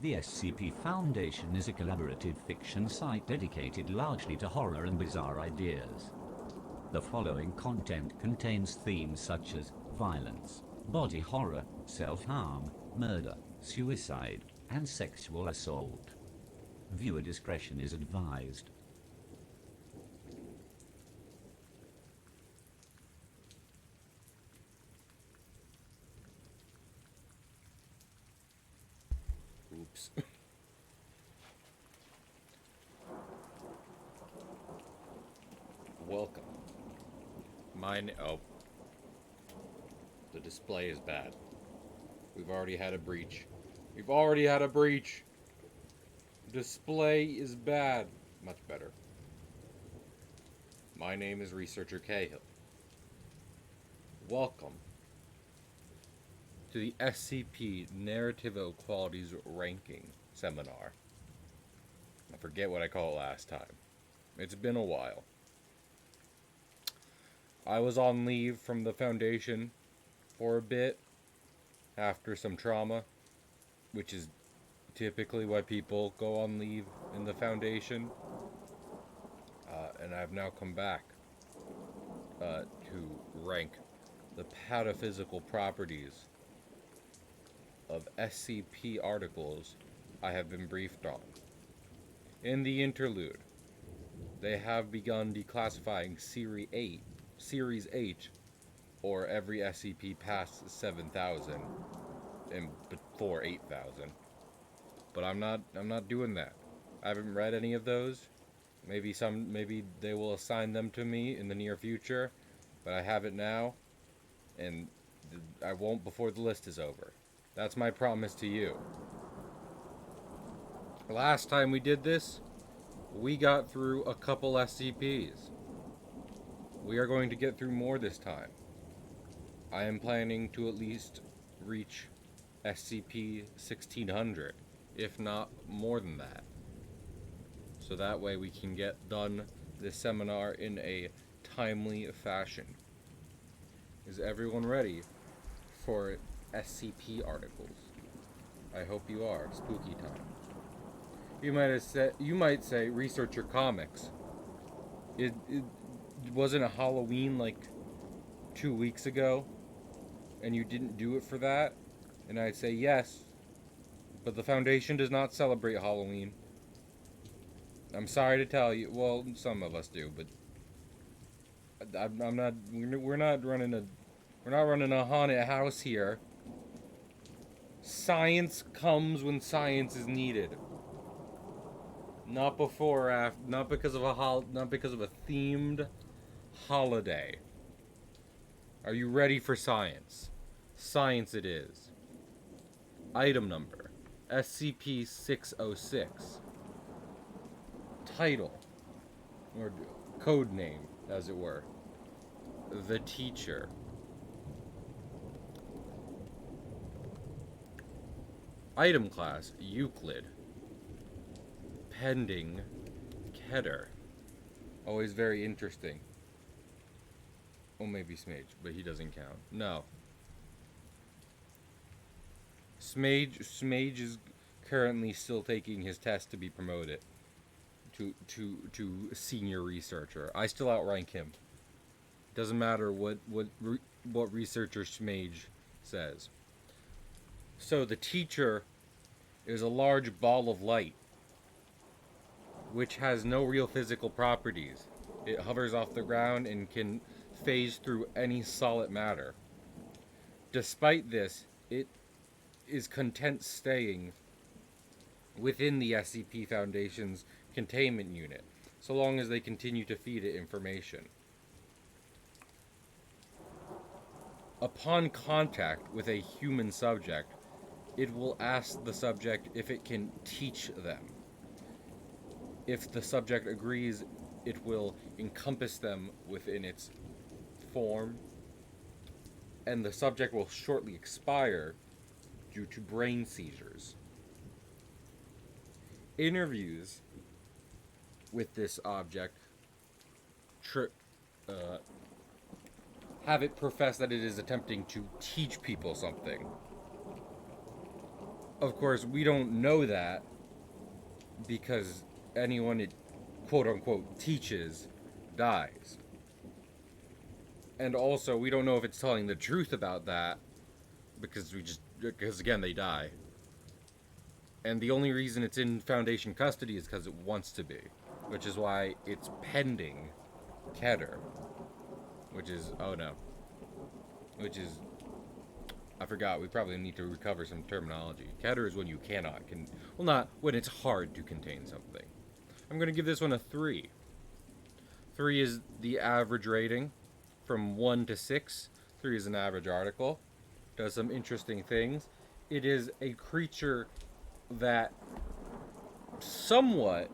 The SCP Foundation is a collaborative fiction site dedicated largely to horror and bizarre ideas. The following content contains themes such as violence, body horror, self-harm, murder, suicide, and sexual assault. Viewer discretion is advised. Oops. Welcome. Oh. The display is bad. We've already had a breach. Display is bad. Much better. My name is Researcher Cahill. Welcome to the SCP Narrativo Qualities Ranking Seminar. I forget what I called it last time. It's been a while. I was on leave from the Foundation for a bit after some trauma, which is typically why people go on leave in the Foundation. And I've now come back to rank the pataphysical properties of SCP articles I have been briefed on. In the interlude, they have begun declassifying Series H, or every SCP past 7,000 and before 8,000. But I'm not doing that. I haven't read any of those. Maybe they will assign them to me in the near future, but I have it now, and I won't before the list is over. That's my promise to you. Last time we did this, we got through a couple SCPs. We are going to get through more this time. I am planning to at least reach SCP-1600, if not more than that. So that way we can get done this seminar in a timely fashion. Is everyone ready for SCP articles? I hope you are. Spooky time. You might say Researcher Comics. It wasn't a Halloween like 2 weeks ago, and you didn't do it for that? And I'd say yes, but the Foundation does not celebrate Halloween. I'm sorry to tell you. Well, some of us do, but I'm not. We're not running a haunted house here. Science comes when science is needed. Not before or after. Not because of a themed holiday. Are you ready for science? Science it is. Item number SCP-606. Title, or code name, as it were, The Teacher. Item class, Euclid. Pending, Keter. Always very interesting. Oh, maybe Smage, but he doesn't count. No. Smage is currently still taking his test to be promoted to senior researcher. I still outrank him. Doesn't matter what researcher Smage says. So the teacher is a large ball of light, which has no real physical properties. It hovers off the ground and can phase through any solid matter. Despite this, it is content staying within the SCP Foundation's containment unit, so long as they continue to feed it information. Upon contact with a human subject, it will ask the subject if it can teach them. If the subject agrees, it will encompass them within its form, and the subject will shortly expire due to brain seizures. Interviews with this object have it profess that it is attempting to teach people something. Of course, we don't know that because anyone it quote unquote teaches dies. And also, we don't know if it's telling the truth about that because again, they die. And the only reason it's in Foundation custody is because it wants to be, which is why it's pending Keter, which is, oh no, which is, I forgot, we probably need to recover some terminology. Keter is when you well, not when it's hard to contain something. I'm going to give this one a 3. 3 is the average rating from 1 to 6. 3 is an average article. Does some interesting things. It is a creature that somewhat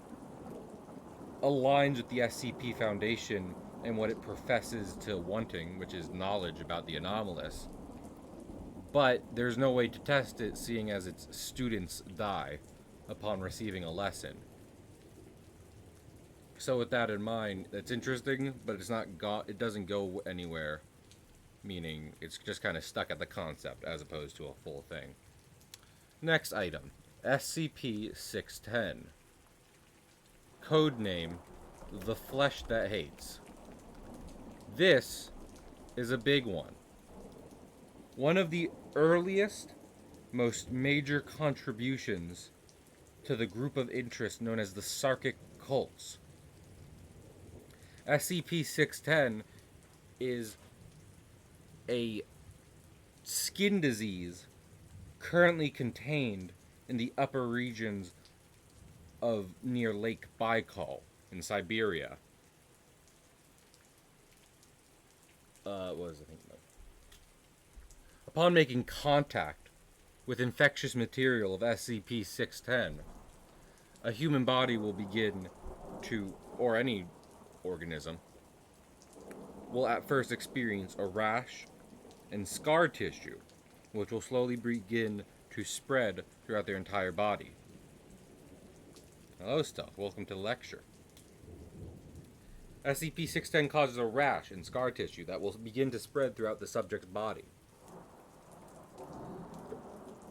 aligns with the SCP Foundation and what it professes to wanting, which is knowledge about the anomalous. But there's no way to test it, seeing as its students die upon receiving a lesson. So with that in mind, it's interesting, but it doesn't go anywhere, meaning it's just kind of stuck at the concept as opposed to a full thing. Next item, SCP-610. Codename, The Flesh That Hates. This is a big one. One of the earliest, most major contributions to the group of interest known as the Sarkic cults. SCP-610 is a skin disease currently contained in the upper regions of near Lake Baikal in Siberia. What was I thinking of? Upon making contact with infectious material of SCP-610, a human body will begin to, or any organism, will at first experience a rash and scar tissue, which will slowly begin to spread throughout their entire body. Hello, Stealth. Welcome to the lecture. SCP-610 causes a rash and scar tissue that will begin to spread throughout the subject's body.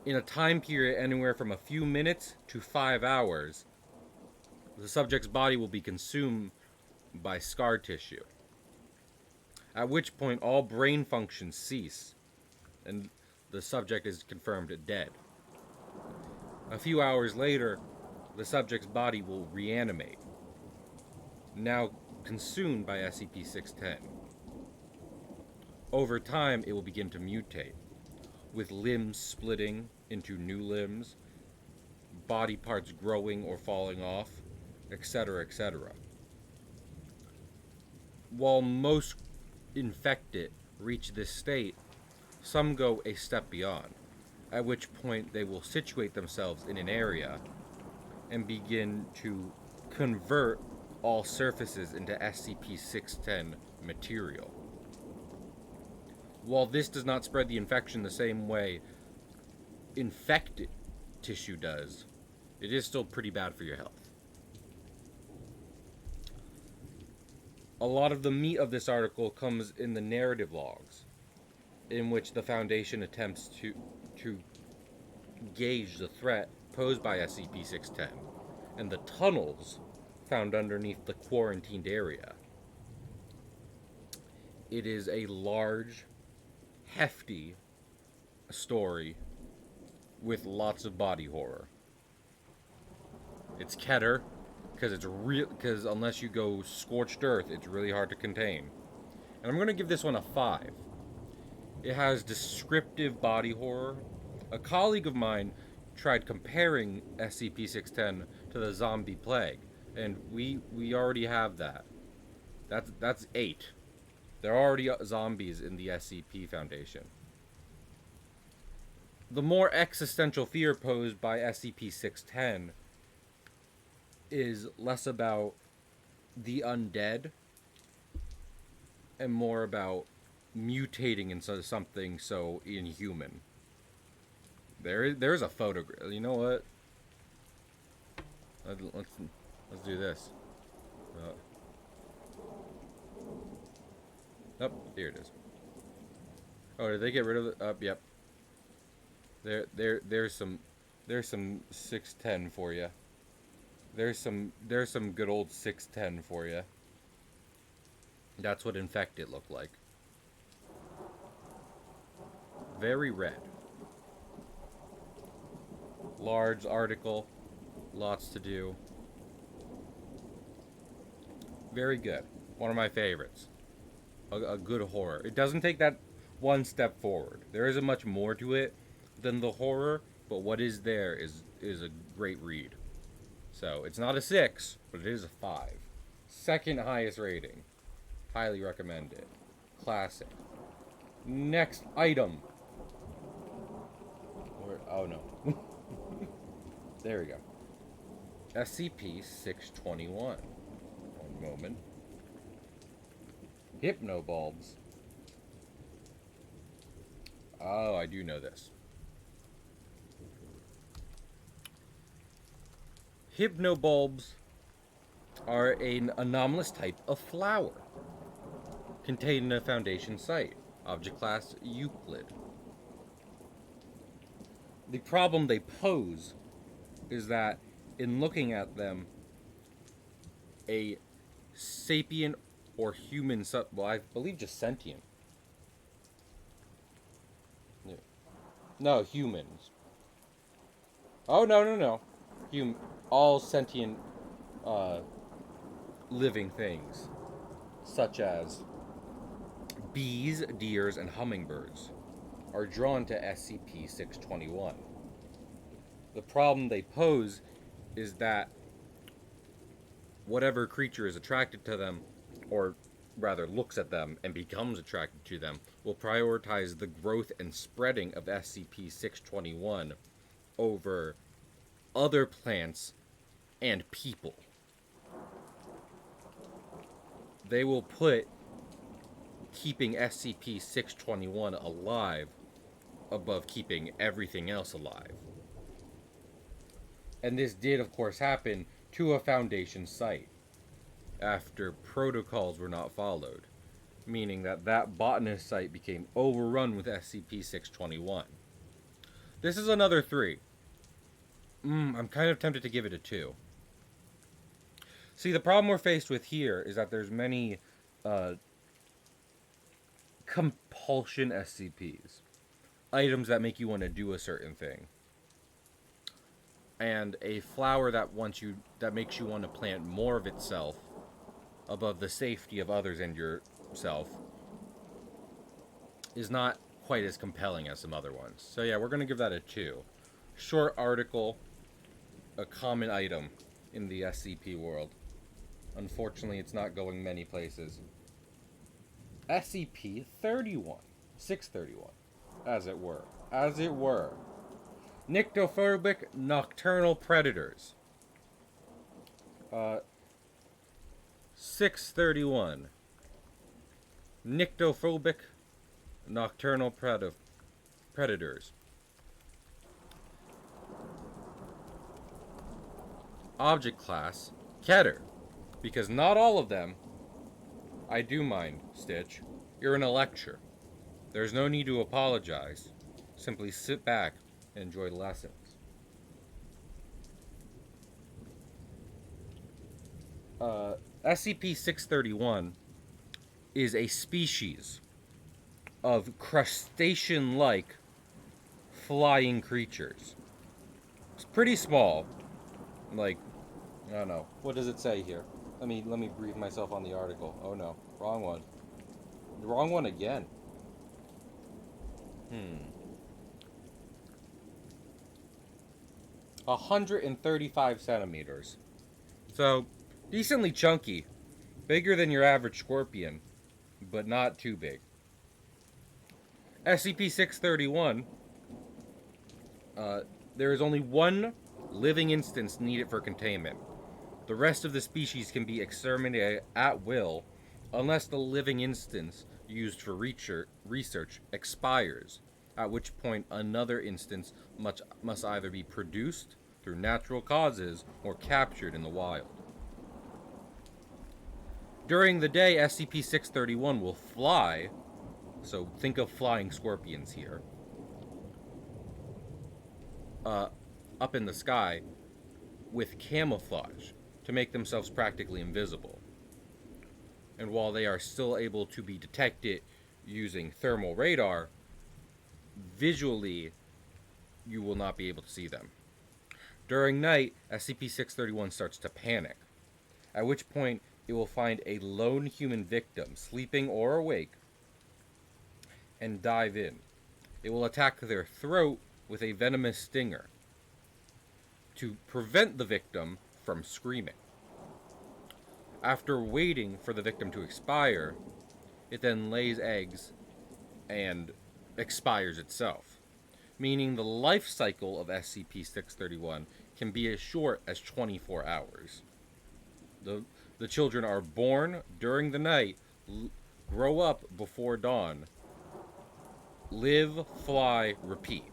In a time period anywhere from a few minutes to 5 hours, the subject's body will be consumed by scar tissue. At which point all brain functions cease, and the subject is confirmed dead. A few hours later, the subject's body will reanimate, now consumed by SCP-610. Over time, it will begin to mutate, with limbs splitting into new limbs, body parts growing or falling off, etc., etc. While most infected reach this state, some go a step beyond, at which point they will situate themselves in an area and begin to convert all surfaces into SCP-610 material. While this does not spread the infection the same way infected tissue does, it is still pretty bad for your health. A lot of the meat of this article comes in the narrative logs, in which the Foundation attempts to gauge the threat posed by SCP-610 and the tunnels found underneath the quarantined area. It is a large, hefty story with lots of body horror. It's Keter, because unless you go scorched earth, it's really hard to contain. And I'm going to give this one a 5. It has descriptive body horror. A colleague of mine tried comparing SCP-610 to the zombie plague, and we already have that. That's 8. There are already zombies in the SCP Foundation. The more existential fear posed by SCP-610 is less about the undead and more about mutating into something so inhuman. There's a photograph. You know what? Let's do this. Oh, here it is. Oh, did they get rid of it? Yep. There's some There's some 610 for you. There's some good old 610 for you. That's what infected looked like. Very red. Large article, lots to do. Very good. One of my favorites. A good horror. It doesn't take that one step forward. There isn't much more to it than the horror, but what is there is a great read. So it's not a 6, but it is a 5. Second highest rating. Highly recommend it. Classic. Next item. Oh no. There we go. SCP-621. One moment. Hypnobulbs. Oh, I do know this. Hypnobulbs are an anomalous type of flower contained in a Foundation site. Object class Euclid. The problem they pose is that in looking at them, a sapient or human, well, I believe just sentient. Yeah. No, humans. Oh, no. All sentient, living things, such as bees, deers, and hummingbirds, are drawn to SCP-621. The problem they pose is that whatever creature is attracted to them, or rather looks at them and becomes attracted to them, will prioritize the growth and spreading of SCP-621 over other plants and people. They will put keeping SCP-621 alive above keeping everything else alive. And this did, of course, happen to a Foundation site after protocols were not followed, meaning that botanist site became overrun with SCP-621. This is another 3. I'm kind of tempted to give it a 2. See, the problem we're faced with here is that there's many compulsion SCPs. Items that make you want to do a certain thing. And a flower that makes you want to plant more of itself above the safety of others and yourself is not quite as compelling as some other ones. So yeah, we're going to give that a 2. Short article, a common item in the SCP world. Unfortunately, it's not going many places. SCP-31. 631. As it were. Nyctophobic nocturnal predators. 631. Nyctophobic nocturnal predators. Object class Keter. Because not all of them. I do mind, Stitch. You're in a lecture. There's no need to apologize. Simply sit back and enjoy the lessons. SCP-631 is a species of crustacean-like flying creatures. It's pretty small. Like, I don't know. What does it say here? Let me brief myself on the article. Oh no, wrong one. The wrong one again. 135 centimeters. So, decently chunky. Bigger than your average scorpion, but not too big. SCP-631, there is only one living instance needed for containment. The rest of the species can be exterminated at will unless the living instance used for research expires, at which point another instance must either be produced through natural causes or captured in the wild. During the day, SCP-631 will fly, so think of flying scorpions here, up in the sky with camouflage to make themselves practically invisible. And while they are still able to be detected using thermal radar, visually you will not be able to see them. During night, SCP-631 starts to panic, at which point it will find a lone human victim, sleeping or awake, and dive in. It will attack their throat with a venomous stinger to prevent the victim from screaming. After waiting for the victim to expire, it then lays eggs and expires itself, meaning the life cycle of SCP-631 can be as short as 24 hours. The children are born during the night, grow up before dawn, live, fly, repeat.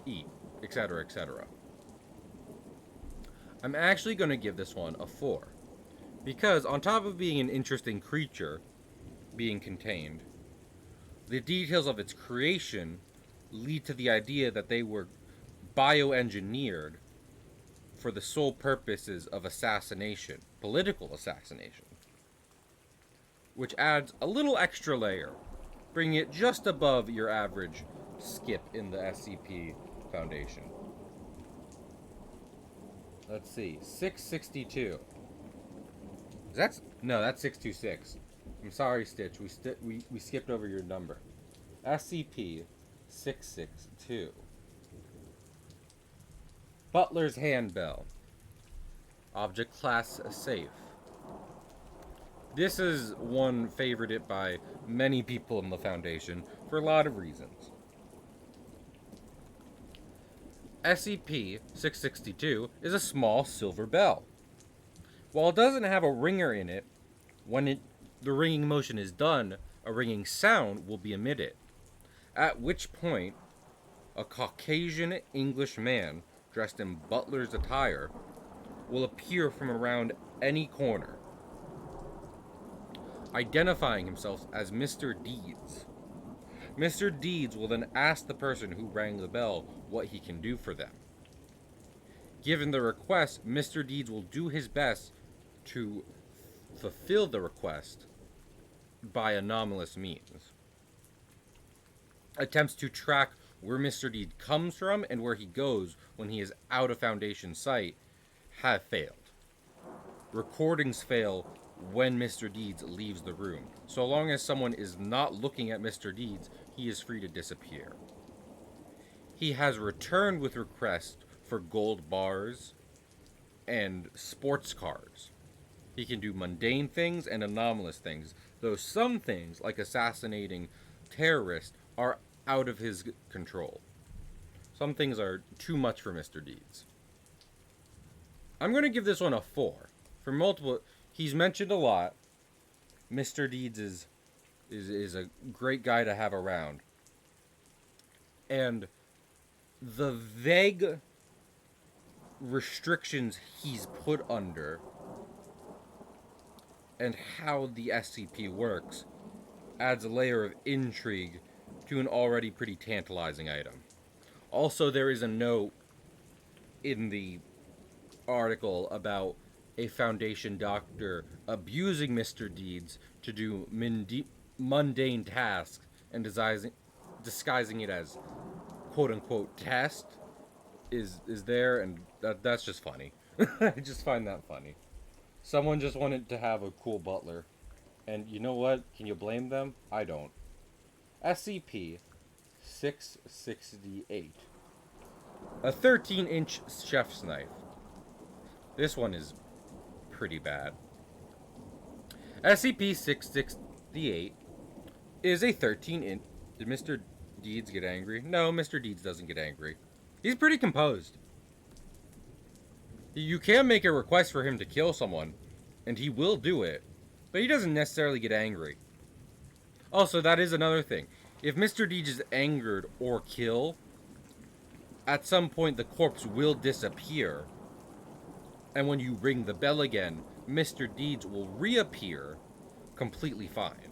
Eat, etc., etc. I'm actually going to give this one a 4. Because on top of being an interesting creature being contained, the details of its creation lead to the idea that they were bioengineered for the sole purposes of assassination, political assassination, which adds a little extra layer, bringing it just above your average skip in the SCP Foundation. Let's see, 662. That's 626. I'm sorry, Stitch. We skipped over your number. SCP-662. Butler's Handbell. Object class safe. This is one favorited by many people in the Foundation for a lot of reasons. SCP-662 is a small silver bell. While it doesn't have a ringer in it, when the ringing motion is done, a ringing sound will be emitted. At which point, a Caucasian English man dressed in butler's attire will appear from around any corner, identifying himself as Mr. Deeds. Mr. Deeds will then ask the person who rang the bell what he can do for them. Given the request, Mr. Deeds will do his best to fulfill the request by anomalous means. Attempts to track where Mr. Deeds comes from and where he goes when he is out of Foundation sight have failed. Recordings fail when Mr. Deeds leaves the room. So long as someone is not looking at Mr. Deeds, he is free to disappear. He has returned with requests for gold bars and sports cars. He can do mundane things and anomalous things, though some things, like assassinating terrorists, are out of his control. Some things are too much for Mr. Deeds. I'm going to give this one a 4. For multiple... He's mentioned a lot. Mr. Deeds is a great guy to have around. And the vague restrictions he's put under and how the SCP works adds a layer of intrigue to an already pretty tantalizing item. Also, there is a note in the article about a Foundation doctor abusing Mr. Deeds to do mundane tasks and disguising it as quote-unquote test is there, and that's just funny. I just find that funny. Someone just wanted to have a cool butler, and you know what? Can you blame them? I don't. SCP-668. A 13-inch chef's knife. This one is pretty bad. SCP-668 is a 13-inch... Did Mr. Deeds get angry? No, Mr. Deeds doesn't get angry. He's pretty composed. You can make a request for him to kill someone, and he will do it, but he doesn't necessarily get angry. Also, that is another thing. If Mr. Deeds is angered or kill, at some point the corpse will disappear, and when you ring the bell again, Mr. Deeds will reappear completely fine.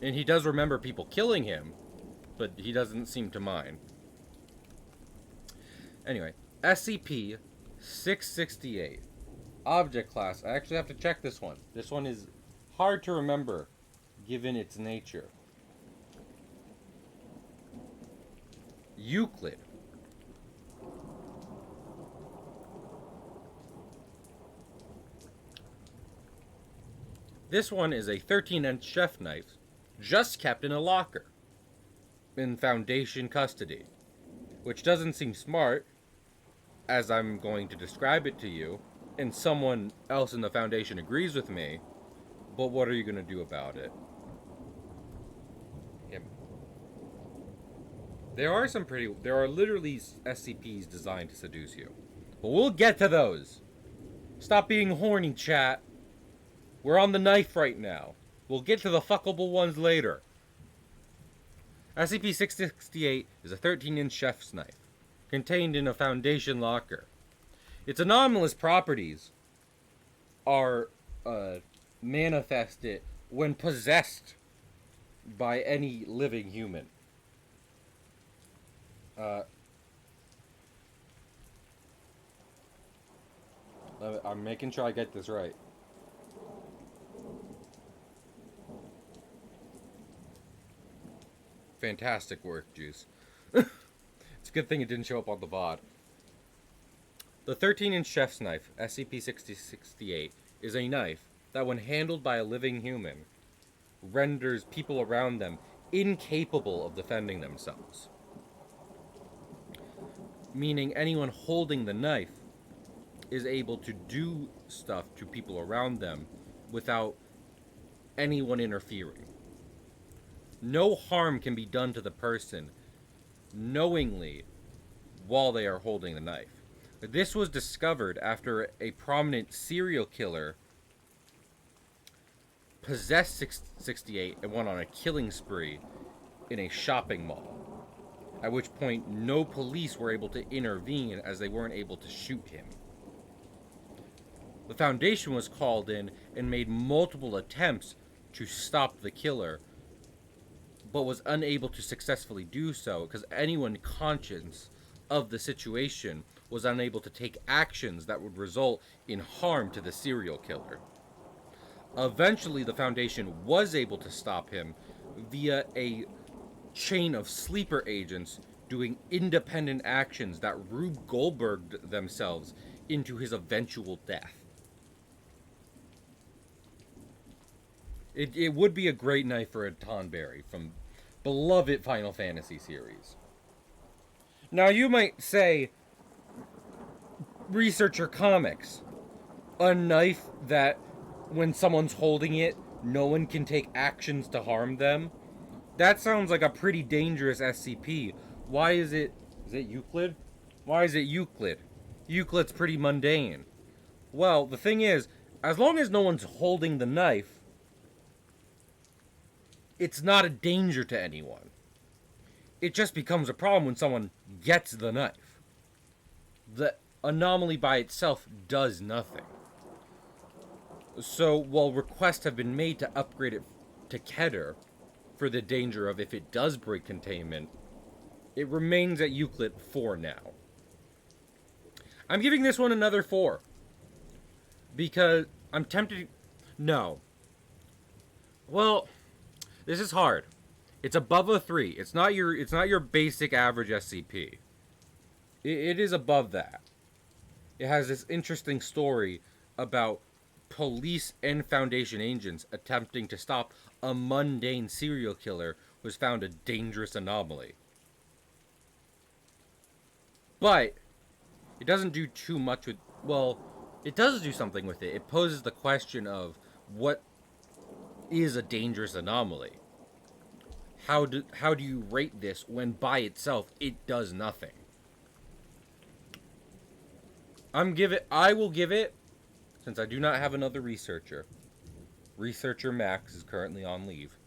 And he does remember people killing him, but he doesn't seem to mind. Anyway, SCP-668. Object class. I actually have to check this one. This one is hard to remember, given its nature. Euclid. This one is a 13-inch chef knife, just kept in a locker, in Foundation custody. Which doesn't seem smart, as I'm going to describe it to you, and someone else in the Foundation agrees with me, but what are you going to do about it? Yeah. There are literally SCPs designed to seduce you. But we'll get to those. Stop being horny, chat. We're on the knife right now. We'll get to the fuckable ones later. SCP-668 is a 13-inch chef's knife, contained in a Foundation locker. Its anomalous properties are manifested when possessed by any living human. I'm making sure I get this right. Fantastic work, Juice. It's a good thing it didn't show up on the VOD. The 13-inch chef's knife, SCP-6068, is a knife that, when handled by a living human, renders people around them incapable of defending themselves. Meaning anyone holding the knife is able to do stuff to people around them without anyone interfering. No harm can be done to the person knowingly while they are holding the knife. This was discovered after a prominent serial killer possessed 668 and went on a killing spree in a shopping mall. At which point, no police were able to intervene as they weren't able to shoot him. The Foundation was called in and made multiple attempts to stop the killer, but was unable to successfully do so because anyone conscious of the situation was unable to take actions that would result in harm to the serial killer. Eventually, the Foundation was able to stop him via a chain of sleeper agents doing independent actions that Rube Goldberged themselves into his eventual death. It would be a great knife for a Tonberry from beloved Final Fantasy series. Now you might say, Researcher Comics, a knife that when someone's holding it, no one can take actions to harm them? That sounds like a pretty dangerous SCP. Why is it Euclid? Why is it Euclid? Euclid's pretty mundane. Well, the thing is, as long as no one's holding the knife, it's not a danger to anyone. It just becomes a problem when someone gets the knife. The anomaly by itself does nothing. So, while requests have been made to upgrade it to Keter for the danger of if it does break containment, it remains at Euclid for now. I'm giving this one another 4. Because I'm tempted... No. Well, this is hard. It's above a 3. It's not your basic average SCP. It is above that. It has this interesting story about police and Foundation agents attempting to stop a mundane serial killer who has found a dangerous anomaly. But it doesn't do too much with... Well, it does do something with it. It poses the question of what is a dangerous anomaly? How do you rate this when by itself it does nothing? I will give it, since I do not have another researcher. Researcher Max is currently on leave.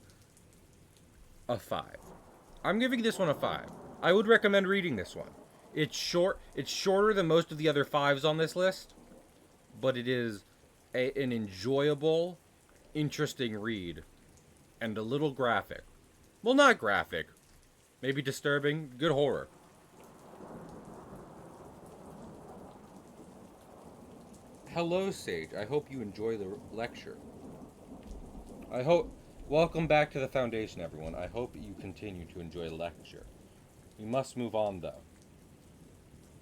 A 5. I'm giving this one a 5. I would recommend reading this one. It's short. It's shorter than most of the other 5s on this list, but it is an enjoyable, interesting read, and a little graphic. Well, not graphic. Maybe disturbing. Good horror. Hello, Sage. I hope you enjoy the lecture. Welcome back to the Foundation, everyone. I hope you continue to enjoy the lecture. We must move on, though.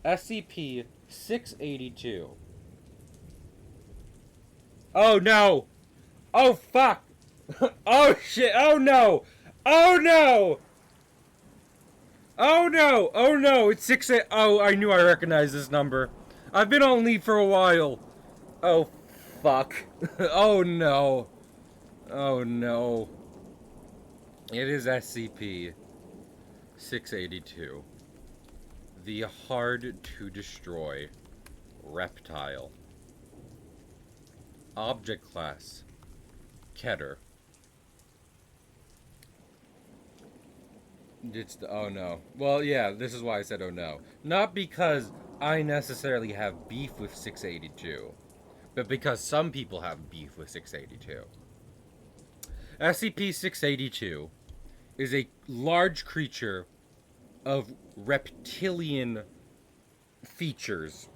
SCP 682. Oh no! Oh fuck! Oh shit! Oh no! Oh no! Oh no! Oh no! It's 6 Oh, I knew I recognized this number. I've been on leave for a while. Oh fuck. Oh no. Oh no. It is SCP 682. The hard to destroy reptile. Object class Keter. Oh no. Well, yeah, this is why I said oh no. Not because I necessarily have beef with 682, but because some people have beef with 682. SCP 682 is a large creature of reptilian features.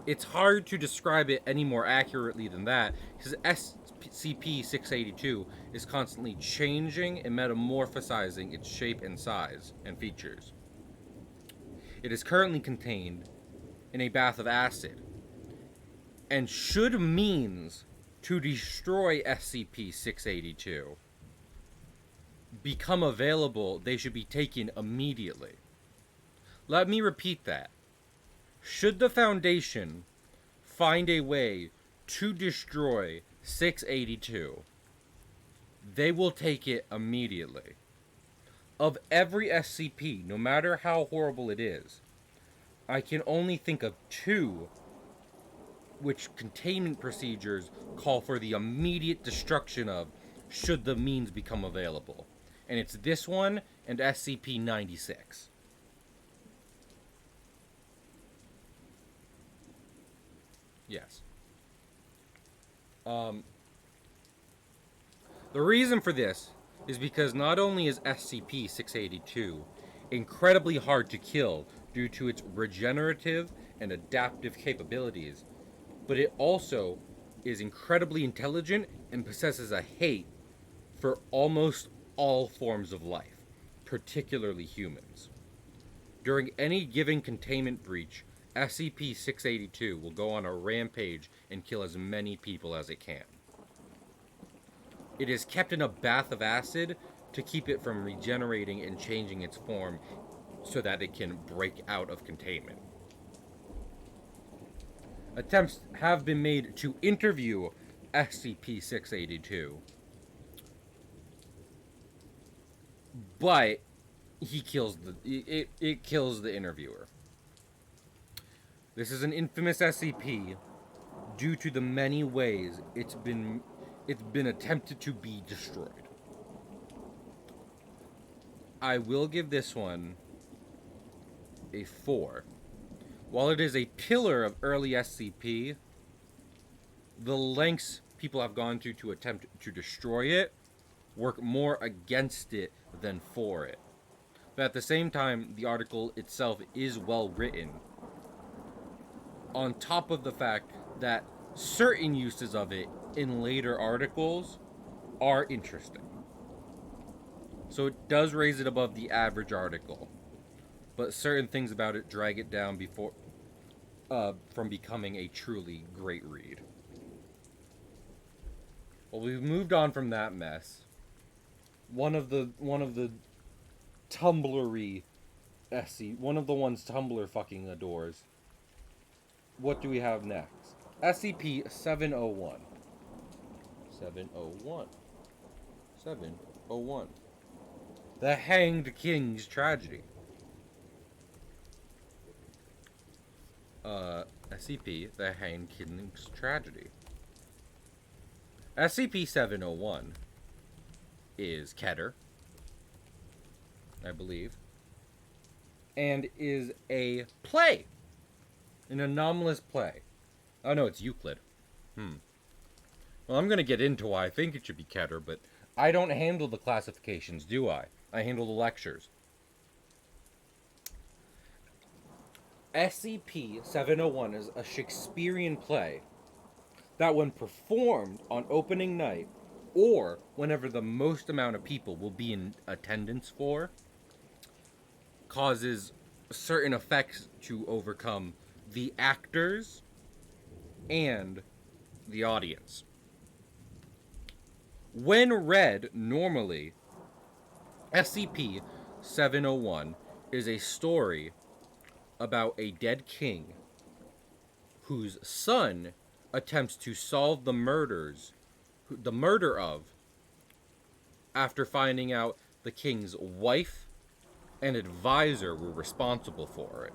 It's hard to describe it any more accurately than that, because SCP-682 is constantly changing and metamorphosizing its shape and size and features. It is currently contained in a bath of acid, and should means to destroy SCP-682 become available, they should be taken immediately. Let me repeat that. Should the Foundation find a way to destroy 682, they will take it immediately. Of every SCP, no matter how horrible it is, I can only think of 2 which containment procedures call for the immediate destruction of should the means become available. And it's this one and SCP-96. Yes. The reason for this is because not only is SCP-682 incredibly hard to kill due to its regenerative and adaptive capabilities, but it also is incredibly intelligent and possesses a hate for almost all forms of life, particularly humans. During any given containment breach, SCP-682 will go on a rampage and kill as many people as it can. It is kept in a bath of acid to keep it from regenerating and changing its form so that it can break out of containment. Attempts have been made to interview SCP-682, but it kills the interviewer. This is an infamous SCP due to the many ways it's been attempted to be destroyed. I will give this one a 4. While it is a pillar of early SCP, the lengths people have gone to attempt to destroy it work more against it than for it. But at the same time, the article itself is well written, on top of the fact that certain uses of it in later articles are interesting. So it does raise it above the average article, but certain things about it drag it down from becoming a truly great read. Well, we've moved on from that mess. One of the Tumblr-y one of the ones Tumblr fucking adores. What do we have next? SCP-701. 701. 701. The Hanged King's Tragedy. SCP, The Hanged King's Tragedy. SCP-701 is Keter, I believe, and is a play. An anomalous play. Oh no, it's Euclid. Well, I'm gonna get into why I think it should be Keter, but I don't handle the classifications, do I? I handle the lectures. SCP-701 is a Shakespearean play that, when performed on opening night, or whenever the most amount of people will be in attendance for, causes certain effects to overcome the actors and the audience. When read normally, SCP-701 is a story about a dead king whose son attempts to solve the murder of, after finding out the king's wife and advisor were responsible for it.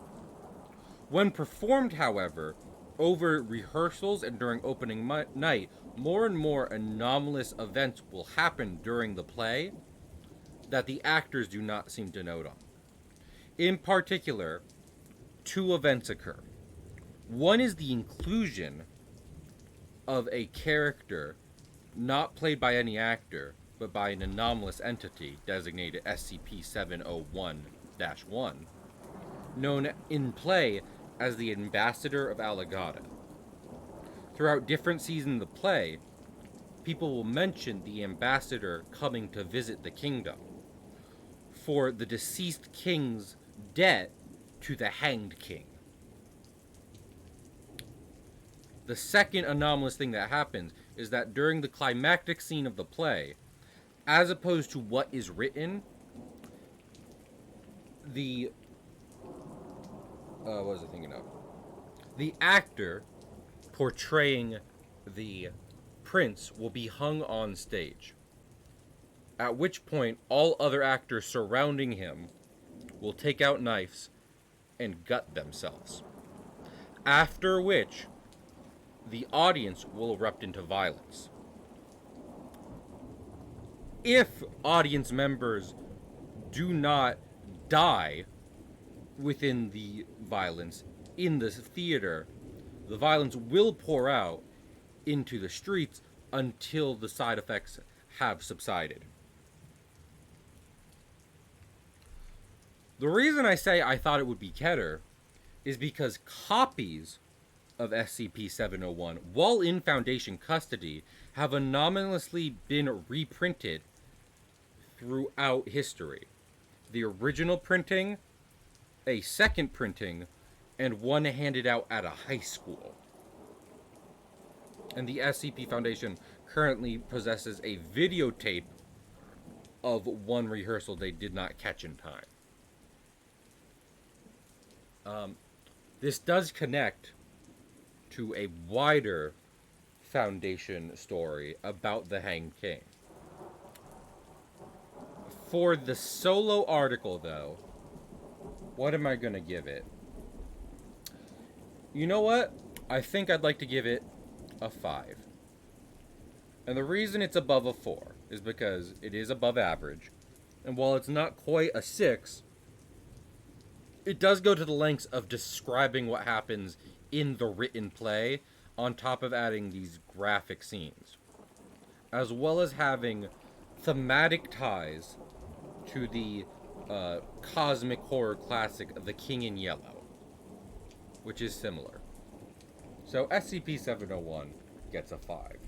When performed, however, over rehearsals and during opening night, more and more anomalous events will happen during the play that the actors do not seem to note on. In particular, two events occur. One is the inclusion of a character not played by any actor, but by an anomalous entity designated SCP-701-1, known in play as the Ambassador of Alagata. Throughout different seasons of the play, people will mention the ambassador coming to visit the kingdom for the deceased king's debt to the hanged king. The second anomalous thing that happens is that during the climactic scene of the play, as opposed to what is written, what was I thinking of? The actor portraying the prince will be hung on stage, at which point all other actors surrounding him will take out knives and gut themselves. After which, the audience will erupt into violence. If audience members do not die within the violence in the theater, the violence will pour out into the streets until the side effects have subsided. The reason I say I thought it would be Keter is because copies of SCP-701, while in Foundation custody, have anomalously been reprinted throughout history. The original printing, a second printing, and one handed out at a high school. And the SCP Foundation currently possesses a videotape of one rehearsal they did not catch in time. This does connect to a wider Foundation story about the Hanged King. For the solo article, though, what am I going to give it? You know what? I think I'd like to give it a 5. And the reason it's above a 4 is because it is above average. And while it's not quite a 6, it does go to the lengths of describing what happens in the written play, on top of adding these graphic scenes, as well as having thematic ties to the cosmic horror classic The King in Yellow, which is similar. So SCP-701 gets a 5.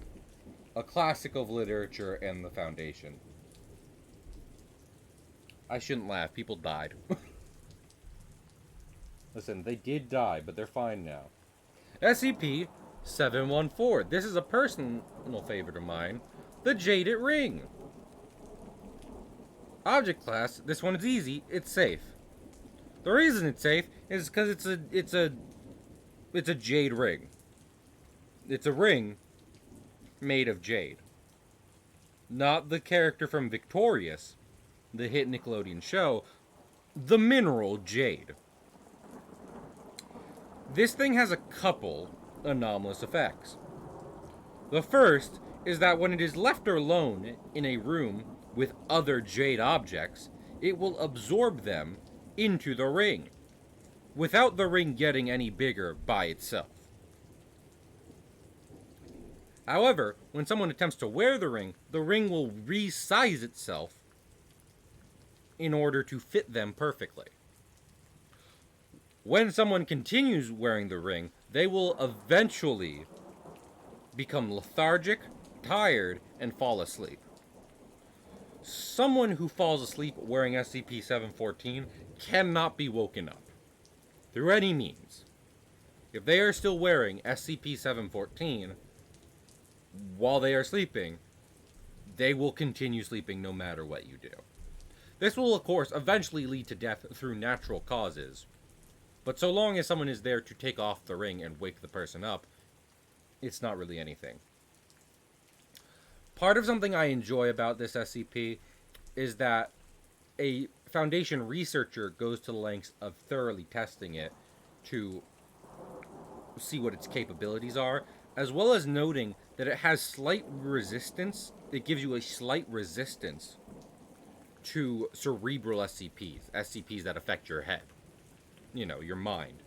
A classic of literature and the Foundation. I shouldn't laugh, people died. Listen, they did die, but they're fine now. SCP-714. This is a personal favorite of mine. The Jaded Ring. Object class. This one is easy. It's safe. The reason it's safe is because it's a jade ring. It's a ring made of jade. Not the character from Victorious, the hit Nickelodeon show, the mineral jade. This thing has a couple anomalous effects. The first is that when it is left alone in a room with other jade objects, it will absorb them into the ring, without the ring getting any bigger by itself. However, when someone attempts to wear the ring will resize itself in order to fit them perfectly. When someone continues wearing the ring, they will eventually become lethargic, tired, and fall asleep. Someone who falls asleep wearing SCP-714 cannot be woken up through any means. If they are still wearing SCP-714 while they are sleeping, they will continue sleeping no matter what you do. This will, of course, eventually lead to death through natural causes, but so long as someone is there to take off the ring and wake the person up, it's not really anything. Part of something I enjoy about this SCP is that a Foundation researcher goes to the lengths of thoroughly testing it to see what its capabilities are, as well as noting that it has slight resistance. It gives you a slight resistance to cerebral SCPs that affect your head. You know, your mind.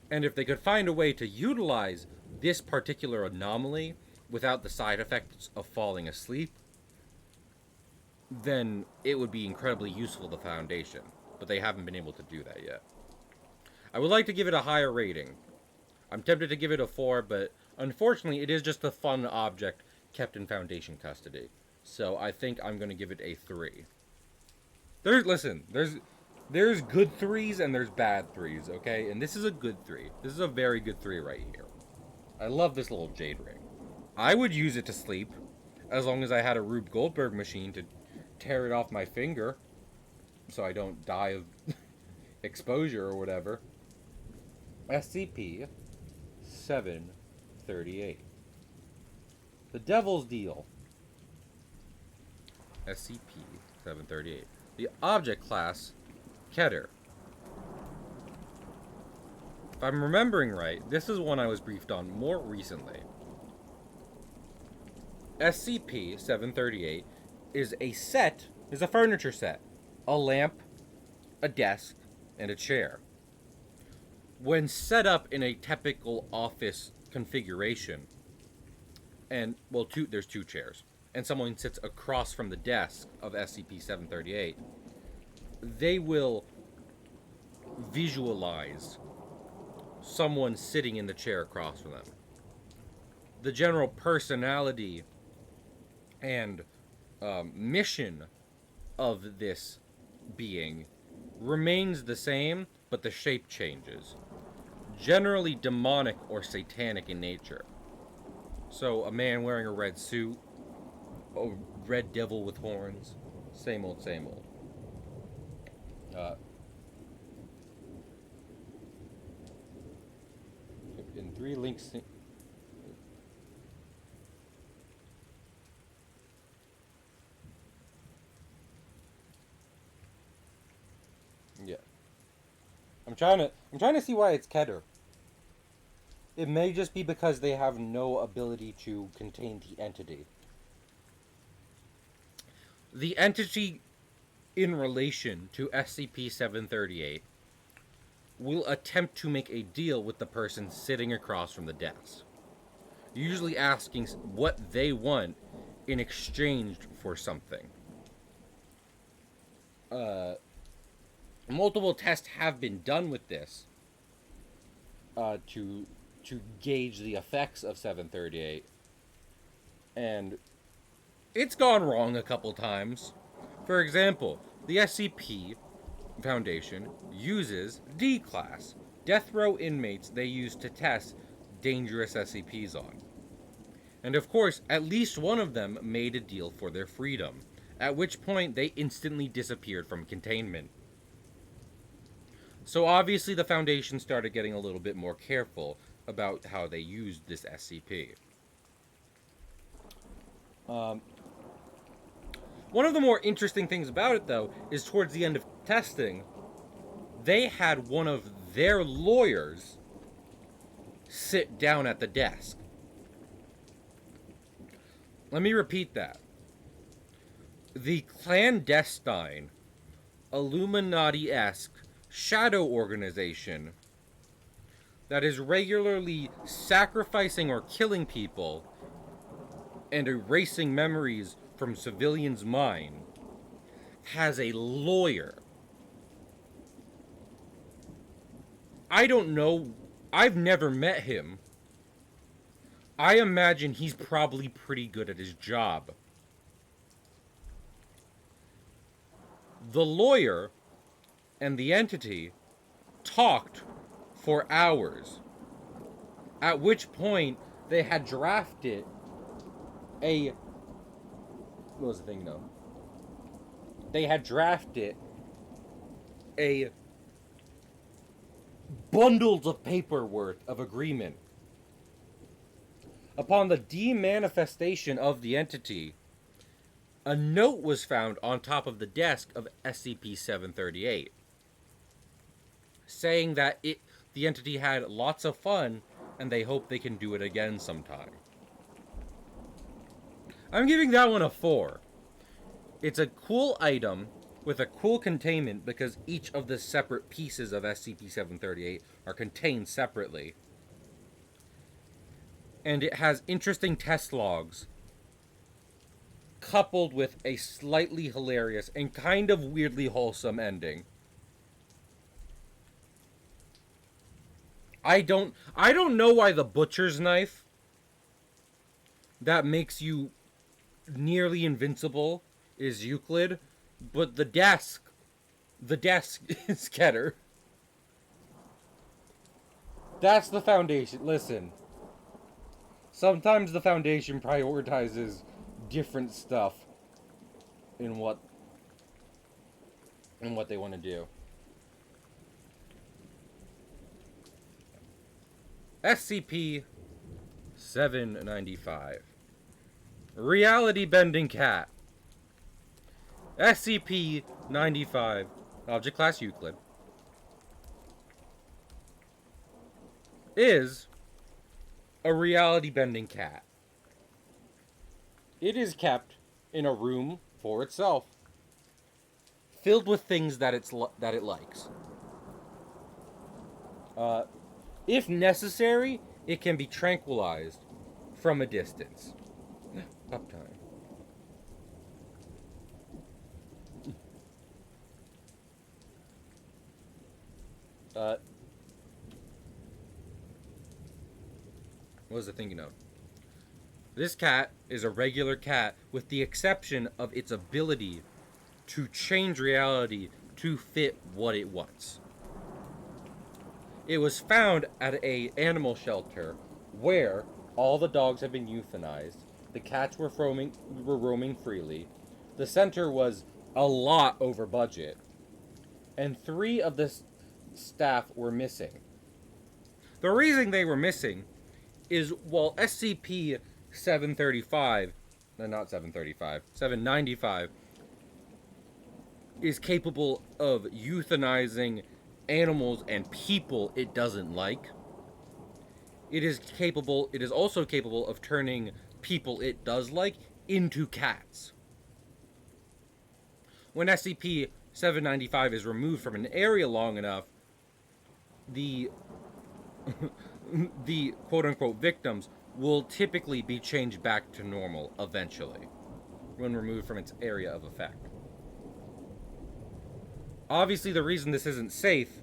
And if they could find a way to utilize this particular anomaly without the side effects of falling asleep, then it would be incredibly useful to the Foundation. But they haven't been able to do that yet. I would like to give it a higher rating. I'm tempted to give it a 4, but unfortunately it is just a fun object kept in Foundation custody. So I think I'm going to give it a 3. There's good 3s and there's bad 3s, okay? And this is a good 3. This is a very good 3 right here. I love this little jade ring. I would use it to sleep, as long as I had a Rube Goldberg machine to tear it off my finger, so I don't die of exposure or whatever. SCP-738. The Devil's Deal. SCP-738. The object class, Keter. If I'm remembering right, this is one I was briefed on more recently. SCP-738 is a furniture set. A lamp, a desk, and a chair. When set up in a typical office configuration, and, well, there's 2 chairs, and someone sits across from the desk of SCP-738, they will visualize someone sitting in the chair across from them. The general personality and mission of this being remains the same, but the shape changes. Generally demonic or satanic in nature. So, a man wearing a red suit, a red devil with horns, same old, same old. In 3 links... Yeah. I'm trying to see why it's Keter. It may just be because they have no ability to contain the entity. The entity in relation to SCP-738 will attempt to make a deal with the person sitting across from the desk, usually asking what they want in exchange for something. Multiple tests have been done with this to gauge the effects of 738, and it's gone wrong a couple times. For example, the SCP Foundation uses D-Class, death row inmates they use to test dangerous SCPs on. And of course, at least one of them made a deal for their freedom, at which point they instantly disappeared from containment. So obviously the Foundation started getting a little bit more careful about how they used this SCP. One of the more interesting things about it, though, is towards the end of testing, they had one of their lawyers sit down at the desk. Let me repeat that. The clandestine, Illuminati-esque shadow organization that is regularly sacrificing or killing people and erasing memories from civilians' mind has a lawyer I don't know. I've never met him. I imagine he's probably pretty good at his job. The lawyer and the entity talked for hours, at which point they had drafted a... What was the thing, though? They had drafted a bundles of paper worth of agreement. Upon the demanifestation of the entity, a note was found on top of the desk of SCP-738, saying that the entity had lots of fun and they hope they can do it again sometime. I'm giving that one a 4. It's a cool item with a cool containment because each of the separate pieces of SCP-738 are contained separately. And it has interesting test logs, coupled with a slightly hilarious and kind of weirdly wholesome ending. I don't know why the butcher's knife that makes you nearly invincible is Euclid, but the desk is Keter. That's the Foundation. Listen, sometimes the Foundation prioritizes different stuff in what they want to do. SCP-795. Reality Bending Cat. SCP-95. Object Class Euclid. Is a reality bending cat. It is kept in a room for itself, filled with things that it likes. If necessary, it can be tranquilized from a distance. Uptime. What was I thinking of? This cat is a regular cat with the exception of its ability to change reality to fit what it wants. It was found at an animal shelter where all the dogs had been euthanized, the cats were roaming freely, the center was a lot over budget, and 3 of the staff were missing. The reason they were missing is while SCP-735, not 735, 795 is capable of euthanizing animals and people it doesn't like, it is also capable of turning people it does like into cats. When SCP-795 is removed from an area long enough, the quote-unquote victims will typically be changed back to normal eventually, when removed from its area of effect. Obviously, the reason this isn't safe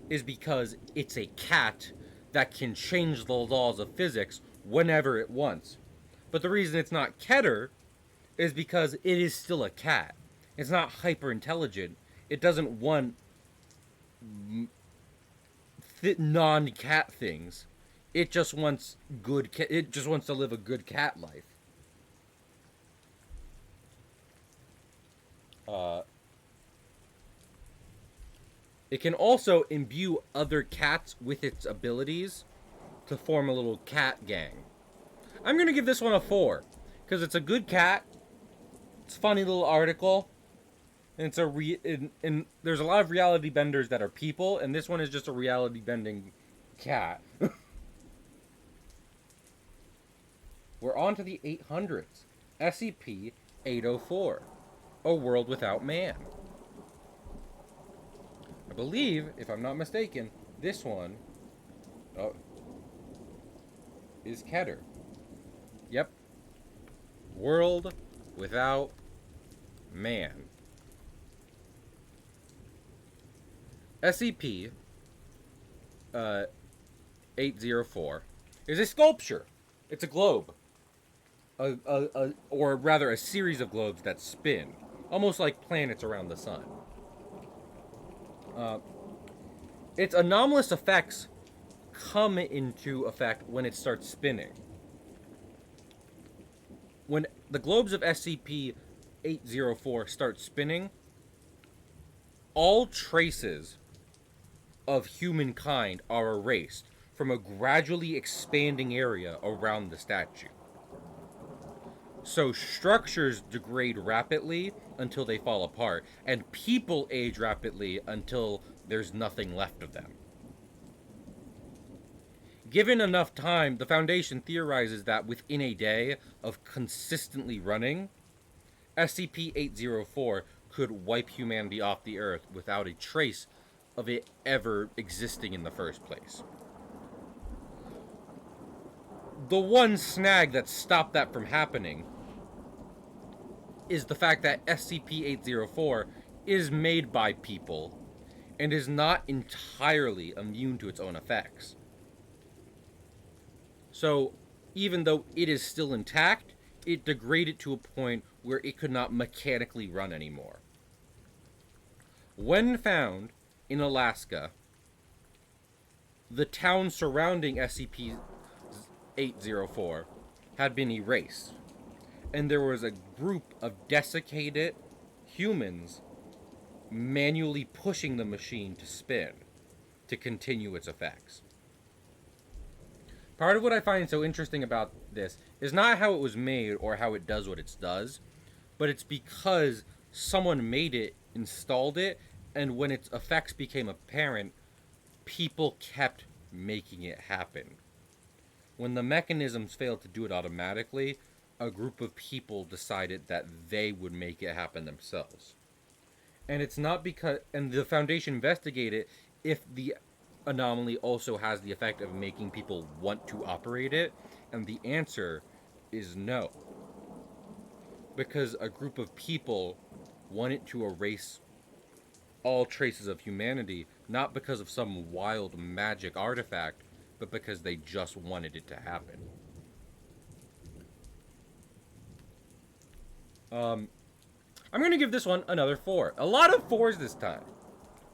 is because it's a cat that can change the laws of physics whenever it wants. But the reason it's not Keter is because it is still a cat. It's not hyper-intelligent. It doesn't want non-cat things. It just wants it just wants to live a good cat life. It can also imbue other cats with its abilities to form a little cat gang. I'm gonna give this one a 4 because it's a good cat. It's a funny little article, and it's and there's a lot of reality benders that are people, and this one is just a reality bending cat. We're on to the 800s. SCP-804. A World Without Man. I believe, if I'm not mistaken, this one is Keter. Yep. World Without Man. SCP 804 is a sculpture. It's a globe. Or rather a series of globes that spin, almost like planets around the sun. Its anomalous effects come into effect when it starts spinning. When the globes of SCP-804 start spinning, all traces of humankind are erased from a gradually expanding area around the statue. So structures degrade rapidly until they fall apart, and people age rapidly until there's nothing left of them. Given enough time, the Foundation theorizes that within a day of consistently running, SCP-804 could wipe humanity off the Earth without a trace of it ever existing in the first place. The one snag that stopped that from happening is the fact that SCP-804 is made by people and is not entirely immune to its own effects. So, even though it is still intact, it degraded to a point where it could not mechanically run anymore. When found in Alaska, the town surrounding SCP-804 had been erased, and there was a group of desiccated humans manually pushing the machine to spin to continue its effects. Part of what I find so interesting about this is not how it was made or how it does what it does, but it's because someone made it, installed it, and when its effects became apparent, people kept making it happen. When the mechanisms failed to do it automatically, a group of people decided that they would make it happen themselves. And it's not because, and the Foundation investigated if the anomaly also has the effect of making people want to operate it, and the answer is no. Because a group of people wanted to erase all traces of humanity, not because of some wild magic artifact, but because they just wanted it to happen. I'm going to give this one another 4. A lot of 4s this time.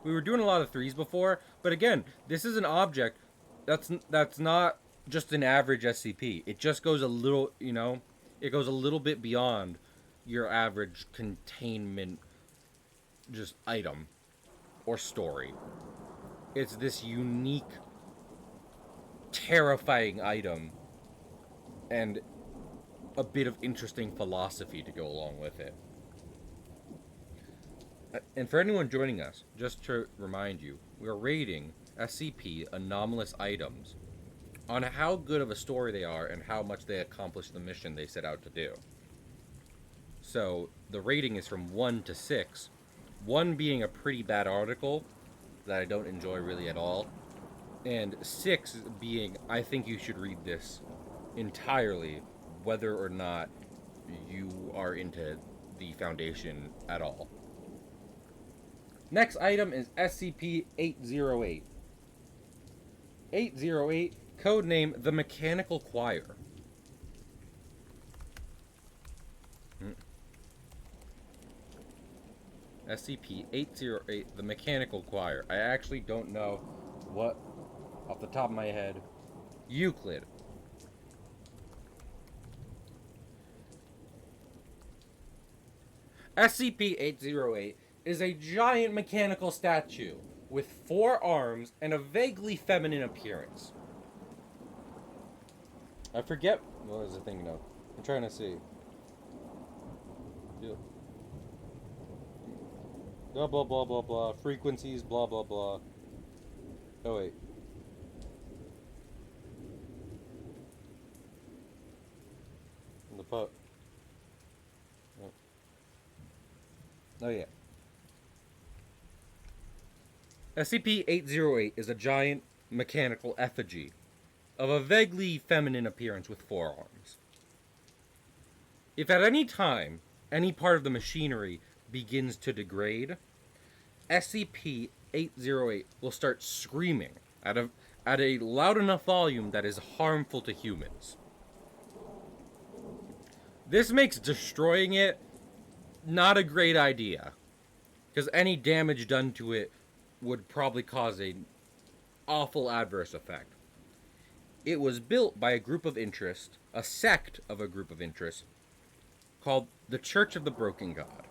We were doing a lot of 3s before, but again, this is an object that's not just an average SCP. It just goes a little, it goes a little bit beyond your average containment just item or story. It's this unique, terrifying item and a bit of interesting philosophy to go along with it. And for anyone joining us, just to remind you, we are rating SCP anomalous items on how good of a story they are and how much they accomplish the mission they set out to do. So, the rating is from 1 to 6, 1 being a pretty bad article that I don't enjoy really at all, and 6 being, I think you should read this entirely, whether or not you are into the Foundation at all. Next item is SCP-808. 808, codename The Mechanical Choir. SCP-808, The Mechanical Choir. I actually don't know what, off the top of my head, Euclid. SCP-808 is a giant mechanical statue with 4 arms and a vaguely feminine appearance. I forget what was the thing now. I'm trying to see. Yeah. Blah blah blah blah blah. Frequencies, blah blah blah. Oh wait. The pup. Oh yeah. SCP-808 is a giant mechanical effigy of a vaguely feminine appearance with 4 arms. If at any time any part of the machinery begins to degrade, SCP-808 will start screaming at a loud enough volume that is harmful to humans. This makes destroying it not a great idea, because any damage done to it would probably cause an awful adverse effect. It was built by a group of interest, a sect of a group of interest, called the Church of the Broken God.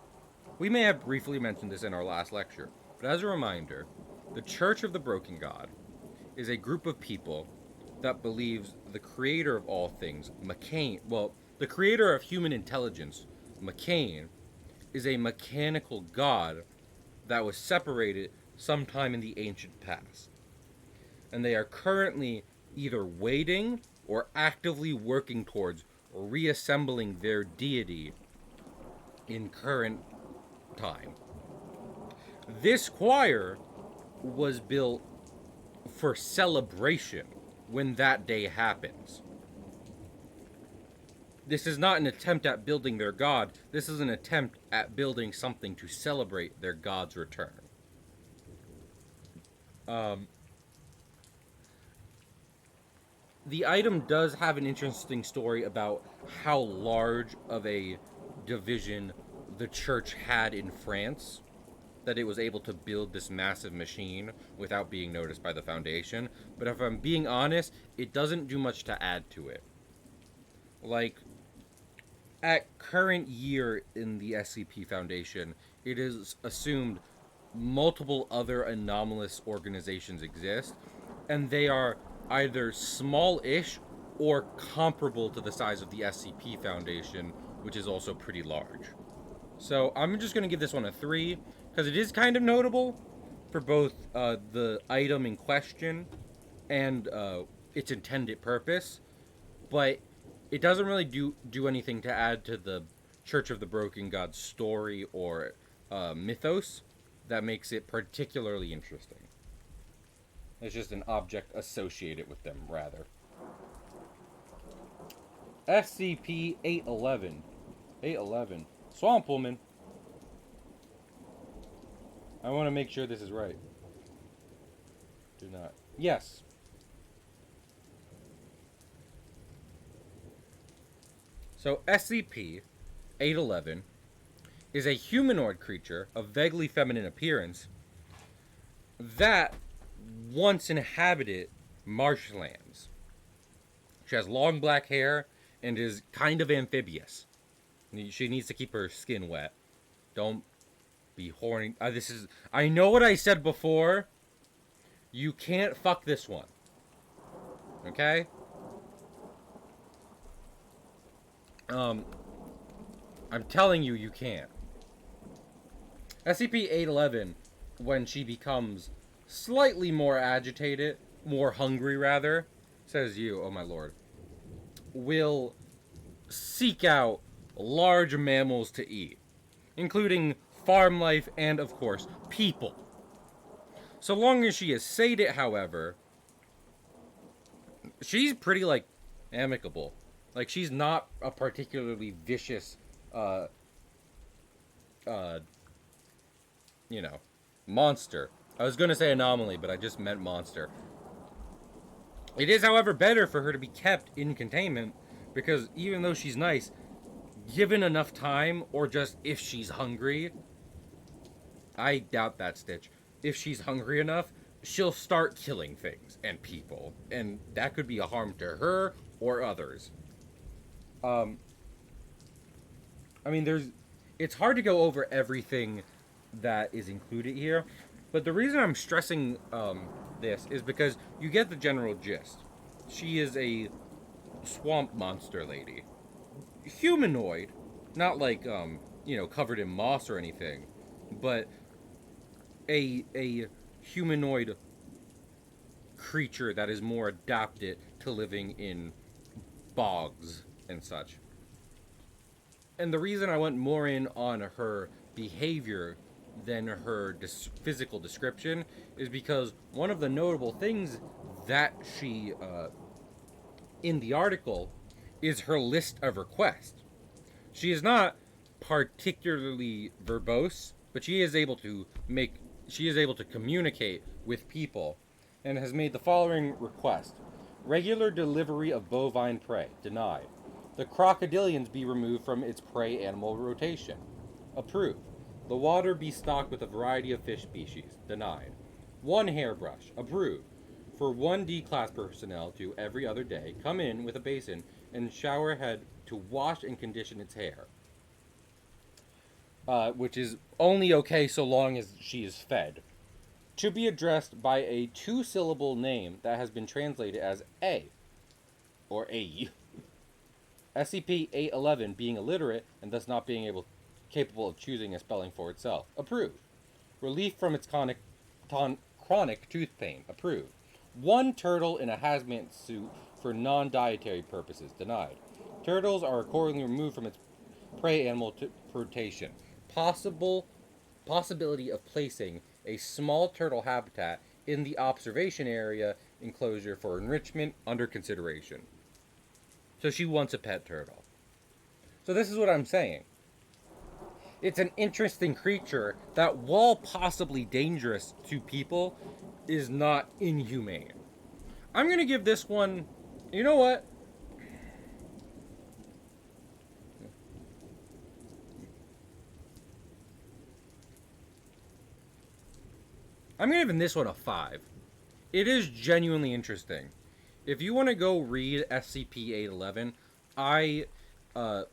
We may have briefly mentioned this in our last lecture, but as a reminder, the Church of the Broken God is a group of people that believes the creator of all things, the creator of human intelligence, McCain, is a mechanical god that was separated sometime in the ancient past. And they are currently either waiting or actively working towards reassembling their deity in current time. This choir was built for celebration when that day happens. This is not an attempt at building their god. This is an attempt at building something to celebrate their god's return. The item does have an interesting story about how large of a division the church had in France, that it was able to build this massive machine without being noticed by the Foundation. But if I'm being honest, it doesn't do much to add to it. Like, at current year in the SCP Foundation, it is assumed multiple other anomalous organizations exist, and they are either small-ish or comparable to the size of the SCP Foundation, which is also pretty large. So I'm just going to give this one a 3, because it is kind of notable for both the item in question and its intended purpose, but it doesn't really do anything to add to the Church of the Broken God story or mythos that makes it particularly interesting. It's just an object associated with them, rather. SCP-811. 811. Swamp Woman. I want to make sure this is right. Do not. Yes. So, SCP-811 is a humanoid creature of vaguely feminine appearance that once inhabited marshlands. She has long black hair and is kind of amphibious. She needs to keep her skin wet. Don't be horny. I know what I said before. You can't fuck this one. Okay? I'm telling you, you can't. SCP-811, when she becomes slightly more agitated, more hungry rather, says you, oh my lord, will seek out large mammals to eat, including farm life and, of course, people. So long as she is sated, however, she's pretty, amicable. She's not a particularly vicious, monster. I was going to say anomaly, but I just meant monster. It is, however, better for her to be kept in containment, because even though she's nice, given enough time, or just if she's hungry, I doubt that, Stitch. If she's hungry enough, she'll start killing things and people, and that could be a harm to her or others. It's hard to go over everything that is included here, but the reason I'm stressing this is because you get the general gist. She is a swamp monster lady. Humanoid, not covered in moss or anything, but a humanoid creature that is more adapted to living in bogs and such. And the reason I went more in on her behavior than her physical description is because one of the notable things that she, in the article, is her list of requests. She is not particularly verbose, but she is able to communicate with people. and has made the following request. Regular delivery of bovine prey. Denied. The crocodilians be removed from its prey animal rotation. Approved. The water be stocked with a variety of fish species. Denied. 1 hairbrush. Approved. For 1 D-class personnel to, every other day, come in with a basin and shower head to wash and condition its hair. Which is only okay so long as she is fed. To be addressed by a 2-syllable name that has been translated as A, or A. SCP-811 being illiterate and thus not being capable of choosing a spelling for itself. Approved. Relief from its chronic tooth pain. Approved. 1 turtle in a hazmat suit for non-dietary purposes. Denied. Turtles are accordingly removed from its prey animal rotation. Possibility of placing a small turtle habitat in the observation area enclosure for enrichment under consideration. So she wants a pet turtle. So this is what I'm saying. It's an interesting creature that, while possibly dangerous to people, is not inhumane. I'm going to give this one... You know what? I'm giving this one a 5. It is genuinely interesting. If you want to go read SCP-811, I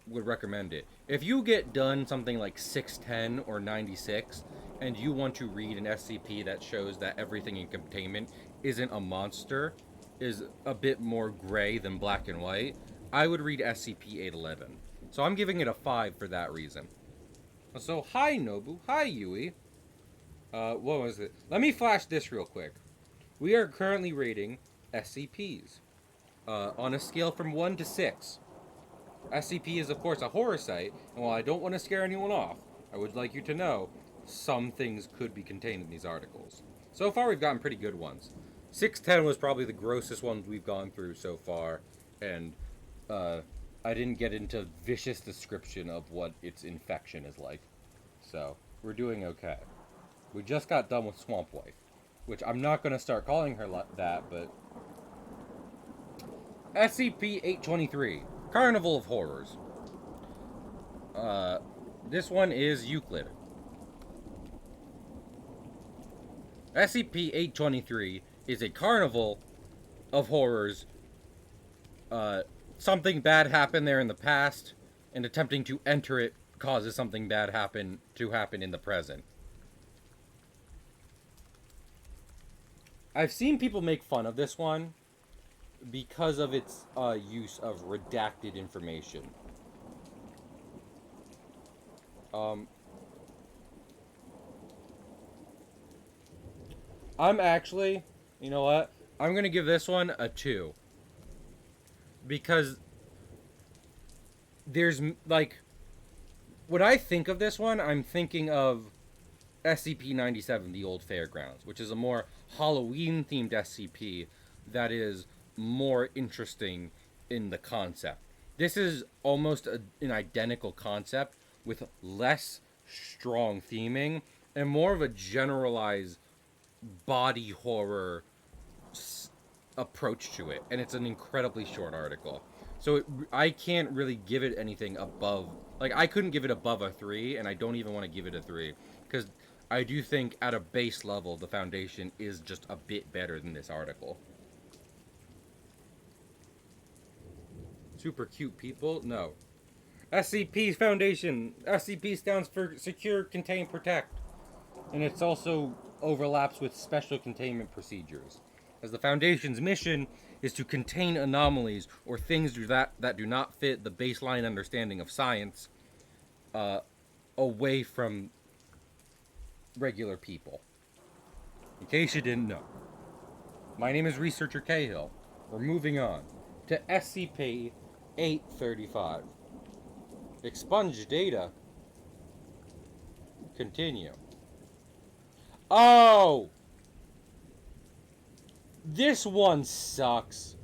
would recommend it. If you get done something like 610 or 96, and you want to read an SCP that shows that everything in containment isn't a monster, is a bit more gray than black and white, I would read SCP-811. So I'm giving it a 5 for that reason. So, hi Nobu, hi Yui. What was it? Let me flash this real quick. We are currently rating SCPs on a scale from 1 to 6. SCP is, of course, a horror site, and while I don't want to scare anyone off, I would like you to know some things could be contained in these articles. So far, we've gotten pretty good ones. 610 was probably the grossest one we've gone through so far, and I didn't get into vicious description of what its infection is like. So, we're doing okay. We just got done with Swamp Wife, which I'm not going to start calling her that, but... SCP-823, Carnival of Horrors. This one is Euclid. SCP-823 is a carnival of horrors. Something bad happened there in the past, and attempting to enter it causes something bad to happen in the present. I've seen people make fun of this one because of its use of redacted information. I'm actually, you know what? I'm going to give this one a 2. Because there's, like, when I think of this one, I'm thinking of SCP-97, the Old Fairgrounds, which is a more Halloween-themed SCP that is more interesting in the concept. This is almost an identical concept with less strong theming and more of a generalized body horror approach to it. And it's an incredibly short article. So I can't really give it anything above... Like, I couldn't give it above a 3, and I don't even want to give it a 3. Because I do think at a base level, the Foundation is just a bit better than this article. Super cute people? No. SCP's Foundation. SCP stands for Secure, Contain, Protect. And it's also overlaps with Special Containment Procedures. As the Foundation's mission is to contain anomalies or things that do not fit the baseline understanding of science away from regular people. In case you didn't know. My name is Researcher Cahill. We're moving on to SCP-835. Expunge data. Continue. Oh! This one sucks.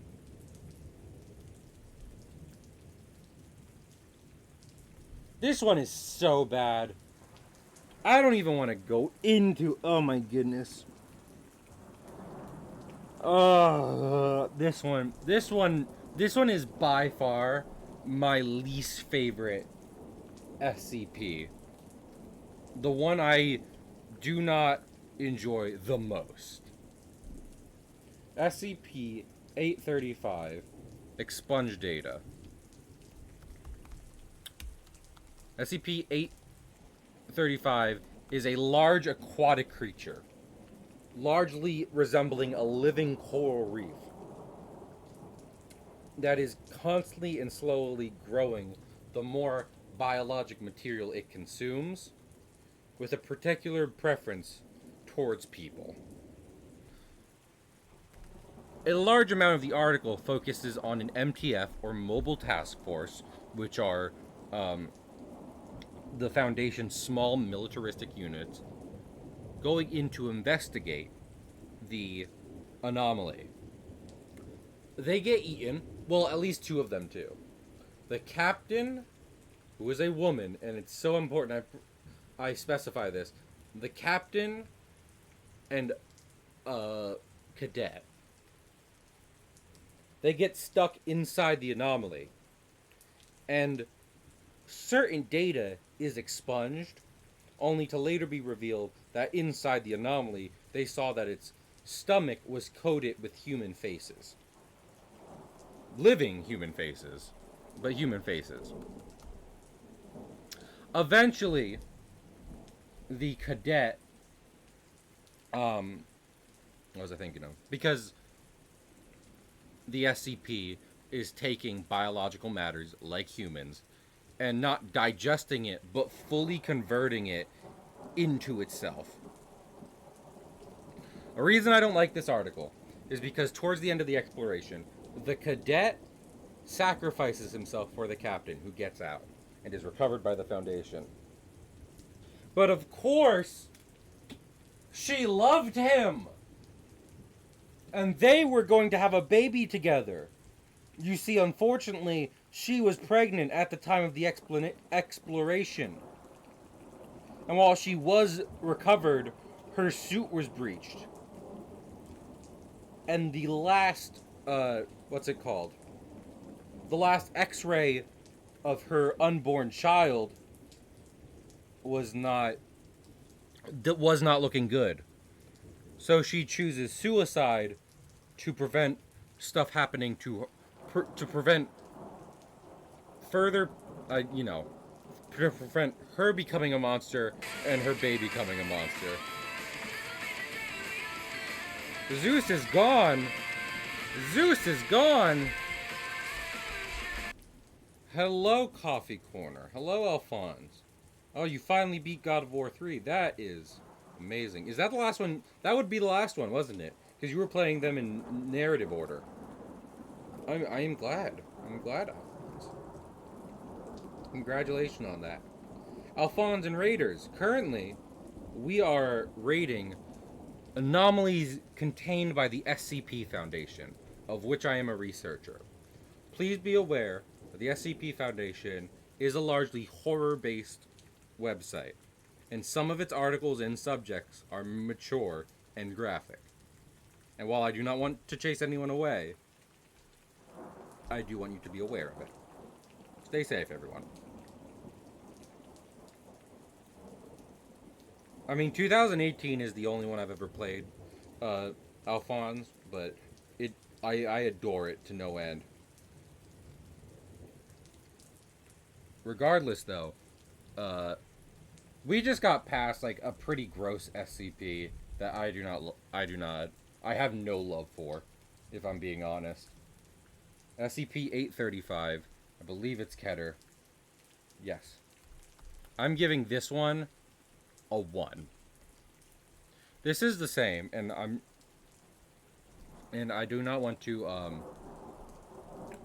This one is so bad. I don't even want to go into... Oh my goodness. This one is by far my least favorite SCP. The one I do not enjoy the most. SCP-835, Expunge Data. SCP-835 is a large aquatic creature, largely resembling a living coral reef, that is constantly and slowly growing the more biologic material it consumes, with a particular preference towards people. A large amount of the article focuses on an MTF, or Mobile Task Force, which are the Foundation's small militaristic units, going in to investigate the anomaly. They get eaten. Well, at least two of them do. The captain, who is a woman, and it's so important I specify this. The captain and cadet, they get stuck inside the anomaly, and certain data is expunged, only to later be revealed that inside the anomaly they saw that its stomach was coated with human faces. Living human faces, but human faces. Eventually, the cadet, what was I thinking of? Because the SCP is taking biological matters like humans and not digesting it, but fully converting it into itself. A reason I don't like this article is because towards the end of the exploration, the cadet sacrifices himself for the captain, who gets out and is recovered by the Foundation. But of course, she loved him! And they were going to have a baby together. You see, unfortunately, she was pregnant at the time of the exploration. And while she was recovered, her suit was breached. And the last, what's it called? The last x-ray of her unborn child was not looking good. So she chooses suicide to prevent stuff happening to her, to prevent further, to prevent her becoming a monster and her baby becoming a monster. Zeus is gone. Zeus is gone. Hello, Coffee Corner. Hello, Alphonse. Oh, you finally beat God of War 3. That is amazing. Is that the last one? That would be the last one, wasn't it? Because you were playing them in narrative order. I am glad. I'm glad, Alphonse. Congratulations on that. Alphonse and Raiders. Currently, we are raiding anomalies contained by the SCP Foundation, of which I am a researcher. Please be aware that the SCP Foundation is a largely horror-based website, and some of its articles and subjects are mature and graphic. And while I do not want to chase anyone away, I do want you to be aware of it. Stay safe, everyone. I mean, 2018 is the only one I've ever played, Alphonse, but I adore it to no end. Regardless, though, we just got past like a pretty gross SCP that I have no love for, if I'm being honest. SCP-835, I believe it's Keter. Yes. I'm giving this one a 1. This is the same, and I do not want to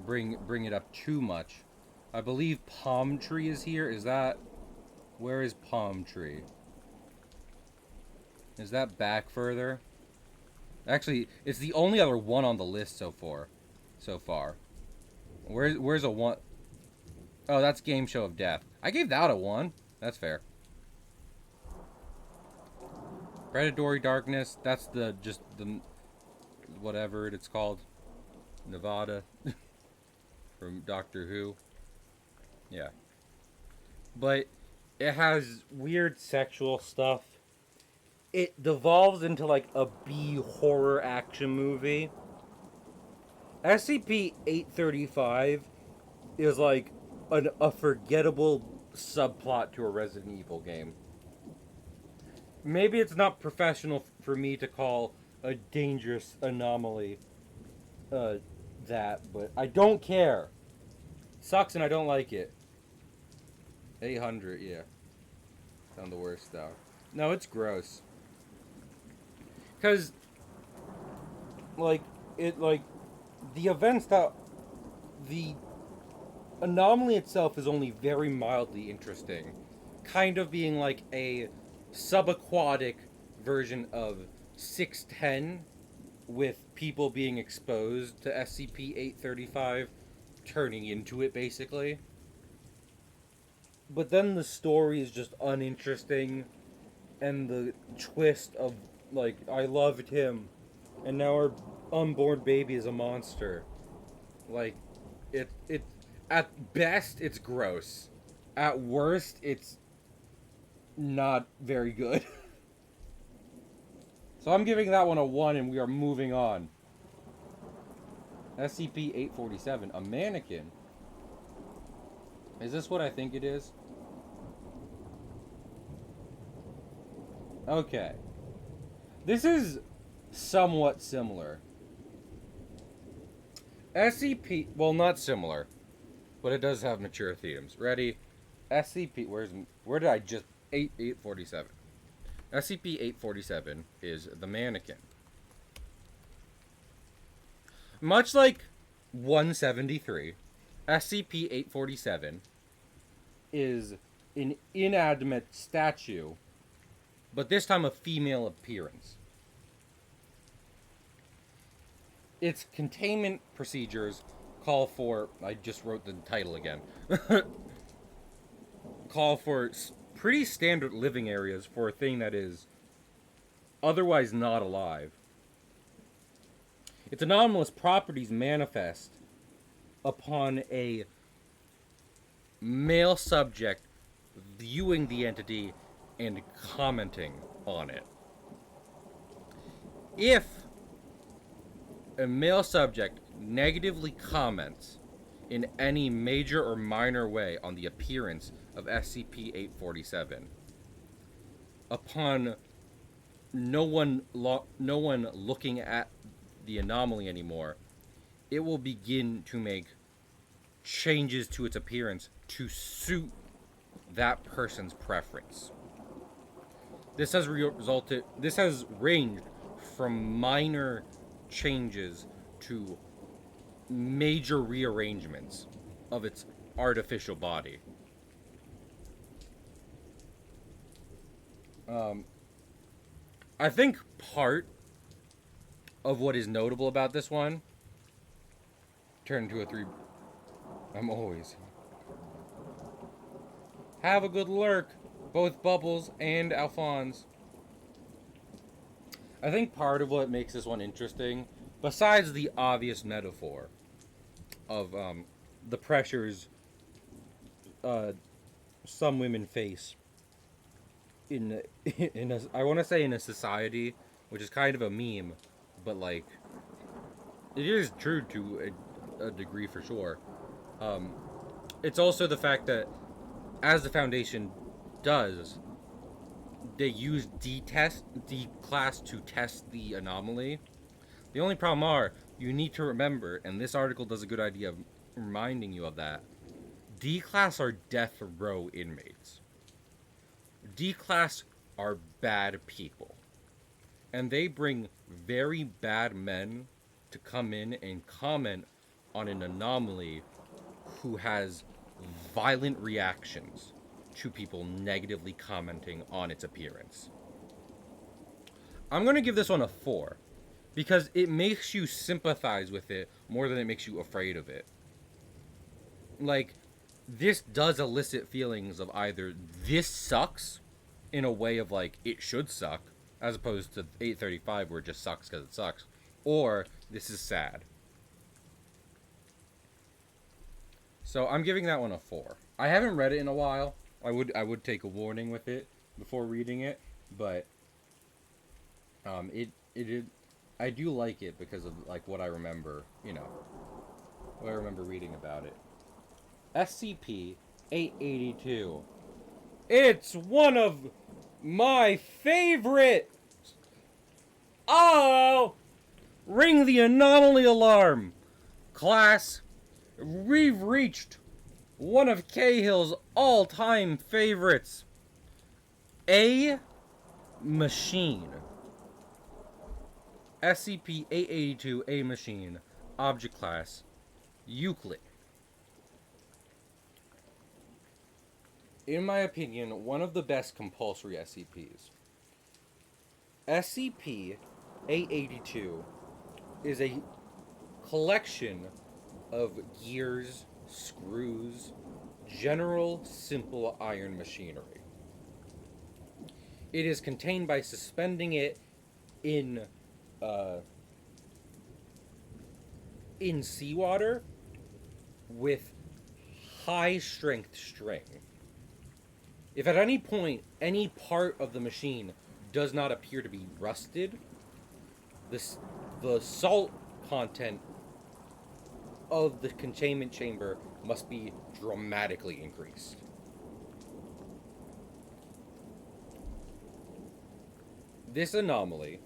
bring it up too much. I believe Palm Tree is here. Where is Palm Tree? Is that back further? Actually, it's the only other one on the list so far. Where's a 1? Oh, that's Game Show of Death. I gave that a 1. That's fair. Predatory Darkness, that's the whatever it's called, Nevada, from Doctor Who. Yeah. But it has weird sexual stuff. It devolves into like a B horror action movie. SCP-835 is like a forgettable subplot to a Resident Evil game. Maybe it's not professional for me to call a dangerous anomaly that, but I don't care. Sucks and I don't like it. 800, yeah. Sound the worst though. No, it's gross. Cause like the events that the anomaly itself is only very mildly interesting. Kind of being like a subaquatic version of 610 with people being exposed to SCP-835 turning into it basically. But then the story is just uninteresting and the twist of like I loved him and now our unborn baby is a monster. Like it at best it's gross. At worst it's not very good. So I'm giving that one a 1 and we are moving on. SCP-847, a mannequin. Is this what I think it is? Okay. This is somewhat similar. SCP, well, not similar, but it does have mature themes. Ready? SCP, where did I just, 847. SCP-847 is the mannequin. Much like 173, SCP-847 is an inanimate statue, but this time a female appearance. Its containment procedures call for, I just wrote the title again, call for pretty standard living areas for a thing that is otherwise not alive. Its anomalous properties manifest upon a male subject viewing the entity and commenting on it. If a male subject negatively comments in any major or minor way on the appearance of SCP-847, upon no one looking at the anomaly anymore, it will begin to make changes to its appearance to suit that person's preference. This has ranged from minor changes to major rearrangements of its artificial body. I think part of what is notable about this one, turn to a 3. I'm always. Have a good lurk, both Bubbles and Alphonse. I think part of what makes this one interesting, besides the obvious metaphor of the pressures some women face in a, I want to say in a society, which is kind of a meme, but like it is true to a degree for sure. It's also the fact that, as the Foundation does, they use D-class to test the anomaly. The only problem are, you need to remember, and this article does a good idea of reminding you of that, D-class are death row inmates. D-class are bad people. And they bring very bad men to come in and comment on an anomaly who has violent reactions to people negatively commenting on its appearance. I'm going to give this one a 4 because it makes you sympathize with it more than it makes you afraid of it. Like, this does elicit feelings of either this sucks in a way of like it should suck, as opposed to 835 where it just sucks because it sucks, or This is sad. So I'm giving that one a 4. I haven't read it in a while. I would take a warning with it before reading it, but I do like it because of like what I remember, what I remember reading about it. SCP-882. It's one of my favorite. Oh! Ring the anomaly alarm! Class, we've reached one of Cahill's all-time favorites. A machine. SCP-882 A machine. Object class. Euclid. In my opinion, one of the best compulsory SCPs. SCP-882 is a collection of gears, screws, general simple iron machinery. It is contained by suspending it in seawater with high-strength string. If at any point any part of the machine does not appear to be rusted, the salt content of the containment chamber must be dramatically increased. This anomaly,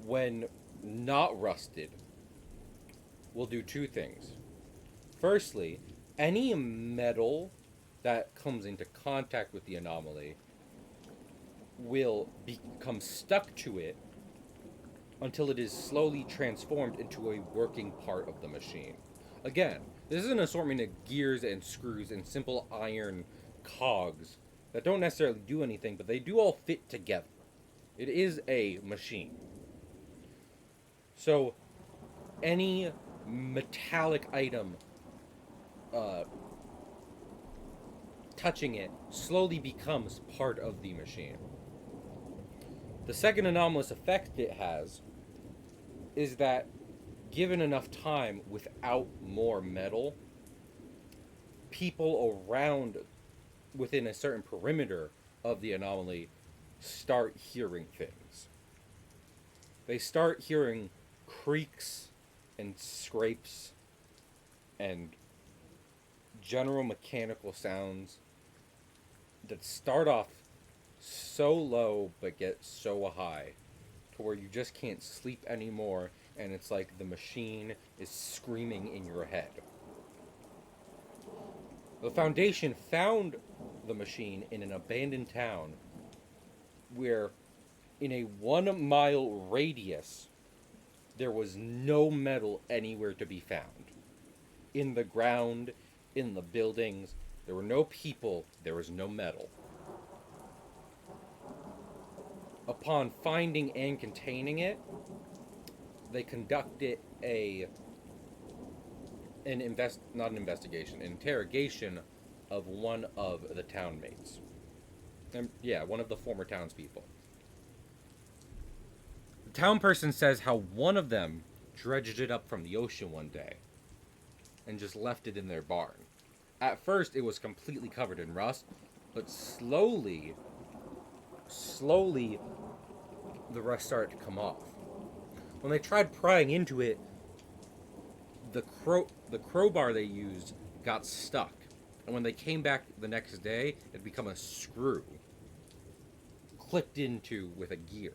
when not rusted, will do two things. Firstly, any metal that comes into contact with the anomaly will become stuck to it until it is slowly transformed into a working part of the machine. Again, this is an assortment of gears and screws and simple iron cogs that don't necessarily do anything, but they do all fit together. It is a machine. So, any metallic item touching it slowly becomes part of the machine. The second anomalous effect it has is that, given enough time without more metal, people around within a certain perimeter of the anomaly start hearing things. They start hearing creaks and scrapes and general mechanical sounds that start off so low but get so high to where you just can't sleep anymore, and it's like the machine is screaming in your head. The Foundation found the machine in an abandoned town where, in a 1-mile radius, there was no metal anywhere to be found. In the ground, in the buildings, there were no people, there was no metal. Upon finding and containing it, they conducted an interrogation of one of the townmates. One of the former townspeople. The town person says how one of them dredged it up from the ocean one day and just left it in their barn. At first, it was completely covered in rust, but slowly, the rust started to come off. When they tried prying into it, the crowbar they used got stuck, and when they came back the next day, it had become a screw clipped into with a gear.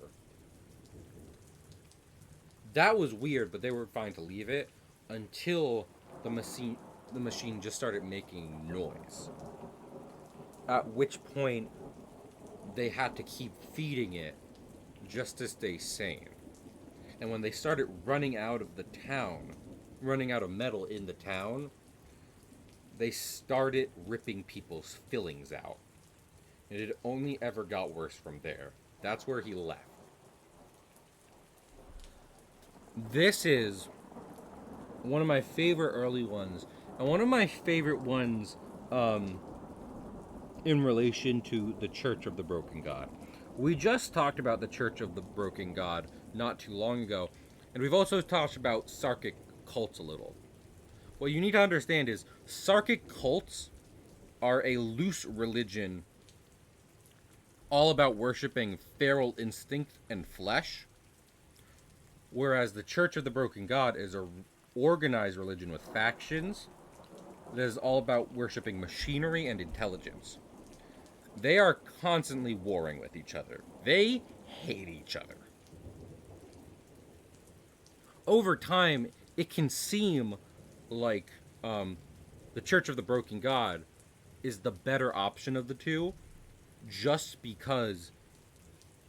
That was weird, but they were fine to leave it until the machine just started making noise. At which point, they had to keep feeding it just to stay sane. And when they started running out of metal in the town, they started ripping people's fillings out. And it only ever got worse from there. That's where he left. This is one of my favorite early ones, and one of my favorite ones in relation to the Church of the Broken God. We just talked about the Church of the Broken God not too long ago, And we've also talked about Sarkic cults a little. What you need to understand is Sarkic cults are a loose religion all about worshipping feral instinct and flesh, whereas the Church of the Broken God is a organized religion with factions that is all about worshipping machinery and intelligence. They are constantly warring with each other. They hate each other. Over time, it can seem like the Church of the Broken God is the better option of the two, just because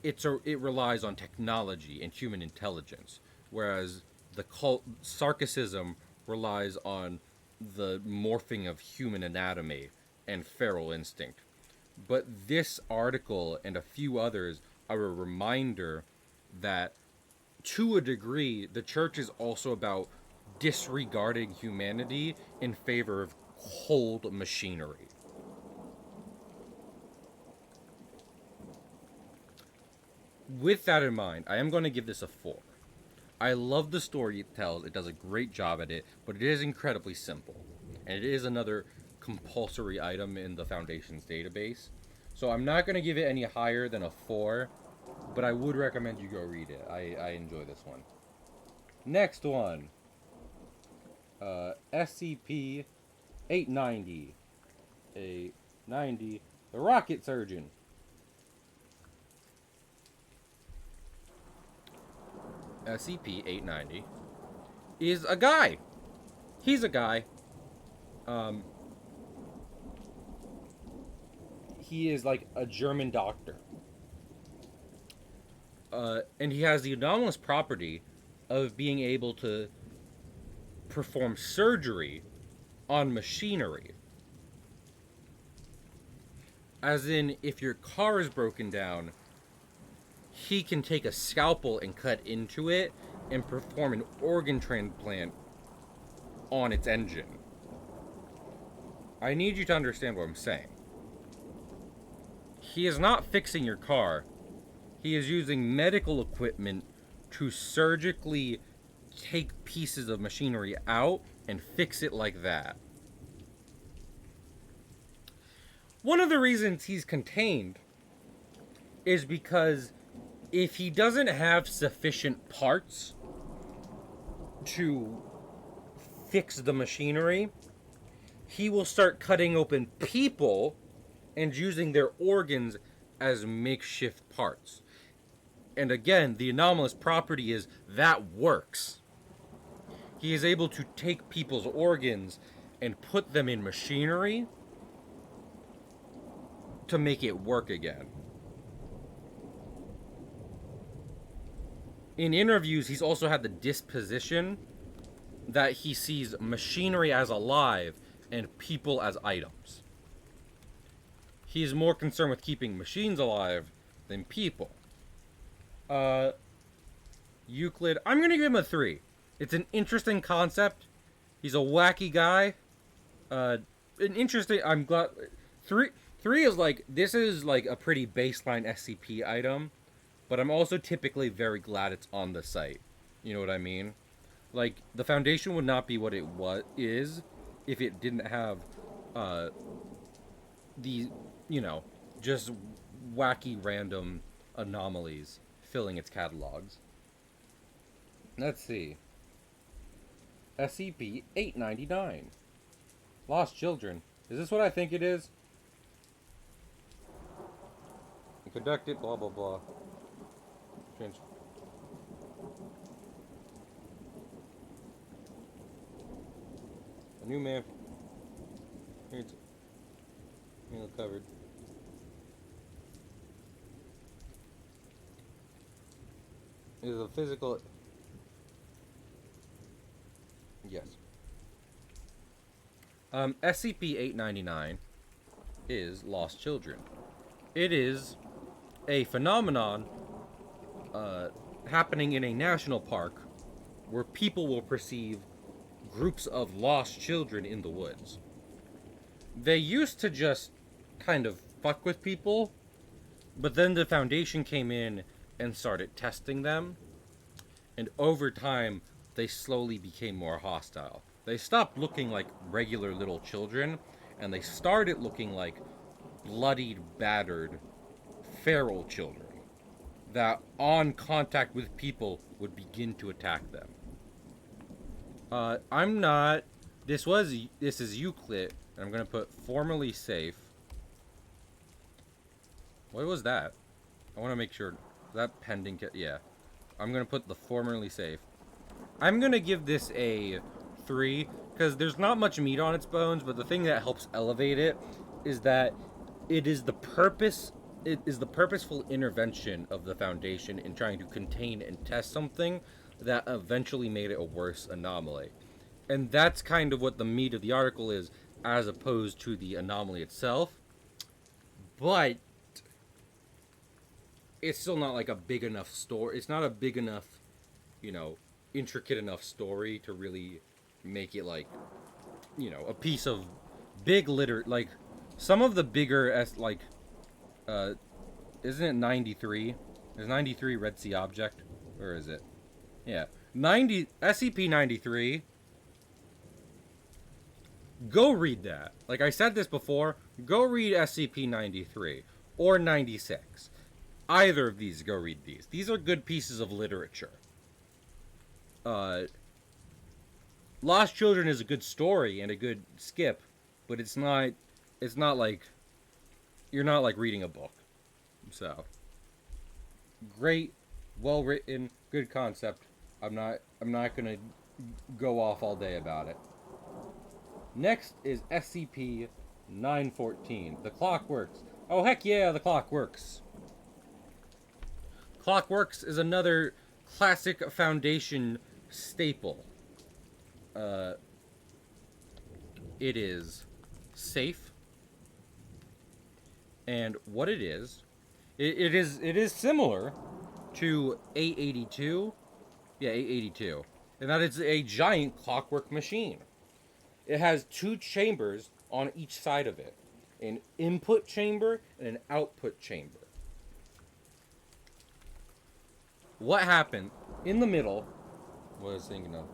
it relies on technology and human intelligence, whereas the cult Sarkicism relies on the morphing of human anatomy and feral instinct. But this article and a few others are a reminder that, to a degree, the church is also about disregarding humanity in favor of cold machinery. With that in mind, I am going to give this a 4. I love the story it tells. It does a great job at it, but it is incredibly simple. And it is another compulsory item in the Foundation's database. So I'm not going to give it any higher than a 4, but I would recommend you go read it. I enjoy this one. Next one. SCP 890. A 90. The Rocket Surgeon. SCP-890 is a guy. He's a guy. He is like a German doctor. And he has the anomalous property of being able to perform surgery on machinery. As in, if your car is broken down, he can take a scalpel and cut into it and perform an organ transplant on its engine. I need you to understand what I'm saying. He is not fixing your car. He is using medical equipment to surgically take pieces of machinery out and fix it like that. One of the reasons he's contained is because if he doesn't have sufficient parts to fix the machinery, he will start cutting open people and using their organs as makeshift parts. And again, the anomalous property is that works. He is able to take people's organs and put them in machinery to make it work again. In interviews, he's also had the disposition that he sees machinery as alive and people as items. He is more concerned with keeping machines alive than people. Euclid, I'm going to give him a 3. It's an interesting concept. He's a wacky guy. An interesting, I'm glad, 3 is like, this is like a pretty baseline SCP item. But I'm also typically very glad it's on the site. You know what I mean? Like, the Foundation would not be what it is if it didn't have the, just wacky random anomalies filling its catalogs. Let's see. SCP-899. Lost Children. Is this what I think it is? Conducted, blah, blah, blah. A new man. Here's covered. It is a physical. Yes. SCP-899 is Lost Children. It is a phenomenon happening in a national park where people will perceive groups of lost children in the woods. They used to just kind of fuck with people, but then the Foundation came in and started testing them, And over time, they slowly became more hostile. They stopped looking like regular little children, and they started looking like bloodied, battered, feral children that, on contact with people, would begin to attack them. I'm not. This is Euclid, and I'm gonna put formerly safe. What was that? I want to make sure. Is that pending? Yeah. I'm gonna put the formerly safe. I'm gonna give this a 3 because there's not much meat on its bones, but the thing that helps elevate it is that it is the purposeful intervention of the Foundation in trying to contain and test something that eventually made it a worse anomaly. And that's kind of what the meat of the article is, as opposed to the anomaly itself. But it's still not like a big enough story. It's not a big enough, intricate enough story to really make it like, a piece of big like some of the bigger isn't it 93? Is 93 Red Sea object? Or is it? Yeah. SCP-93. Go read that. Like I said this before, go read SCP-93 or 96. Either of these, go read these. These are good pieces of literature. Lost Children is a good story and a good skip, but it's not like you're not like reading a book. So great, well written, good concept. I'm not gonna go off all day about it. Next is SCP-914. The clock works. Oh heck yeah, the clock works. Clockworks is another classic Foundation staple. It is safe, and what it is similar to 882. Yeah, 882, and that it's a giant clockwork machine. It has 2 chambers on each side of it, an input chamber and an output chamber. What happened in the middle? What I was thinking of.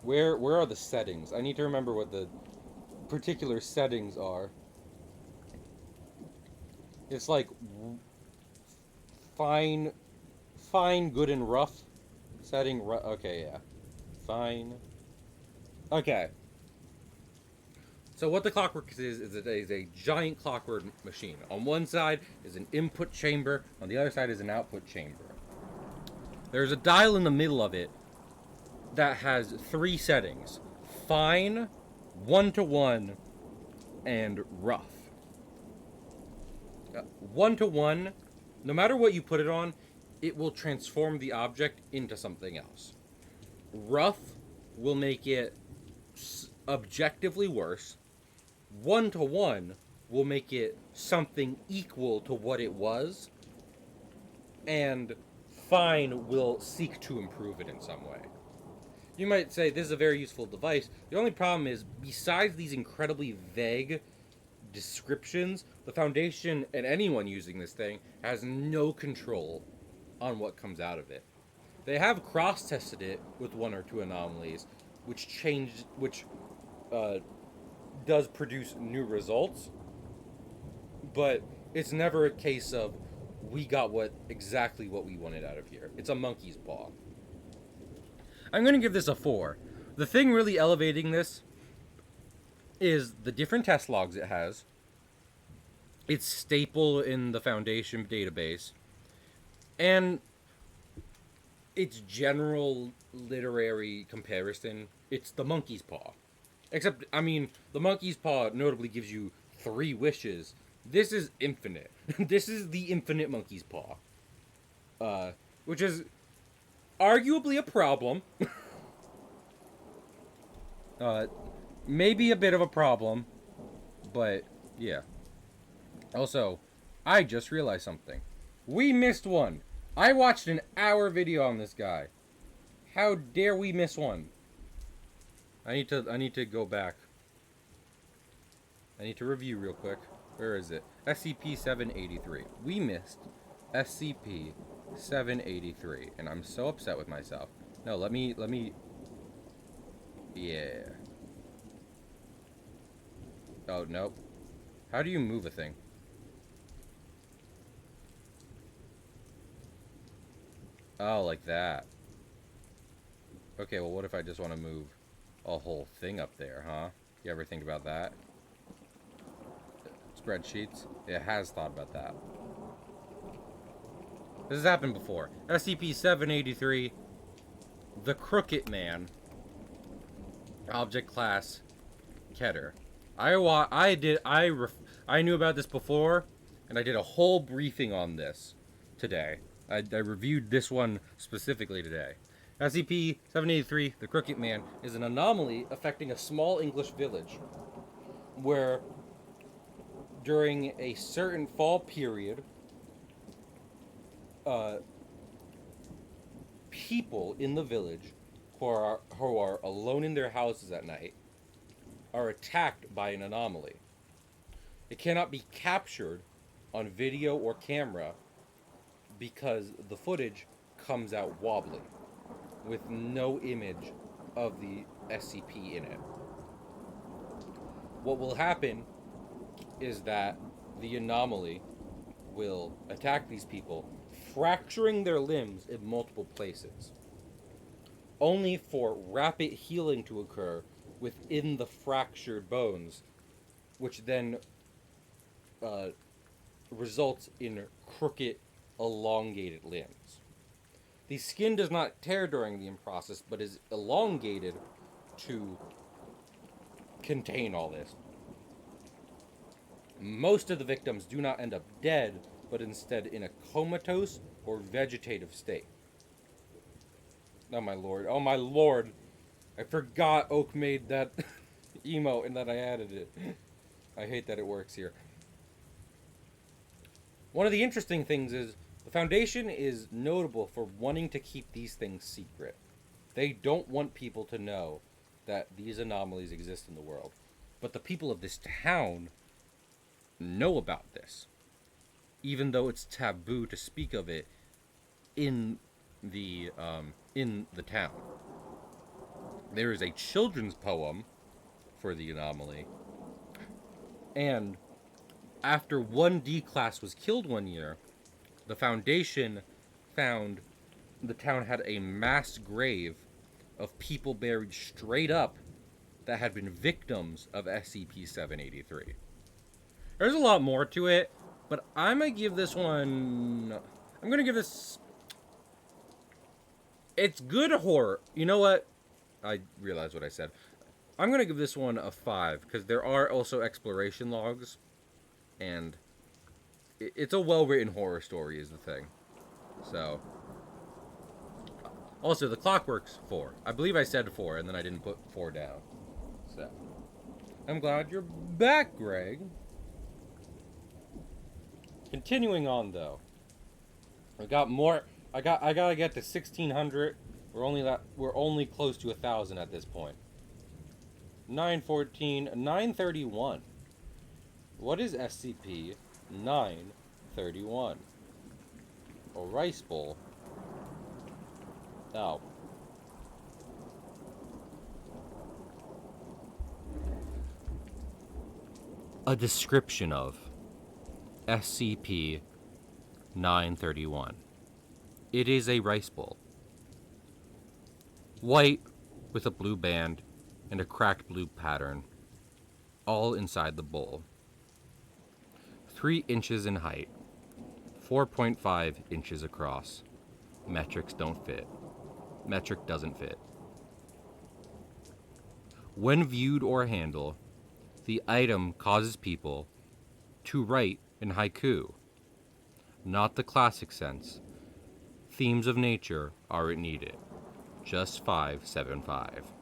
Where are the settings? I need to remember what the particular settings are. It's like fine, good, and rough. Setting. Okay, yeah. Fine. Okay. So what the clockwork is it is a giant clockwork machine. On one side is an input chamber, on the other side is an output chamber. There's a dial in the middle of it that has 3 settings: fine, 1-to-1, and rough. 1-to-1, no matter what you put it on, it will transform the object into something else. Rough will make it objectively worse. 1-to-1 will make it something equal to what it was, and fine will seek to improve it in some way. You might say this is a very useful device. The only problem is, besides these incredibly vague descriptions, the Foundation and anyone using this thing has no control on what comes out of it. They have cross-tested it with 1 or 2 anomalies, which does produce new results, but it's never a case of we got exactly what we wanted out of here. It's a monkey's paw. I'm going to give this a 4. The thing really elevating this is the different test logs it has. It's staple in the Foundation database, and its general literary comparison. It's the monkey's paw. Except, the monkey's paw notably gives you 3 wishes. This is infinite. This is the infinite monkey's paw. Which is arguably a problem. Maybe a bit of a problem, but yeah. Also, I just realized something. We missed one. I watched an hour video on this guy. How dare we miss one? I need to go back. I need to review real quick. Where is it? SCP-783. We missed SCP SCP-783, and I'm so upset with myself. No, let me, yeah. Oh, nope. How do you move a thing? Oh, like that. Okay, well, what if I just want to move a whole thing up there, huh? You ever think about that? Spreadsheets? It has thought about that. This has happened before. SCP-783, the Crooked Man, Object Class, Keter. I knew about this before, and I did a whole briefing on this today. I reviewed this one specifically today. SCP-783, the Crooked Man, is an anomaly affecting a small English village where during a certain fall period, people in the village who are alone in their houses at night are attacked by an anomaly. It cannot be captured on video or camera because the footage comes out wobbly with no image of the SCP in it. What will happen is that the anomaly will attack these people, fracturing their limbs in multiple places, only for rapid healing to occur within the fractured bones, which then results in crooked, elongated limbs. The skin does not tear during the process, but is elongated to contain all this. Most of the victims do not end up dead, but instead in a comatose or vegetative state. Oh my lord. Oh my lord. I forgot Oak made that emote and that I added it. I hate that it works here. One of the interesting things is the Foundation is notable for wanting to keep these things secret. They don't want people to know that these anomalies exist in the world. But the people of this town know about this, even though it's taboo to speak of it in the town. There is a children's poem for the anomaly, and after one D class was killed one year, the Foundation found the town had a mass grave of people buried straight up that had been victims of SCP-783. There's a lot more to it, but I'm going to give this... It's good horror. You know what? I realized what I said. I'm going to give this one a 5, because there are also exploration logs, and it's a well-written horror story is the thing. So... Also, the clockwork's 4. I believe I said 4, and then I didn't put 4 down. So... I'm glad you're back, Greg. Continuing on, though. I got more... I gotta get to 1,600. We're only close to 1,000 at this point. 914, 931. What is SCP-931? A rice bowl. Oh. A description of SCP-931. It is a rice bowl. White with a blue band and a cracked blue pattern, all inside the bowl. 3 inches in height, 4.5 inches across. Metrics don't fit. Metric doesn't fit. When viewed or handled, the item causes people to write in haiku. Not the classic sense. Themes of nature aren't needed. Just 575.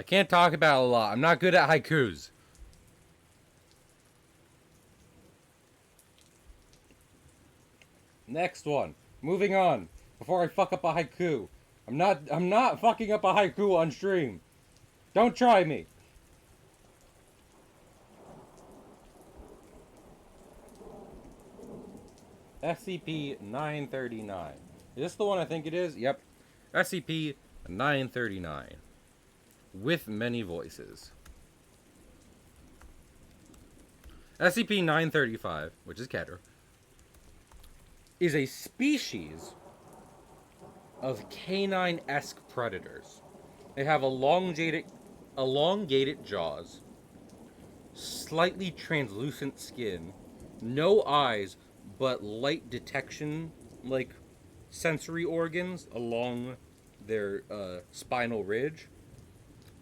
can't talk about it a lot. I'm not good at haikus. Next one. Moving on. Before I fuck up a haiku. I'm not fucking up a haiku on stream. Don't try me. SCP-939. Is this the one I think it is? Yep. SCP-939. With many voices. SCP-935, which is Keter, is a species of canine-esque predators. They have elongated jaws, slightly translucent skin, no eyes, but light detection, like sensory organs along their spinal ridge,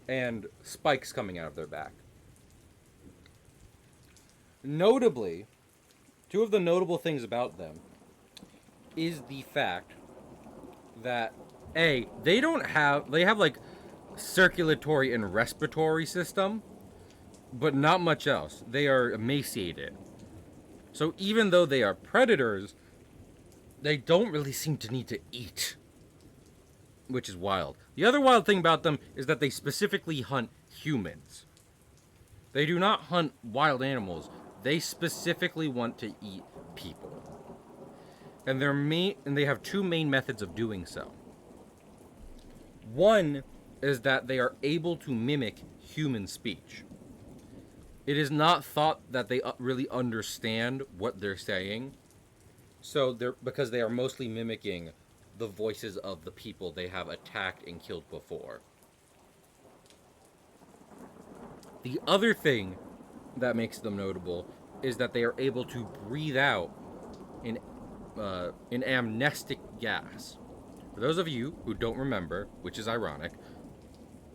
and spikes coming out of their back. Notably, two of the notable things about them is the fact that they have like circulatory and respiratory system, but not much else. They are emaciated. So even though they are predators, they don't really seem to need to eat, which is wild. The other wild thing about them is that they specifically hunt humans. They do not hunt wild animals. They specifically want to eat people. And they have two main methods of doing so. One is that they are able to mimic human speech. It is not thought that they really understand what they're saying. So because they are mostly mimicking the voices of the people they have attacked and killed before. The other thing that makes them notable is that they are able to breathe out an amnestic gas. For those of you who don't remember, which is ironic,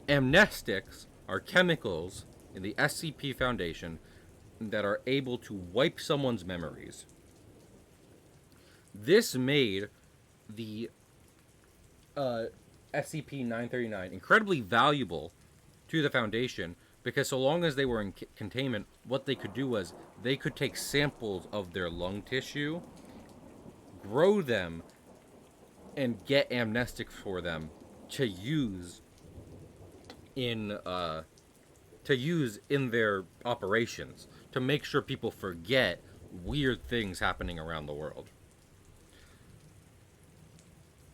amnestics are chemicals in the SCP Foundation that are able to wipe someone's memories. This made the SCP-939 incredibly valuable to the Foundation, because so long as they were in containment, what they could do was they could take samples of their lung tissue, grow them, and get amnestics for them to use in their operations, to make sure people forget weird things happening around the world.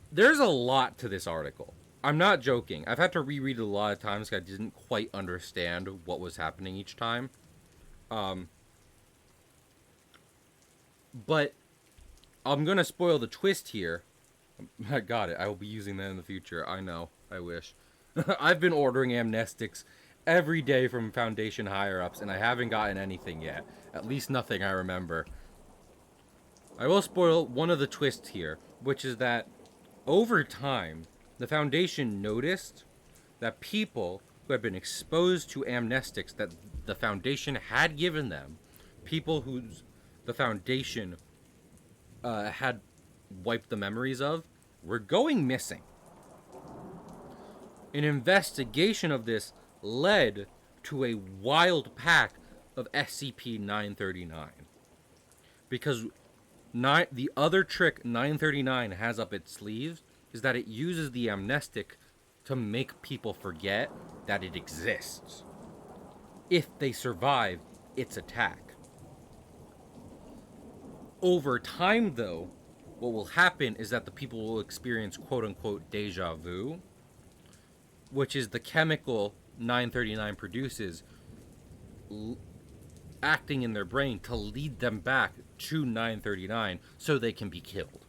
There's a lot to this article. I'm not joking. I've had to reread it a lot of times because I didn't quite understand what was happening each time. But I'm going to spoil the twist here. I got it. I will be using that in the future. I know. I wish. I've been ordering amnestics every day from Foundation higher-ups, and I haven't gotten anything yet. At least nothing I remember. I will spoil one of the twists here, which is that over time, the Foundation noticed that people who had been exposed to amnestics that the Foundation had given them, people whose the Foundation had wiped the memories of, were going missing. An investigation of this led to a wild pack of SCP-939. Because the other trick 939 has up its sleeves is that it uses the amnestic to make people forget that it exists, if they survive its attack. Over time, though, what will happen is that the people will experience quote-unquote deja vu, which is the chemical 939 produces acting in their brain to lead them back to 939 so they can be killed.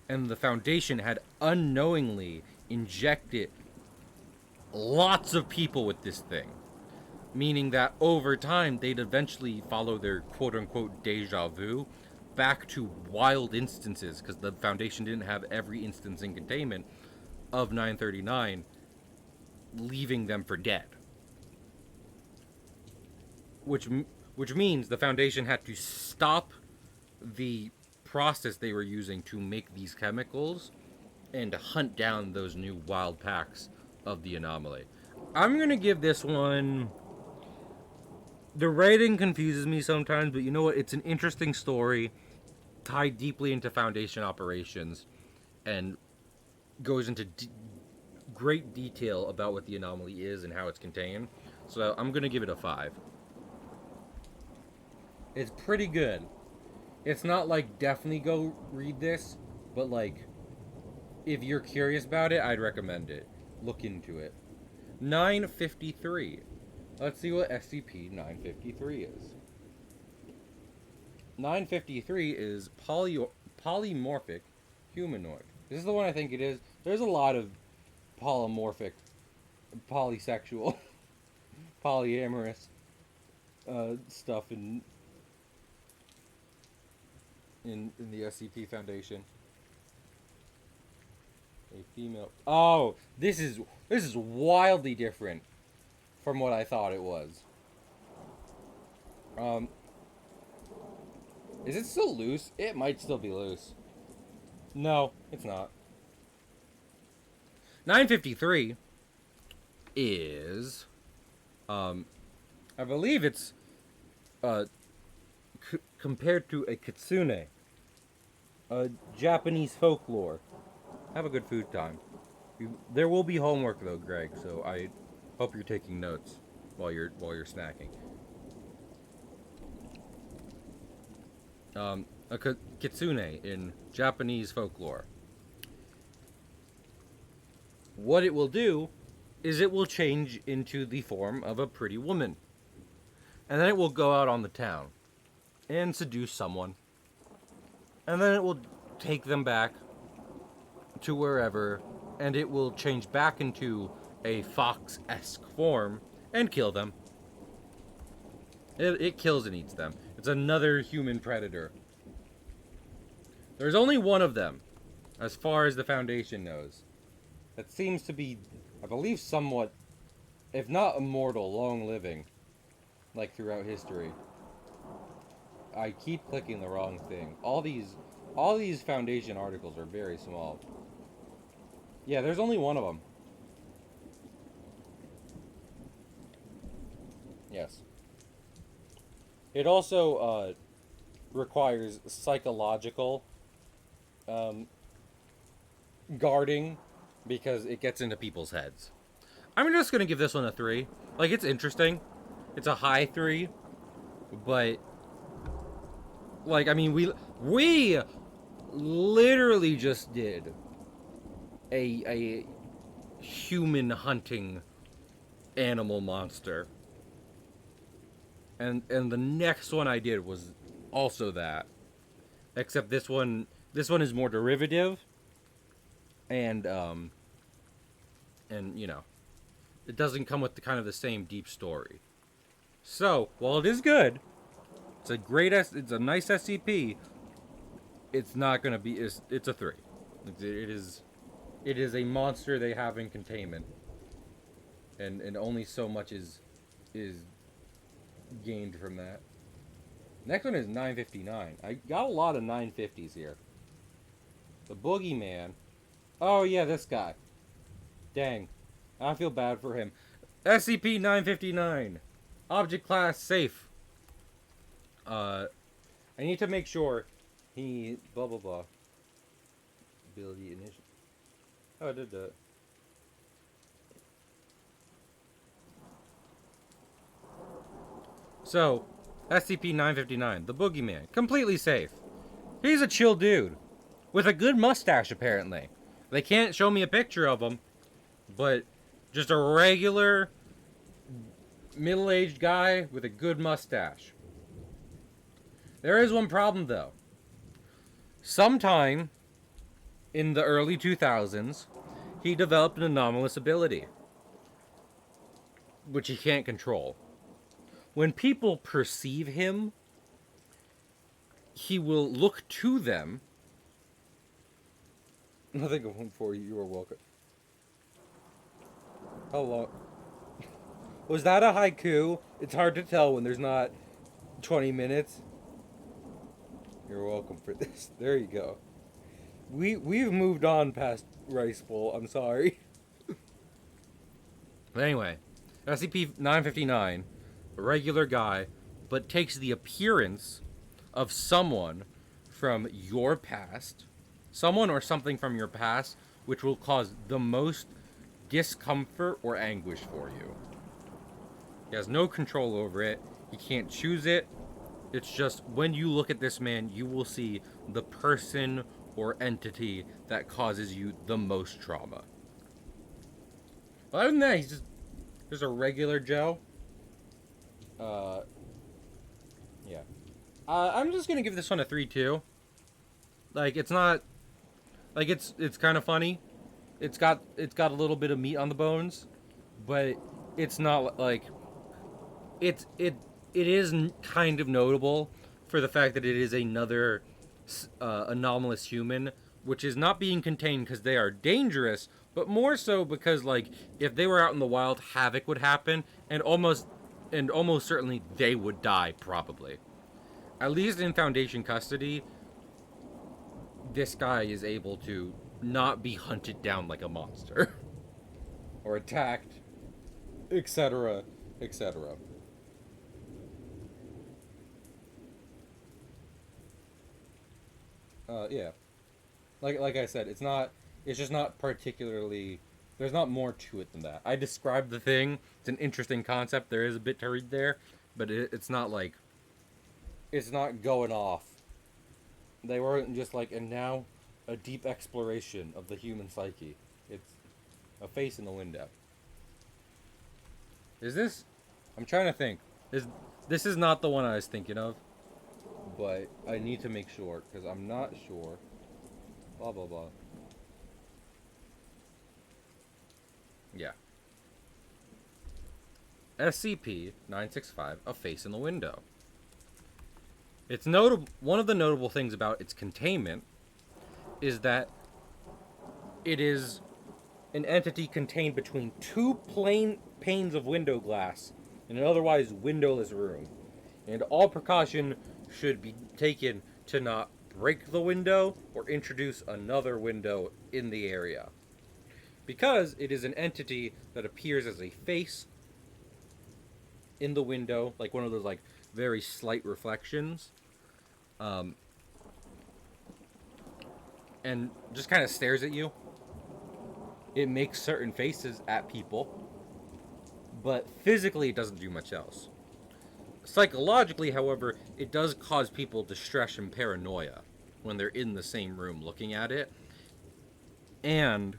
And the Foundation had unknowingly injected lots of people with this thing, meaning that over time they'd eventually follow their quote-unquote deja vu back to wild instances, because the Foundation didn't have every instance in containment of 939, leaving them for dead. Which means the Foundation had to stop the process they were using to make these chemicals and hunt down those new wild packs of the anomaly. I'm gonna give this one. The writing confuses me sometimes, but you know what? It's an interesting story, tied deeply into Foundation operations, and goes into great detail about what the anomaly is and how it's contained. So I'm gonna give it a 5. It's pretty good. It's not like definitely go read this, but like if you're curious about it, I'd recommend it. Look into it. 953. Let's see what SCP 953 is. 953 is polymorphic humanoid. This is the one I think it is. There's a lot of polymorphic, polysexual, polyamorous stuff in the SCP Foundation. A female. Oh, this is wildly different from what I thought it was. Is it still loose? It might still be loose. No, it's not. 953 is, I believe it's, compared to a kitsune, a Japanese folklore. Have a good food time. There will be homework though, Greg. So I hope you're taking notes while you're snacking. A kitsune in Japanese folklore. What it will do is it will change into the form of a pretty woman. And then it will go out on the town and seduce someone. And then it will take them back to wherever, and it will change back into a fox-esque form and kill them. It kills and eats them. It's another human predator. There's only one of them, as far as the Foundation knows. That seems to be, I believe, somewhat, if not immortal, long-living, like throughout history. I keep clicking the wrong thing. All these Foundation articles are very small. Yeah, there's only one of them. Yes. It also requires psychological guarding because it gets into people's heads. I'm just gonna give this one a 3. Like, it's interesting. It's a high 3, but like, I mean, we literally just did a human hunting animal monster. And the next one I did was also that. Except this one is more derivative. And you know, it doesn't come with the kind of the same deep story. So, while it is good, it's a nice SCP, it's not gonna be, it's a 3. It is a monster they have in containment. And only so much is gained from that. Next one is 959. I got a lot of 950s here. The Boogeyman. Oh yeah, this guy. Dang. I feel bad for him. SCP-959. Object class safe. I need to make sure he blah blah blah. Ability initial. Oh, I did that. So, SCP-959, the Boogeyman, completely safe. He's a chill dude, with a good mustache apparently. They can't show me a picture of him, but just a regular middle-aged guy with a good mustache. There is one problem though. Sometime in the early 2000s, he developed an anomalous ability, which he can't control. When people perceive him, he will look to them. Nothing going for you. You are welcome. How long? Was that a haiku? It's hard to tell when there's not 20 minutes. You're welcome for this. There you go. We've moved on past Rice Bowl. I'm sorry. But anyway, SCP-959, a regular guy, but takes the appearance of someone from your past, someone or something from your past, which will cause the most discomfort or anguish for you. He has no control over it. He can't choose it. It's just when you look at this man, you will see the person or entity that causes you the most trauma. Other than that, he's just a regular Joe. Yeah. I'm just gonna give this one a 3-2. Like, it's not, like, it's kind of funny. It's got a little bit of meat on the bones, but it's not like it is kind of notable for the fact that it is another anomalous human, which is not being contained because they are dangerous, but more so because, like, if they were out in the wild, havoc would happen, and almost certainly they would die, probably. At least in Foundation custody, this guy is able to not be hunted down like a monster. Or attacked, etc., etc. Yeah. Like I said, it's just not particularly, there's not more to it than that. I described the thing. It's an interesting concept. There is a bit to read there, but it's not like, it's not going off. They weren't just like, and now a deep exploration of the human psyche. It's a face in the window. Is this, I'm trying to think. This is not the one I was thinking of, but I need to make sure because I'm not sure. Blah blah blah. Yeah. SCP-965, a face in the window. It's notable. One of the notable things about its containment is that it is an entity contained between two plain panes of window glass in an otherwise windowless room, and all precaution should be taken to not break the window or introduce another window in the area, because it is an entity that appears as a face in the window, like one of those like very slight reflections, and just kind of stares at you. It makes certain faces at people, but physically it doesn't do much else. Psychologically, however, it does cause people distress and paranoia when they're in the same room looking at it. And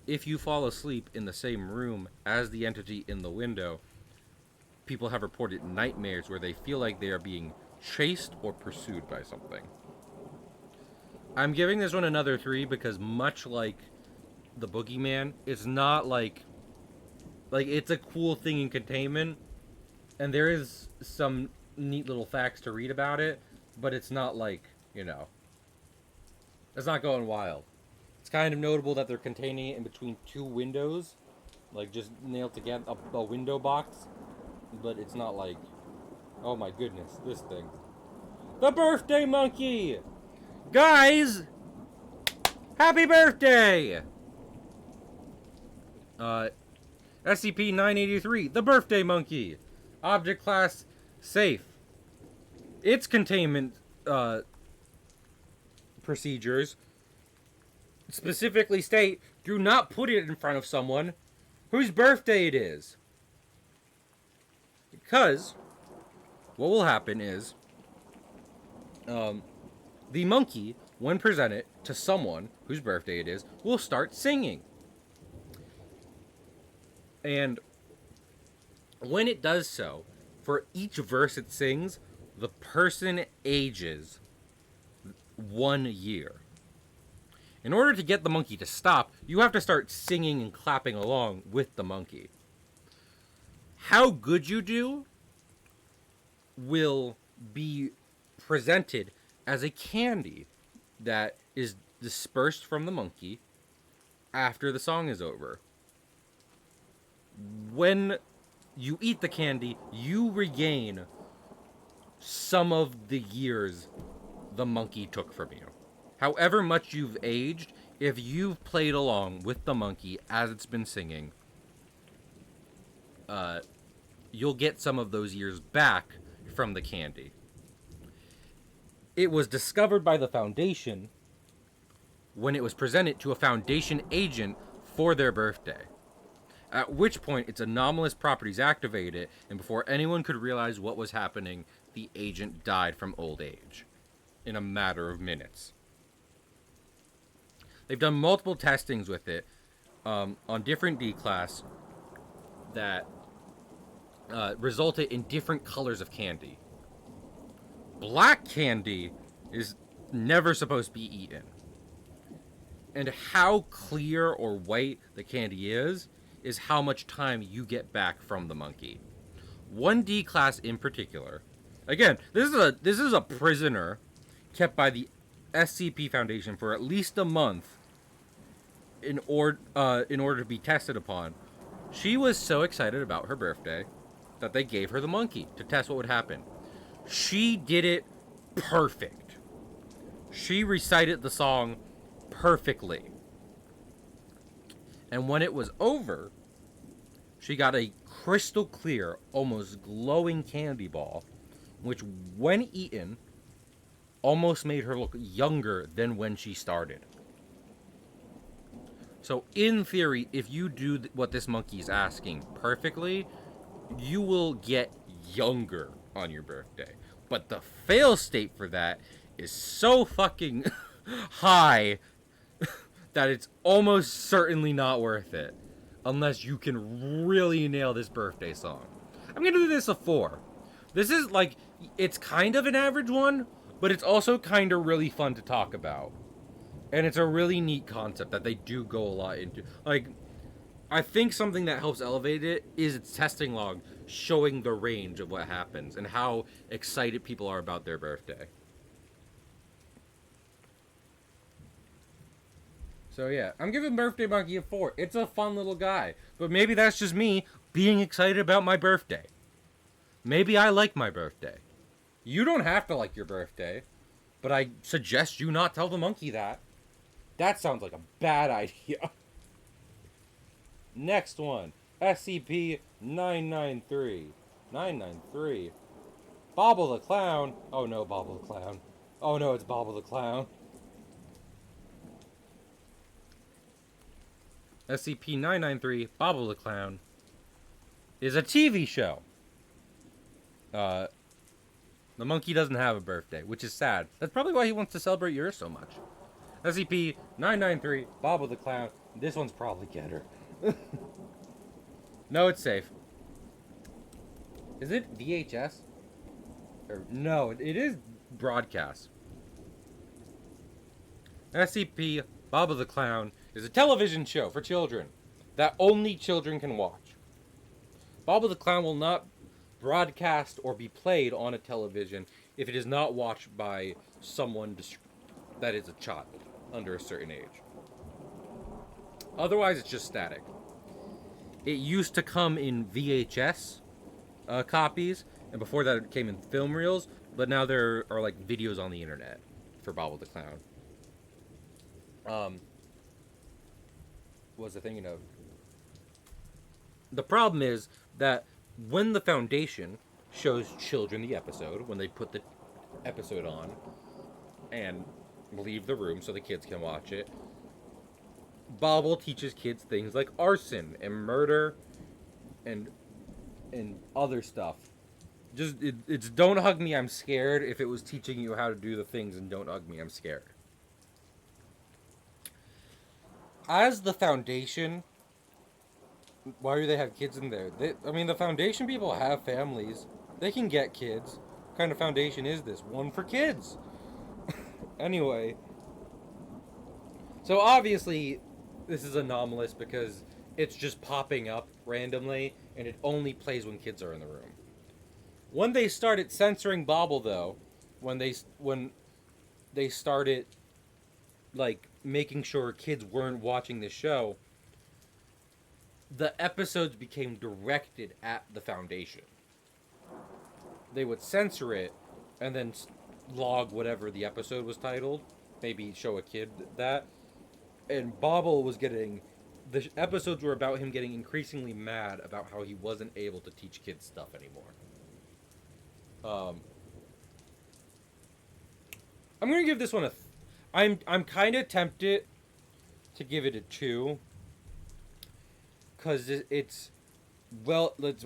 if you fall asleep in the same room as the entity in the window, people have reported nightmares where they feel like they are being chased or pursued by something. I'm giving this one another 3 because, much like the boogeyman, it's not like it's a cool thing in containment, and there is some neat little facts to read about it, but it's not like, you know, it's not going wild. It's kind of notable that they're containing it in between two windows, like just nailed together, a window box, but it's not like, oh my goodness, this thing. The birthday monkey! Guys! Happy birthday! SCP-983, the birthday monkey. Object class, safe. Its containment procedures specifically state, do not put it in front of someone whose birthday it is. Because what will happen is, the monkey, when presented to someone whose birthday it is, will start singing. And when it does so, for each verse it sings, the person ages 1 year. In order to get the monkey to stop, you have to start singing and clapping along with the monkey. How good you do will be presented as a candy that is dispersed from the monkey after the song is over. When you eat the candy, you regain some of the years the monkey took from you. However much you've aged, if you've played along with the monkey as it's been singing, you'll get some of those years back from the candy. It was discovered by the Foundation when it was presented to a Foundation agent for their birthday. At which point, its anomalous properties activated, and before anyone could realize what was happening, the agent died from old age in a matter of minutes. They've done multiple testings with it on different D-class that resulted in different colors of candy. Black candy is never supposed to be eaten. And how clear or white the candy is how much time you get back from the monkey. One D-class in particular, again, this is a prisoner kept by the SCP Foundation for at least a month in order to be tested upon. She was so excited about her birthday that they gave her the monkey to test what would happen. She did it perfect. She recited the song perfectly. And when it was over, she got a crystal clear, almost glowing candy ball, which when eaten, almost made her look younger than when she started. So in theory, if you do what this monkey is asking perfectly, you will get younger on your birthday. But the fail state for that is so fucking high that it's almost certainly not worth it. Unless you can really nail this birthday song. I'm gonna do this a 4. This is like, it's kind of an average one, but it's also kind of really fun to talk about. And it's a really neat concept that they do go a lot into. Like, I think something that helps elevate it is its testing log showing the range of what happens and how excited people are about their birthday. So yeah, I'm giving Birthday Monkey a 4. It's a fun little guy. But maybe that's just me being excited about my birthday. Maybe I like my birthday. You don't have to like your birthday. But I suggest you not tell the monkey that. That sounds like a bad idea. Next one. SCP-993. 993. Bobble the Clown. Oh no, Bobble the Clown. Oh no, it's Bobble the Clown. SCP-993, Bobble the Clown, is a TV show. The monkey doesn't have a birthday, which is sad. That's probably why he wants to celebrate yours so much. SCP-993, Bobble the Clown. This one's probably getter. No, it's safe. Is it VHS? Or, no, it is broadcast. SCP Bobble the Clown is a television show for children that only children can watch. Bobble the Clown will not broadcast or be played on a television if it is not watched by someone that is a child under a certain age. Otherwise, it's just static. It used to come in VHS copies, and before that it came in film reels, but now there are like videos on the internet for Bobble the Clown. What was I thinking of? The problem is that when the Foundation shows children the episode, when they put the episode on and leave the room so the kids can watch it, Bobble teaches kids things like arson and murder and other stuff. Just it's Don't Hug Me, I'm Scared if it was teaching you how to do the things in Don't Hug Me, I'm Scared. As the Foundation, why do they have kids in there? The Foundation people have families. They can get kids. What kind of foundation is this? One for kids. Anyway. So obviously, this is anomalous because it's just popping up randomly, and it only plays when kids are in the room. When they started censoring Bobble, though, when they started, like, making sure kids weren't watching this show, the episodes became directed at the Foundation. They would censor it and then log whatever the episode was titled, maybe show a kid that, and Bobble was getting the episodes were about him getting increasingly mad about how he wasn't able to teach kids stuff anymore. I'm gonna give this one a. I'm kind of tempted to give it a 2, cause it's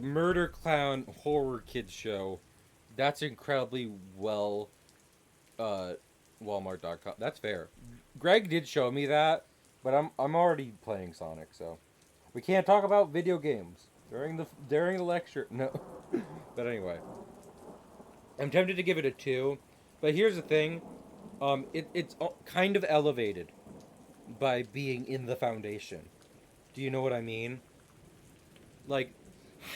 Murder Clown Horror Kids Show. That's incredibly well. Walmart.com. That's fair. Greg did show me that, but I'm already playing Sonic, so we can't talk about video games during the lecture. No, but anyway, I'm tempted to give it a 2, but here's the thing, it's kind of elevated by being in the Foundation. Do you know what I mean? Like,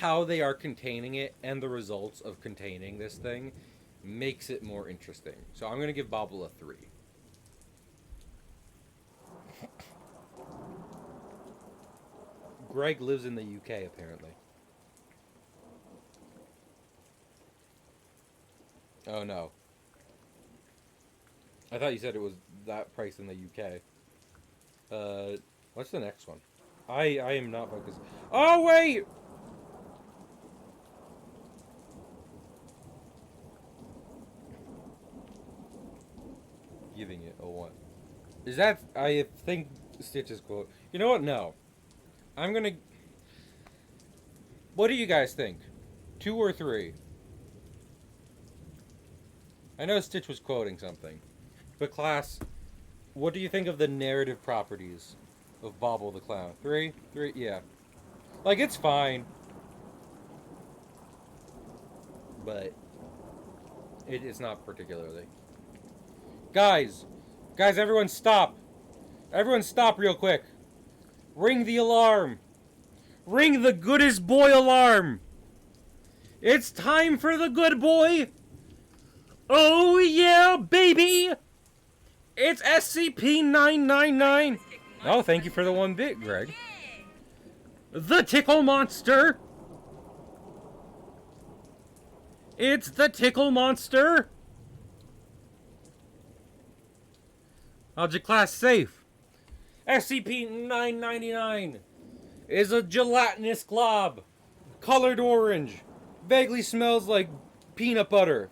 how they are containing it and the results of containing this thing makes it more interesting. So I'm going to give Bobble a 3. Greg lives in the UK, apparently. Oh, no. I thought you said it was that price in the UK. What's the next one? I am not focused. Oh, wait! Giving it a 1. Is that... I think Stitch's quote. You know what? No. I'm gonna... What do you guys think? 2 or 3? I know Stitch was quoting something. But class, what do you think of the narrative properties of Bobble the Clown? 3? 3? Yeah. Like, it's fine. But it's not particularly. Guys, everyone stop. Everyone stop real quick. Ring the alarm. Ring the goodest boy alarm. It's time for the good boy. Oh yeah, baby. It's SCP-999. Oh, thank you for the 1 bit, Greg. The Tickle Monster. It's the Tickle Monster. How'd your class safe? SCP-999 is a gelatinous glob, colored orange, vaguely smells like peanut butter.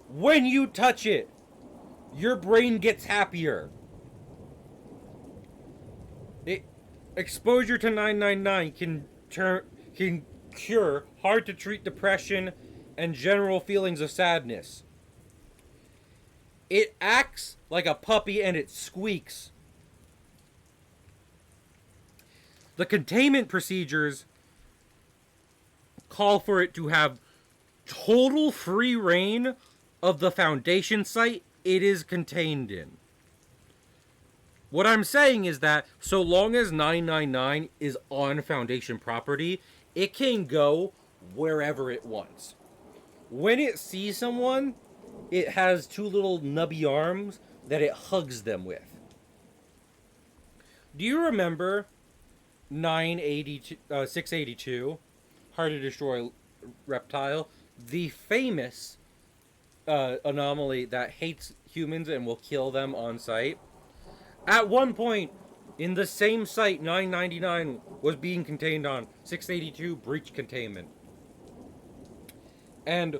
When you touch it, your brain gets happier. Exposure to 999 can cure hard to treat depression and general feelings of sadness. It acts like a puppy and it squeaks. The containment procedures call for it to have total free reign of the Foundation site it is contained in. What I'm saying is that so long as 999 is on Foundation property, it can go wherever it wants. When it sees someone, it has 2 little nubby arms that it hugs them with. Do you remember 682, Hard to Destroy Reptile, the famous anomaly that hates humans and will kill them on sight? At one point, in the same site 999 was being contained on, 682 breached containment. And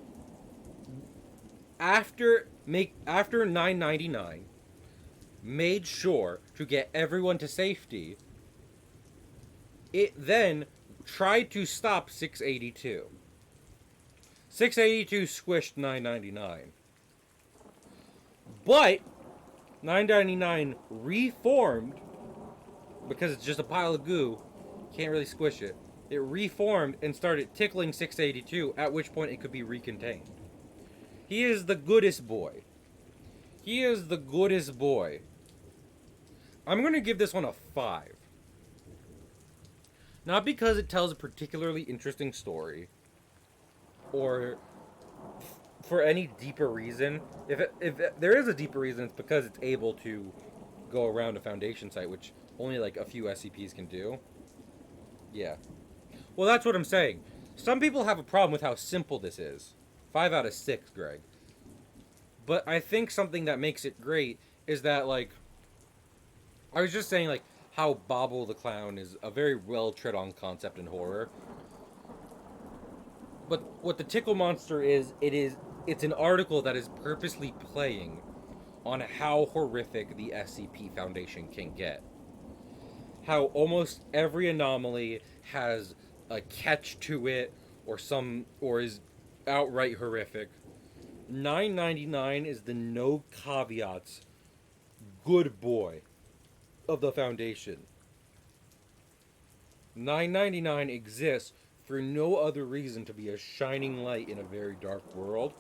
after 999 made sure to get everyone to safety, it then tried to stop 682. 682 squished 999. But 999 reformed, because it's just a pile of goo, can't really squish it. It reformed and started tickling 682, at which point it could be recontained. He is the goodest boy. He is the goodest boy. I'm going to give this one a 5. Not because it tells a particularly interesting story, or for any deeper reason. If there is a deeper reason, it's because it's able to go around a Foundation site, which only like a few SCPs can do. Yeah. Well, that's what I'm saying. Some people have a problem with how simple this is. 5 out of 6, Greg. But I think something that makes it great is that, like, I was just saying, like, how Bobble the Clown is a very well tread on concept in horror. But what the Tickle Monster is, it's an article that is purposely playing on how horrific the SCP Foundation can get. How almost every anomaly has a catch to it or is outright horrific. 999 is the no caveats good boy of the Foundation. 999 exists for no other reason to be a shining light in a very dark world.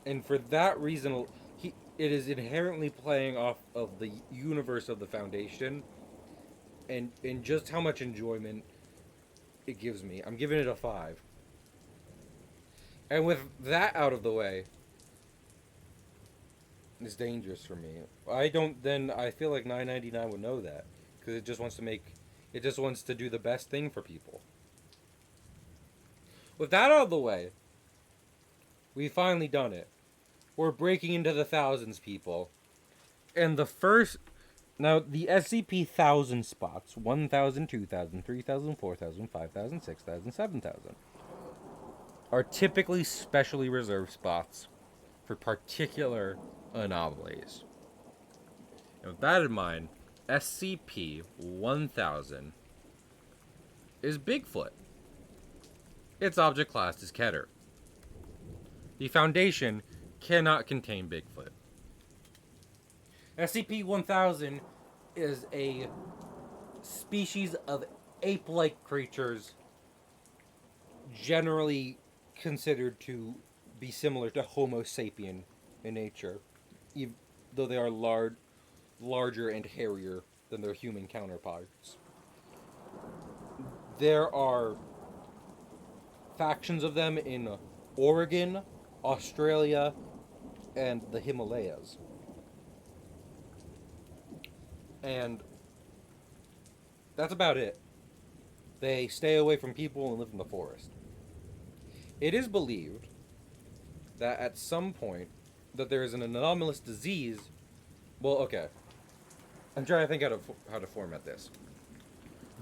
And for that reason, it is inherently playing off of the universe of the Foundation and just how much enjoyment it gives me. I'm giving it a 5. And with that out of the way, it's dangerous for me. I feel like 999 would know that. Because it just wants to do the best thing for people. With that out of the way, we've finally done it. We're breaking into the thousands, people. And the SCP 1,000 spots, 1,000, 2,000, 3,000, 4,000, 5,000, 6,000, 7,000, are typically specially reserved spots for particular anomalies. And with that in mind, SCP 1000 is Bigfoot. Its object class is Keter. The Foundation cannot contain Bigfoot. SCP 1000 is a species of ape-like creatures generally considered to be similar to Homo sapien in nature, though they are larger and hairier than their human counterparts. There are factions of them in Oregon, Australia, and the Himalayas. And that's about it. They stay away from people and live in the forest. It is believed that at some point that there is an anomalous disease. Well, okay. I'm trying to think how to format this.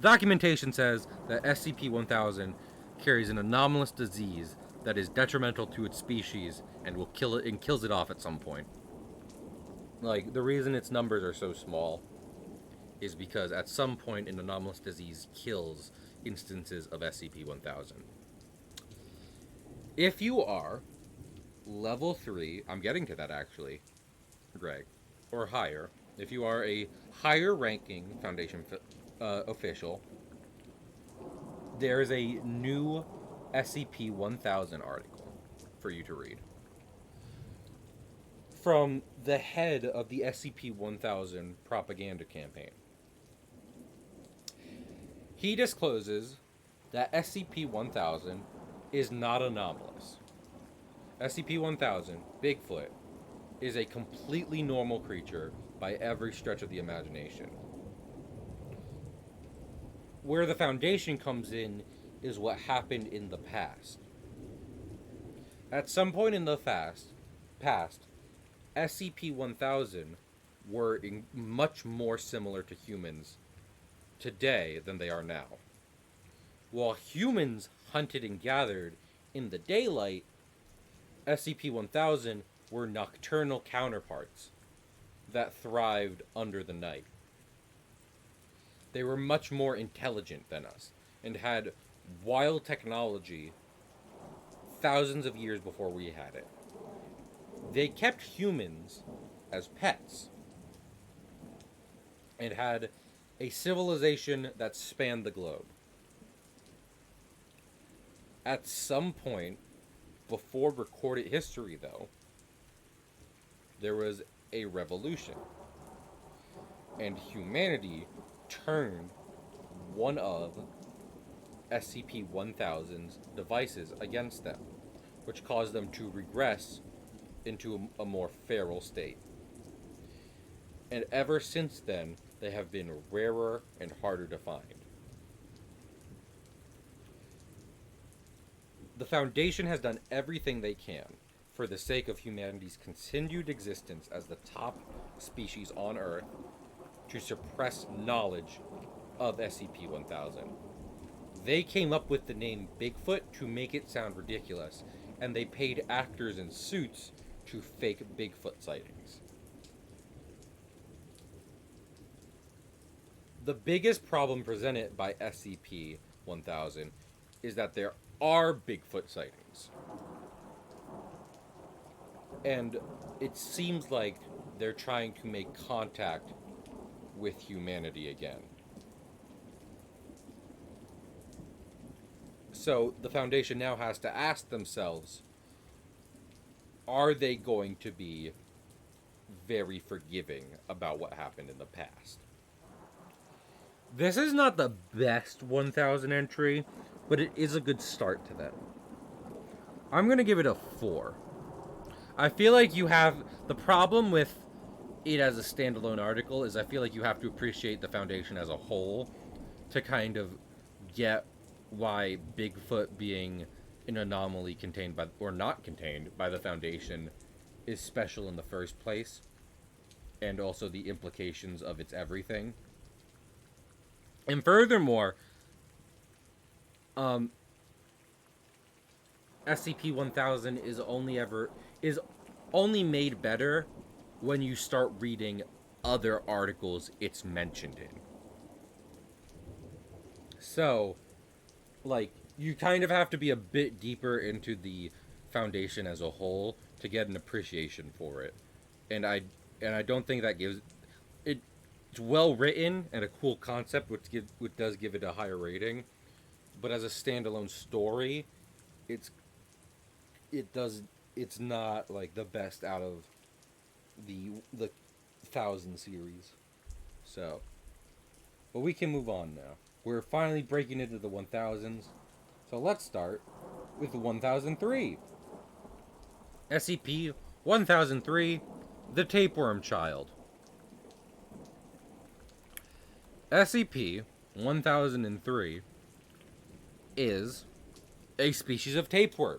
Documentation says that SCP-1000 carries an anomalous disease that is detrimental to its species and will kill it and kills it off at some point. Like, the reason its numbers are so small is because at some point an anomalous disease kills instances of SCP-1000. If you are level 3, I'm getting to that actually, Greg, or higher, if you are a higher ranking Foundation official, there is a new SCP-1000 article for you to read. From the head of the SCP-1000 propaganda campaign. He discloses that SCP-1000 is not anomalous. SCP-1000, Bigfoot, is a completely normal creature by every stretch of the imagination. Where the Foundation comes in is what happened in the past. At some point in the past, SCP-1000 were much more similar to humans today than they are now. While humans hunted and gathered in the daylight, SCP-1000 were nocturnal counterparts that thrived under the night. They were much more intelligent than us and had wild technology thousands of years before we had it. They kept humans as pets and had a civilization that spanned the globe. At some point before recorded history, though, there was a revolution, and humanity turned one of SCP-1000's devices against them, which caused them to regress into a more feral state. And ever since then, they have been rarer and harder to find. The Foundation has done everything they can for the sake of humanity's continued existence as the top species on Earth to suppress knowledge of SCP-1000. They came up with the name Bigfoot to make it sound ridiculous, and they paid actors in suits to fake Bigfoot sightings. The biggest problem presented by SCP-1000 is that there are Bigfoot sightings. And it seems like they're trying to make contact with humanity again. So the Foundation now has to ask themselves, are they going to be very forgiving about what happened in the past? This is not the best 1000 entry, but it is a good start to that. I'm going to give it a 4. I feel like you have... The problem with it as a standalone article is I feel like you have to appreciate the Foundation as a whole to kind of get why Bigfoot being an anomaly contained by... or not contained by the Foundation is special in the first place. And also the implications of its everything. And furthermore, SCP-1000 is only made better when you start reading other articles it's mentioned in. So, like, you kind of have to be a bit deeper into the Foundation as a whole to get an appreciation for it. And I don't think that gives it. It's well written and a cool concept, which does give it a higher rating. But as a standalone story, it's not like the best out of the 1000 series. So, but we can move on now. We're finally breaking into the 1000s. So let's start with 1003. SCP-1003, the Tapeworm Child. SCP-1003 is a species of tapeworm.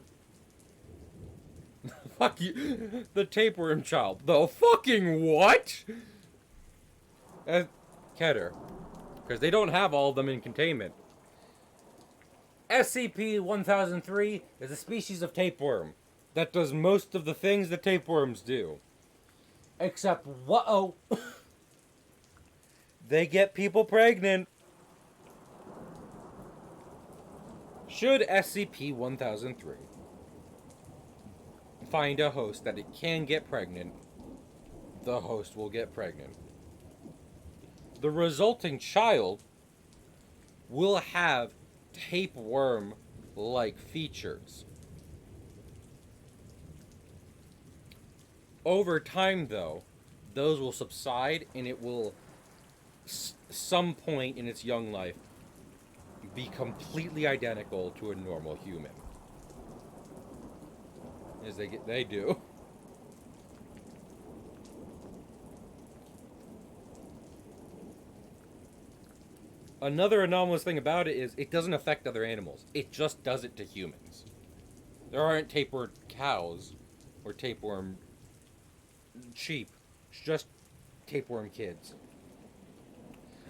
Fuck you. The Tapeworm Child. The fucking what? Keter. Because they don't have all of them in containment. SCP-1003 is a species of tapeworm that does most of the things that tapeworms do. Except, whoa. They get people pregnant. Should SCP-1003 find a host that it can get pregnant, the host will get pregnant. The resulting child will have tapeworm-like features. Over time, though, those will subside and it will... some point in its young life be completely identical to a normal human. As they do. Another anomalous thing about it is it doesn't affect other animals. It just does it to humans. There aren't tapeworm cows or tapeworm sheep. It's just tapeworm kids.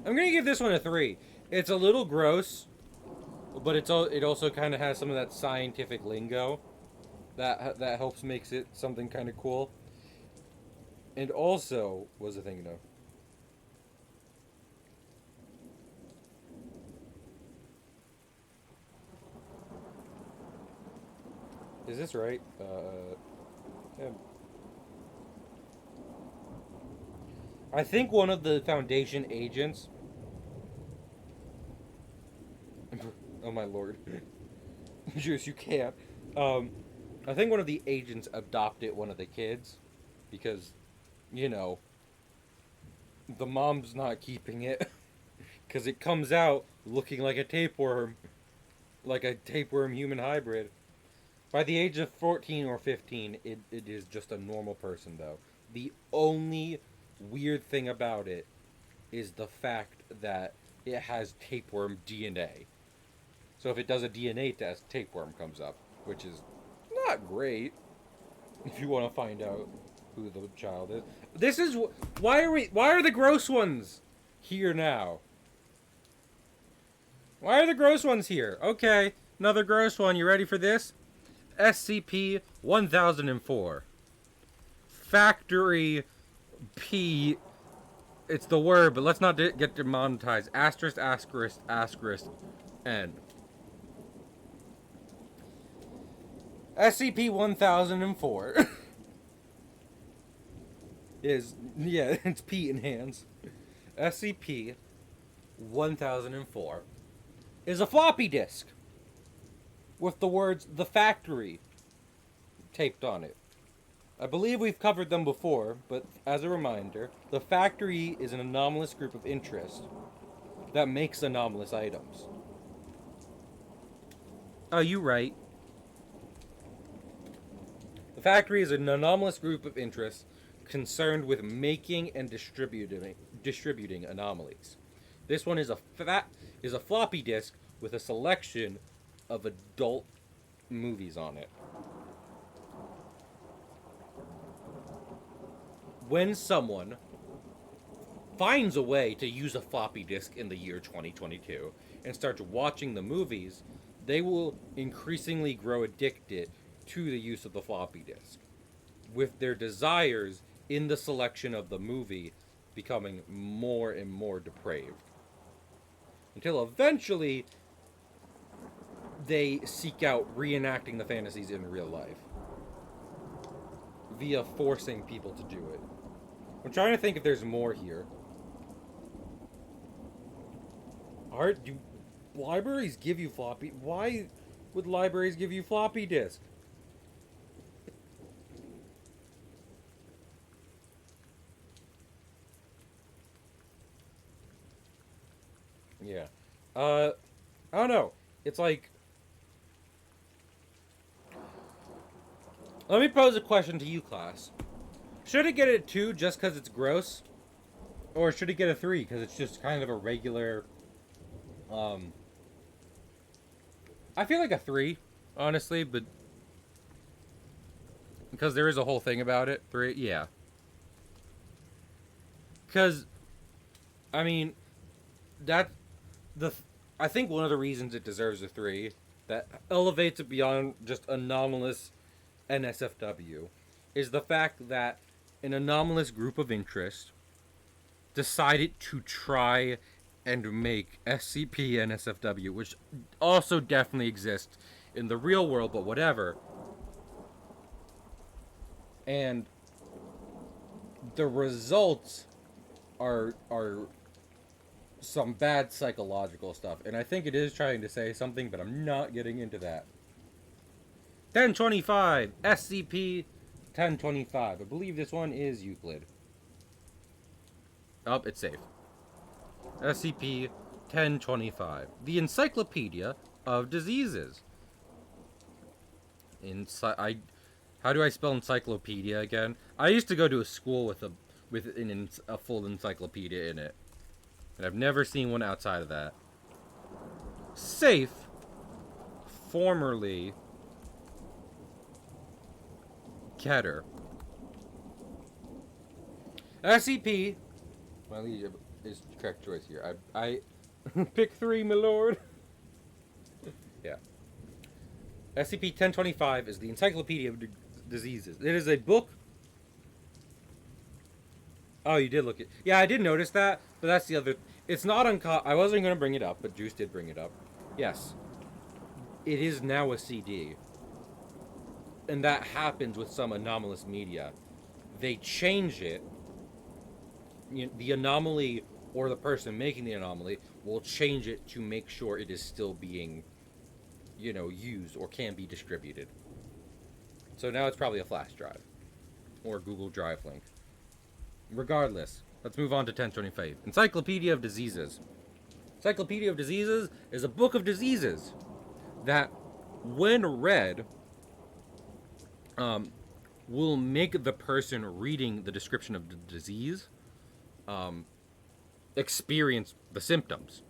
I'm gonna give this one a 3. It's a little gross, but it also kind of has some of that scientific lingo that helps makes it something kind of cool. And also, what was I thinking of? Is this right? Yeah. I think one of the Foundation agents... Oh my lord. Juice, you can't. I think one of the agents adopted one of the kids. Because, you know, the mom's not keeping it. Because it comes out looking like a tapeworm. Like a tapeworm-human hybrid. By the age of 14 or 15, it is just a normal person, though. The only weird thing about it is the fact that it has tapeworm DNA. So if it does a DNA test, tapeworm comes up, which is not great if you want to find out who the child is. This is why are the gross ones Here now. Why are the gross ones here? Okay, another gross one. You ready for this? SCP-1004. Factory P. It's the word, but let's not get demonetized. Asterisk, asterisk, asterisk, N. SCP-1004 is, yeah, it's P in hands. SCP-1004 is a floppy disk with the words "The Factory" taped on it. I believe we've covered them before, but as a reminder, the Factory is an anomalous group of interest that makes anomalous items. Oh, you right. The Factory is an anomalous group of interest concerned with making and distributing anomalies. This one is a floppy disk with a selection of adult movies on it. When someone finds a way to use a floppy disk in the year 2022 and starts watching the movies, they will increasingly grow addicted to the use of the floppy disk, with their desires in the selection of the movie becoming more and more depraved, until eventually they seek out reenacting the fantasies in real life via forcing people to do it. I'm trying to think if there's more here. Do libraries give you floppy? Why would libraries give you floppy disk? Yeah. I don't know. It's like, let me pose a question to you, class. Should it get a 2 just because it's gross? Or should it get a 3 because it's just kind of a regular... I feel like a 3, honestly, but... because there is a whole thing about it. 3, yeah. Because, I mean, I think one of the reasons it deserves a 3, that elevates it beyond just anomalous NSFW, is the fact that an anomalous group of interest decided to try and make SCP NSFW, which also definitely exists in the real world, but whatever. And the results are some bad psychological stuff. And I think it is trying to say something, but I'm not getting into that. 1025, SCP 1025. I believe this one is Euclid. Oh, it's safe. SCP 1025. The Encyclopedia of Diseases. How do I spell encyclopedia again? I used to go to a school with a full encyclopedia in it. And I've never seen one outside of that. Safe. Formerly Keter. SCP. My liege is the correct choice here. I pick 3, my lord. Yeah. SCP-1025 is the Encyclopedia of Diseases. It is a book. Oh, you did look at... yeah, I did notice that, but that's the other... it's not I wasn't going to bring it up, but Juice did bring it up. Yes. It is now a CD. And that happens with some anomalous media. They change it. The anomaly, or the person making the anomaly, will change it to make sure it is still being, used or can be distributed. So now it's probably a flash drive. Or Google Drive link. Regardless, let's move on to 1025. Encyclopedia of Diseases. Encyclopedia of Diseases is a book of diseases that, when read, will make the person reading the description of the disease experience the symptoms.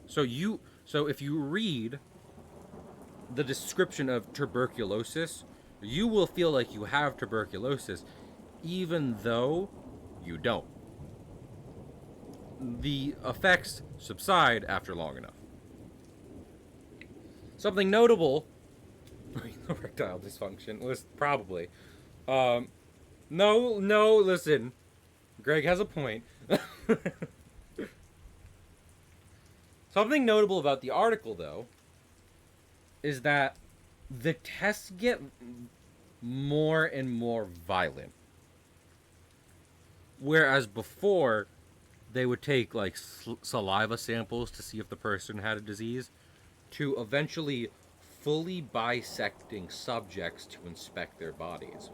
So if you read the description of tuberculosis, you will feel like you have tuberculosis, even though you don't. the effects subside after long enough. Something notable, erectile dysfunction was probably, no, listen, Greg has a point. Something notable about the article, though, is that the tests get more and more violent. Whereas before, they would take like saliva samples to see if the person had a disease, to eventually fully bisecting subjects to inspect their bodies.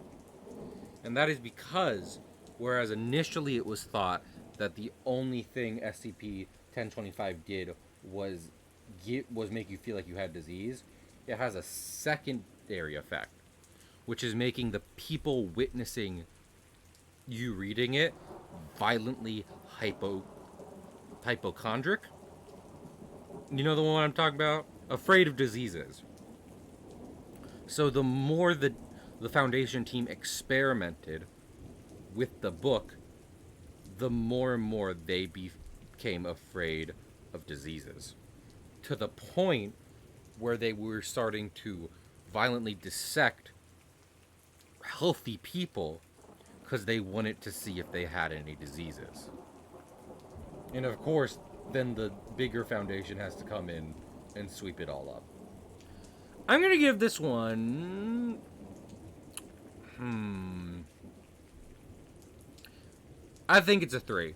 And that is because, whereas initially it was thought that the only thing SCP-1025 did was make you feel like you had disease, it has a secondary effect, which is making the people witnessing you reading it violently hypochondric. You know the one I'm talking about? Afraid of diseases. So the more the Foundation team experimented with the book, the more and more they became afraid of diseases. To the point where they were starting to violently dissect healthy people because they wanted to see if they had any diseases. And of course, then the bigger Foundation has to come in and sweep it all up. I'm going to give this one... I think it's a 3.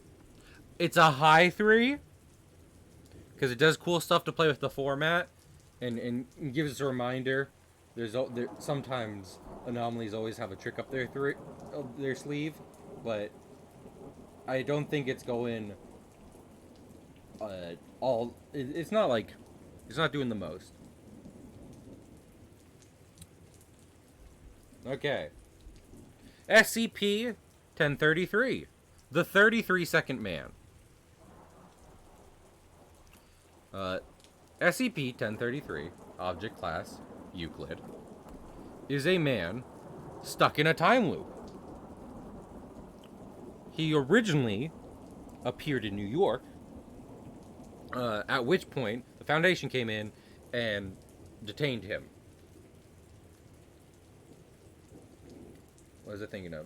It's a high 3, because it does cool stuff to play with the format, and gives us a reminder. Sometimes anomalies always have a trick up their sleeve, but I don't think it's going all. It's not like it's not doing the most. Okay. SCP-1033, the 33-second man. SCP-1033, Object Class Euclid, is a man stuck in a time loop. He originally appeared in New York, at which point the Foundation came in and detained him. What was I thinking of?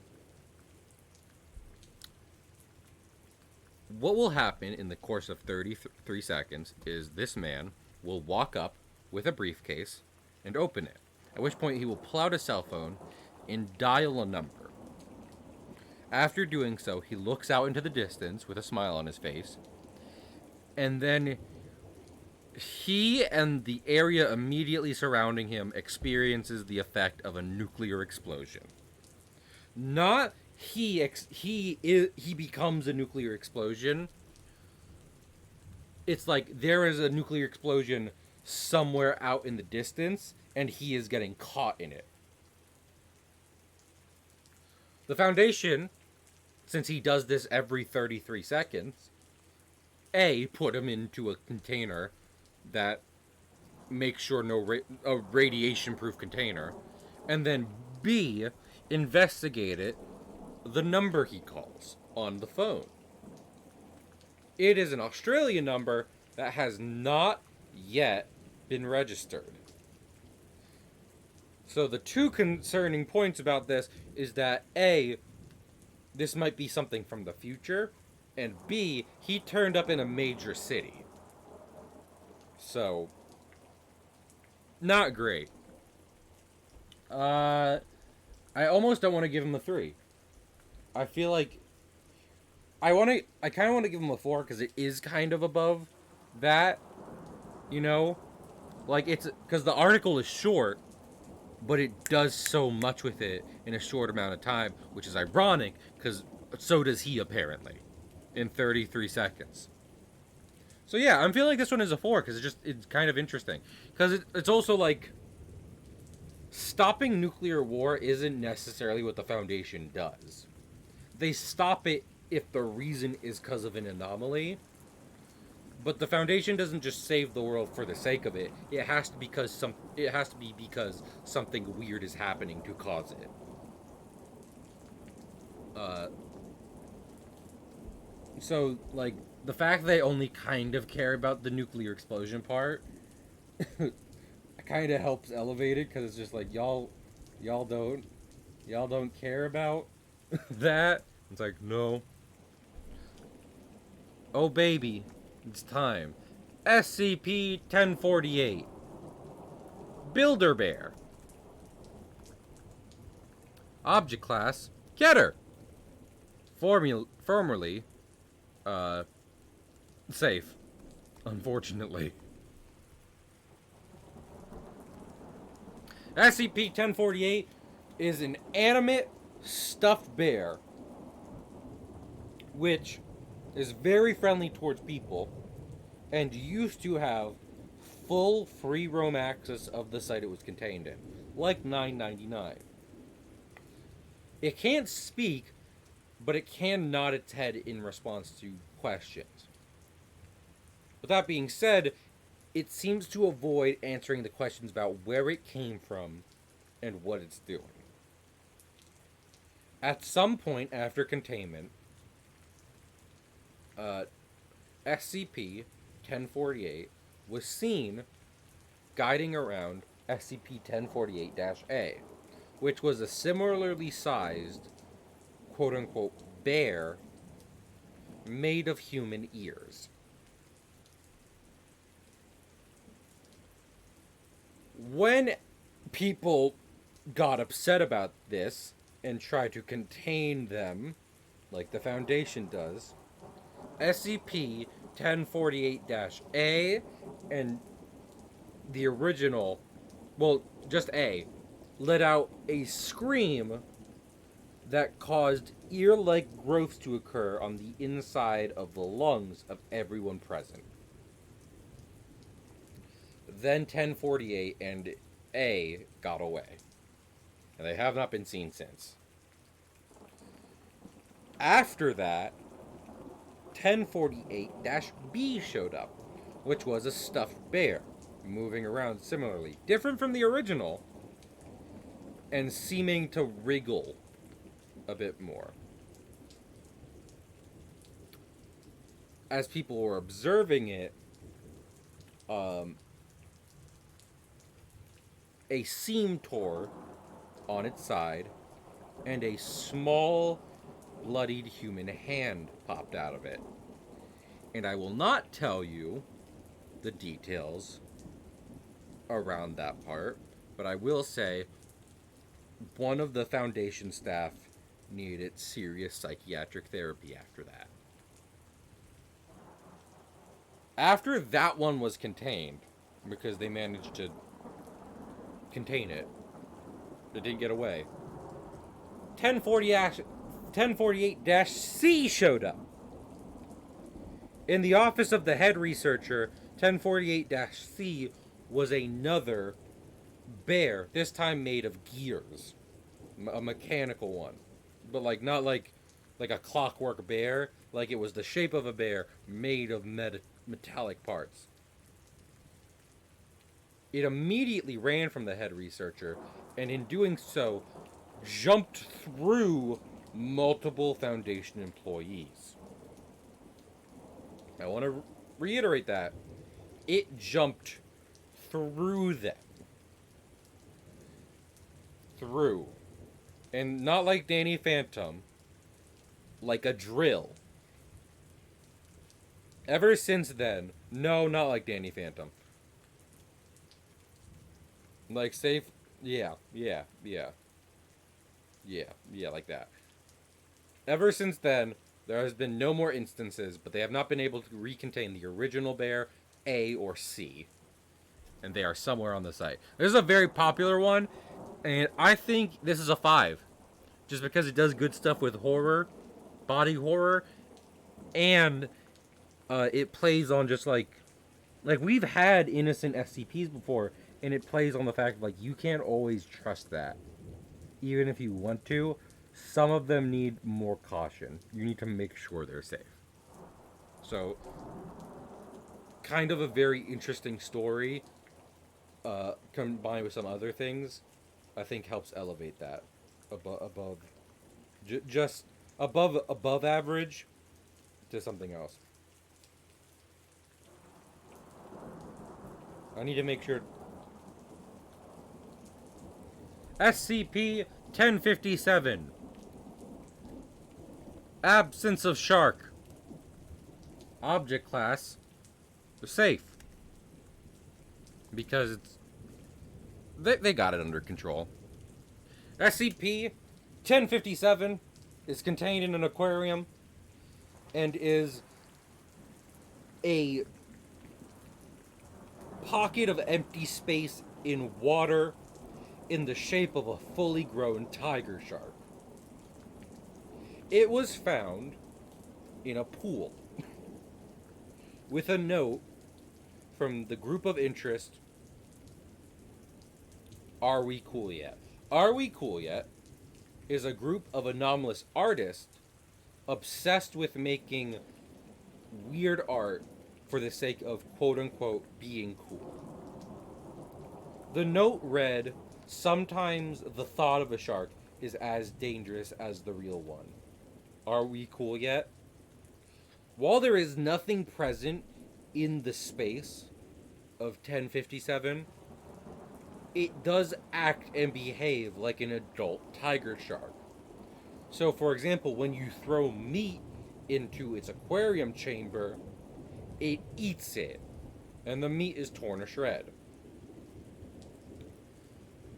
What will happen in the course of 33 seconds is this man will walk up with a briefcase and open it, at which point he will pull out a cell phone and dial a number. After doing so, he looks out into the distance with a smile on his face, and then he and the area immediately surrounding him experiences the effect of a nuclear explosion. Not he becomes a nuclear explosion. It's like there is a nuclear explosion somewhere out in the distance, and he is getting caught in it. The Foundation, since he does this every 33 seconds, put him into a container that makes sure a radiation-proof container, and then B, investigated the number he calls on the phone. It is an Australian number that has not yet been registered. So the two concerning points about this is that A, this might be something from the future, and B, he turned up in a major city. So, not great. I almost don't want to give him a 3. I feel like I kind of want to give him a 4 because it is kind of above that, you know? Like, it's because the article is short, but it does so much with it in a short amount of time, which is ironic because so does he apparently in 33 seconds. So yeah, I'm feeling like this one is a 4 because it's kind of interesting. Because it's also like stopping nuclear war isn't necessarily what the Foundation does. They stop it if the reason is because of an anomaly. But the Foundation doesn't just save the world for the sake of it. It has to be because something weird is happening to cause it. So, like, the fact they only kind of care about the nuclear explosion part kind of helps elevate it, because it's just like, y'all don't care about that. It's like, no. Oh, baby, it's time. SCP-1048. Builder Bear. Object class, Getter. Formerly, safe. Unfortunately. SCP-1048 is an animate stuffed bear, which is very friendly towards people, and used to have full free roam access of the site it was contained in, like 999. It can't speak, but it can nod its head in response to questions. With that being said, it seems to avoid answering the questions about where it came from and what it's doing. At some point after containment, SCP-1048 was seen guiding around SCP-1048-A, which was a similarly sized, quote-unquote, bear made of human ears. When people got upset about this and tried to contain them, like the Foundation does, SCP-1048-A and the original, well, just A, let out a scream that caused ear-like growths to occur on the inside of the lungs of everyone present. Then 1048 and A got away, and they have not been seen since. After that, 1048-B showed up, which was a stuffed bear, moving around similarly, different from the original, and seeming to wriggle a bit more. As people were observing it, a seam tore on its side, and a small, bloodied human hand popped out of it. And I will not tell you the details around that part, but I will say one of the Foundation staff needed serious psychiatric therapy after that. After that one was contained, because they managed to contain it, it didn't get away, 1048-C showed up. In the office of the head researcher, 1048-C was another bear, this time made of gears. A mechanical one. But not like a clockwork bear. Like it was the shape of a bear made of metallic parts. It immediately ran from the head researcher, and in doing so, jumped through multiple Foundation employees. I want to reiterate that. It jumped through them. Through. And not like Danny Phantom. Like a drill. Ever since then, no, not like Danny Phantom. Like safe, yeah, like that. Ever since then, there has been no more instances, but they have not been able to recontain the original bear, A or C. And they are somewhere on the site. This is a very popular one, and I think this is a 5. Just because it does good stuff with horror, body horror, and it plays on just like we've had innocent SCPs before, and it plays on the fact you can't always trust that. Even if you want to, some of them need more caution. You need to make sure they're safe. So, kind of a very interesting story, combined with some other things, I think helps elevate that above average to something else. I need to make sure. SCP-1057. Absence of shark. Object class. Safe. Because it's... They got it under control. SCP-1057 is contained in an aquarium and is a pocket of empty space in water in the shape of a fully grown tiger shark. It was found in a pool with a note from the group of interest, Are We Cool Yet? Are We Cool Yet is a group of anomalous artists obsessed with making weird art for the sake of quote-unquote being cool. The note read, "Sometimes the thought of a shark is as dangerous as the real one. Are we cool yet?" While there is nothing present in the space of 1057, it does act and behave like an adult tiger shark. So, for example, when you throw meat into its aquarium chamber, it eats it, and the meat is torn to shred.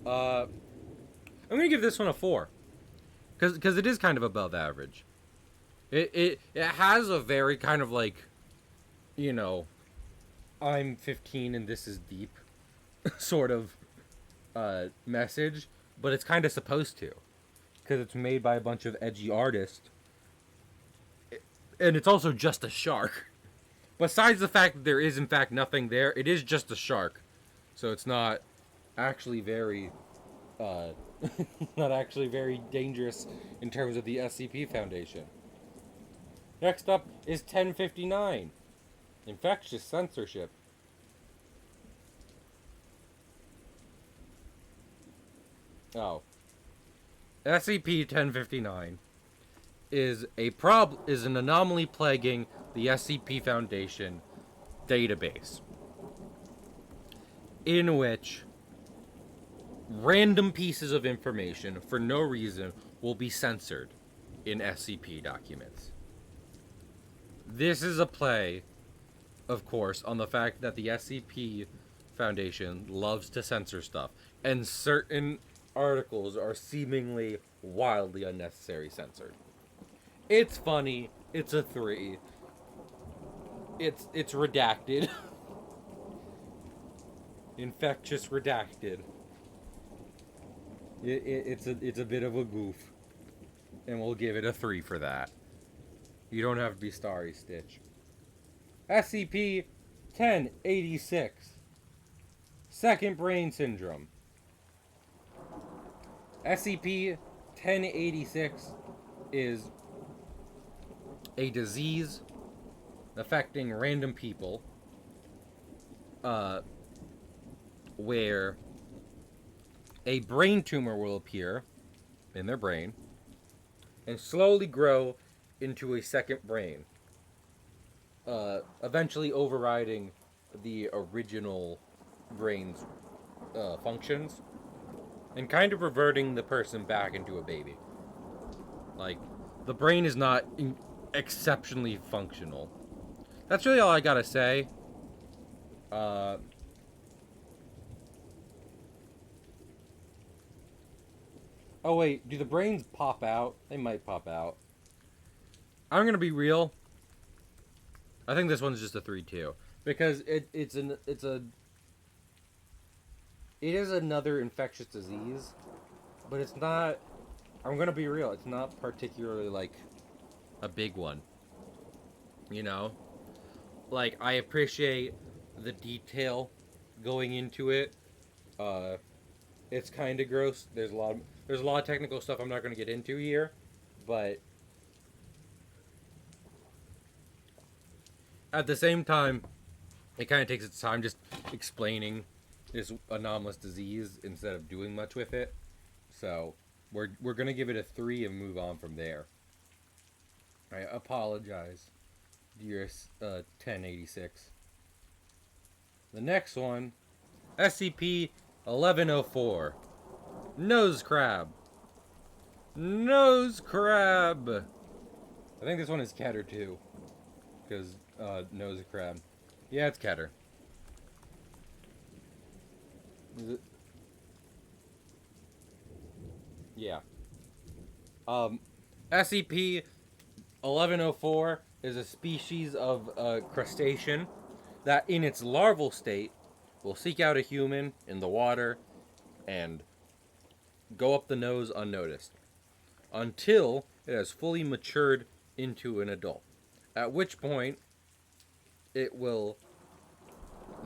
I'm gonna give this one a 4, because it is kind of above average. It has a very kind of like, you know, I'm 15 and this is deep sort of message, but it's kind of supposed to, because it's made by a bunch of edgy artists, and it's also just a shark. Besides the fact that there is in fact nothing there, it is just a shark, so it's not actually very not actually very dangerous in terms of the SCP Foundation. Next up is 1059, infectious censorship. Oh. SCP-1059 is an anomaly plaguing the SCP Foundation database, in which random pieces of information for no reason will be censored in SCP documents. This is a play, of course, on the fact that the SCP Foundation loves to censor stuff, and certain articles are seemingly wildly unnecessary censored. It's funny. It's a 3. It's redacted. Infectious redacted. It's a bit of a goof, and we'll give it a 3 for that. You don't have to be Starry Stitch. SCP-1086, Second Brain Syndrome. SCP-1086 is a disease affecting random people, where a brain tumor will appear in their brain and slowly grow into a second brain, eventually overriding the original brain's functions and kind of reverting the person back into a baby. Like, the brain is not exceptionally functional. That's really all I gotta say. Oh wait, do the brains pop out? They might pop out. I'm gonna be real. I think this one's just a 3 too, because it is another infectious disease, but it's not. I'm gonna be real. It's not particularly like a big one. You know, like, I appreciate the detail going into it. It's kind of gross. There's a lot of technical stuff I'm not going to get into here, but at the same time, it kind of takes its time just explaining this anomalous disease instead of doing much with it. So we're going to give it a 3 and move on from there. I apologize year 1086. The next one, SCP-1104. Nose crab. Nose crab. I think this one is Keter too, because nose crab. Yeah, it's Keter. Is it? Yeah. SCP-1104 is a species of crustacean that, in its larval state, will seek out a human in the water and go up the nose unnoticed until it has fully matured into an adult. At which point, it will,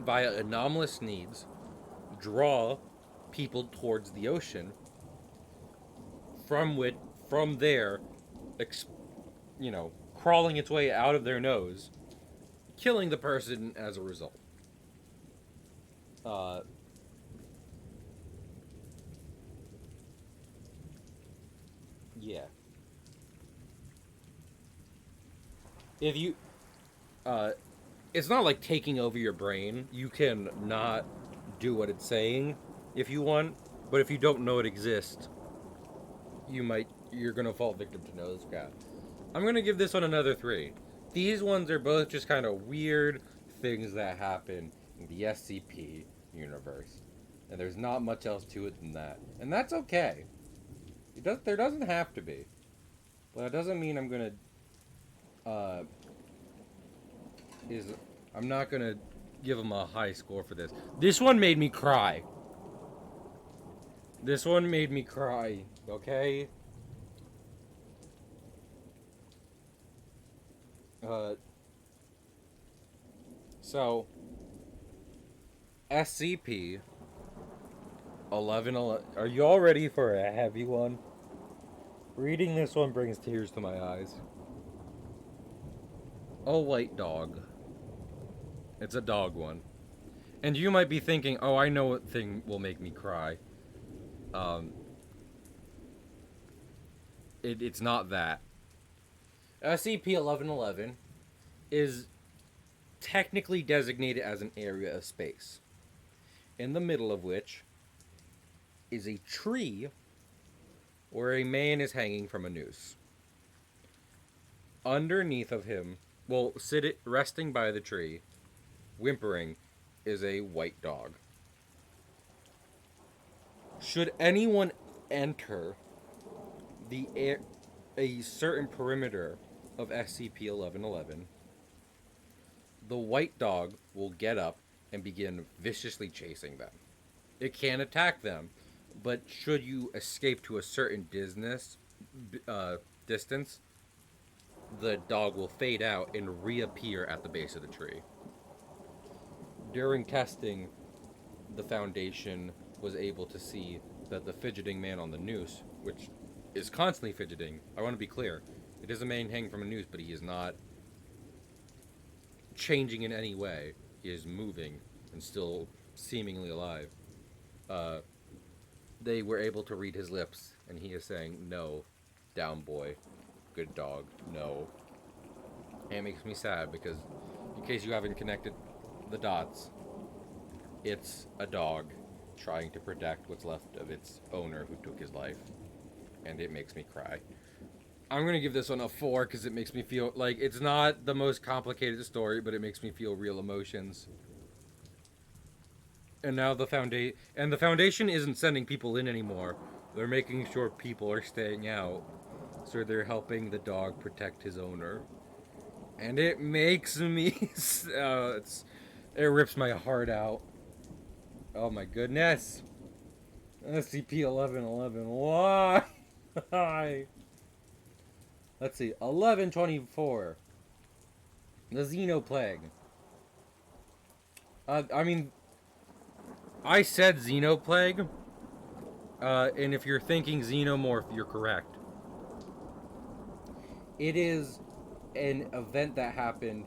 via anomalous needs, draw people towards the ocean. From there, crawling its way out of their nose, killing the person as a result. Yeah. If you, it's not like taking over your brain. You can not do what it's saying if you want, but if you don't know it exists, you're gonna fall victim to nose crab. I'm gonna give this one another 3. These ones are both just kind of weird things that happen in the SCP universe, and there's not much else to it than that, and that's okay. There doesn't have to be, but it doesn't mean I'm gonna I'm not gonna give them a high score for this. This one made me cry. This one made me cry, okay? So SCP 1111. Are you all ready for a heavy one? Reading this one brings tears to my eyes. A white dog. It's a dog one. And you might be thinking, oh, I know what thing will make me cry. It's not that. SCP-1111 is technically designated as an area of space, in the middle of which is a tree where a man is hanging from a noose. Underneath of him, resting by the tree, whimpering, is a white dog. Should anyone enter a certain perimeter of SCP-1111, the white dog will get up and begin viciously chasing them. It can attack them, but should you escape to a certain distance, the dog will fade out and reappear at the base of the tree. During testing, the Foundation was able to see that the fidgeting man on the noose, which is constantly fidgeting, I want to be clear, it is a man hanging from a noose, but he is not changing in any way. He is moving and still seemingly alive. They were able to read his lips, and he is saying, "No, down boy, good dog, no." And it makes me sad because, in case you haven't connected the dots, it's a dog trying to protect what's left of its owner who took his life, and it makes me cry. I'm gonna give this one a 4 because it makes me feel like it's not the most complicated story, but it makes me feel real emotions. And now the Foundation isn't sending people in anymore. They're making sure people are staying out, so they're helping the dog protect his owner, and it makes me it rips my heart out. Oh my goodness. SCP-1111. Why? Why? Let's see. 1124. The Xenoplague. I said Xenoplague. And if you're thinking Xenomorph, you're correct. It is an event that happened.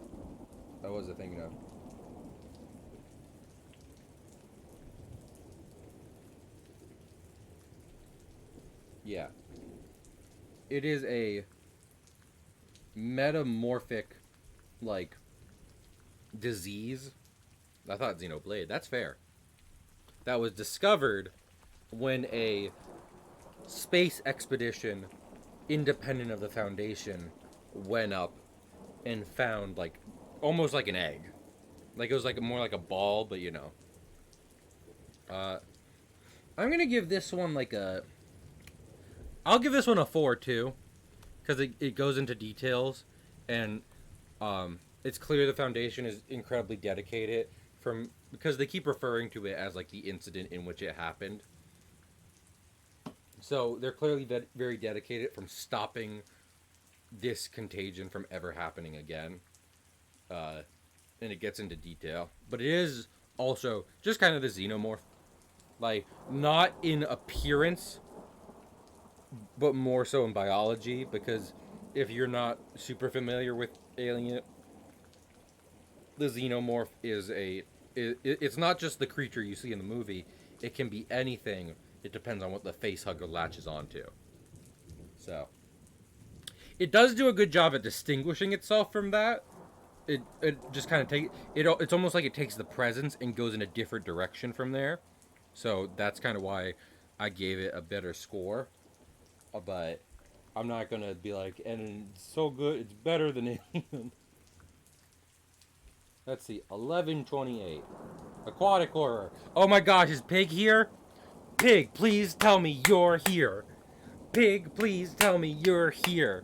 What was I thinking of? Yeah. It is a metamorphic like, disease. I thought Xenoblade. That's fair. That was discovered when a space expedition independent of the Foundation went up and found, like, almost like an egg. Like, it was like more like a ball, but you know. I'm gonna give this one like a... I'll give this one a 4 too, because it goes into details, and it's clear the Foundation is incredibly dedicated because they keep referring to it as like the incident in which it happened. So they're clearly very dedicated from stopping this contagion from ever happening again. And it gets into detail, but it is also just kind of the xenomorph, like not in appearance, but more so in biology. Because if you're not super familiar with Alien, the xenomorph is it's not just the creature you see in the movie. It can be anything. It depends on what the face hugger latches onto. So it does do a good job at distinguishing itself from that. It just kind of it's almost like it takes the presence and goes in a different direction from there. So that's kind of why I gave it a better score. But I'm not gonna be like, and it's so good, it's better than Alien. Let's see, 1128. Aquatic horror. Oh my gosh, is Pig here? Pig, please tell me you're here. Pig, please tell me you're here.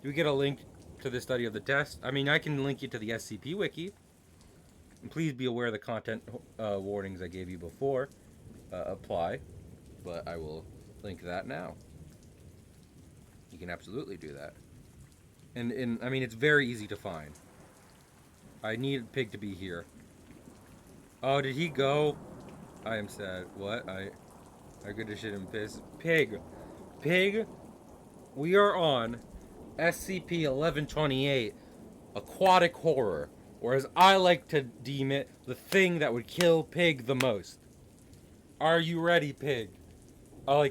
Do we get a link to the study of the test? I mean, I can link you to the SCP wiki. And please be aware of the content warnings I gave you before apply. But I will link that now. You can absolutely do that. And I mean, it's very easy to find. I need Pig to be here. Oh, did he go? I am sad. What? I could have shit and piss. Pig. Pig. We are on SCP-1128, Aquatic Horror, or as I like to deem it, the thing that would kill Pig the most. Are you ready, Pig? I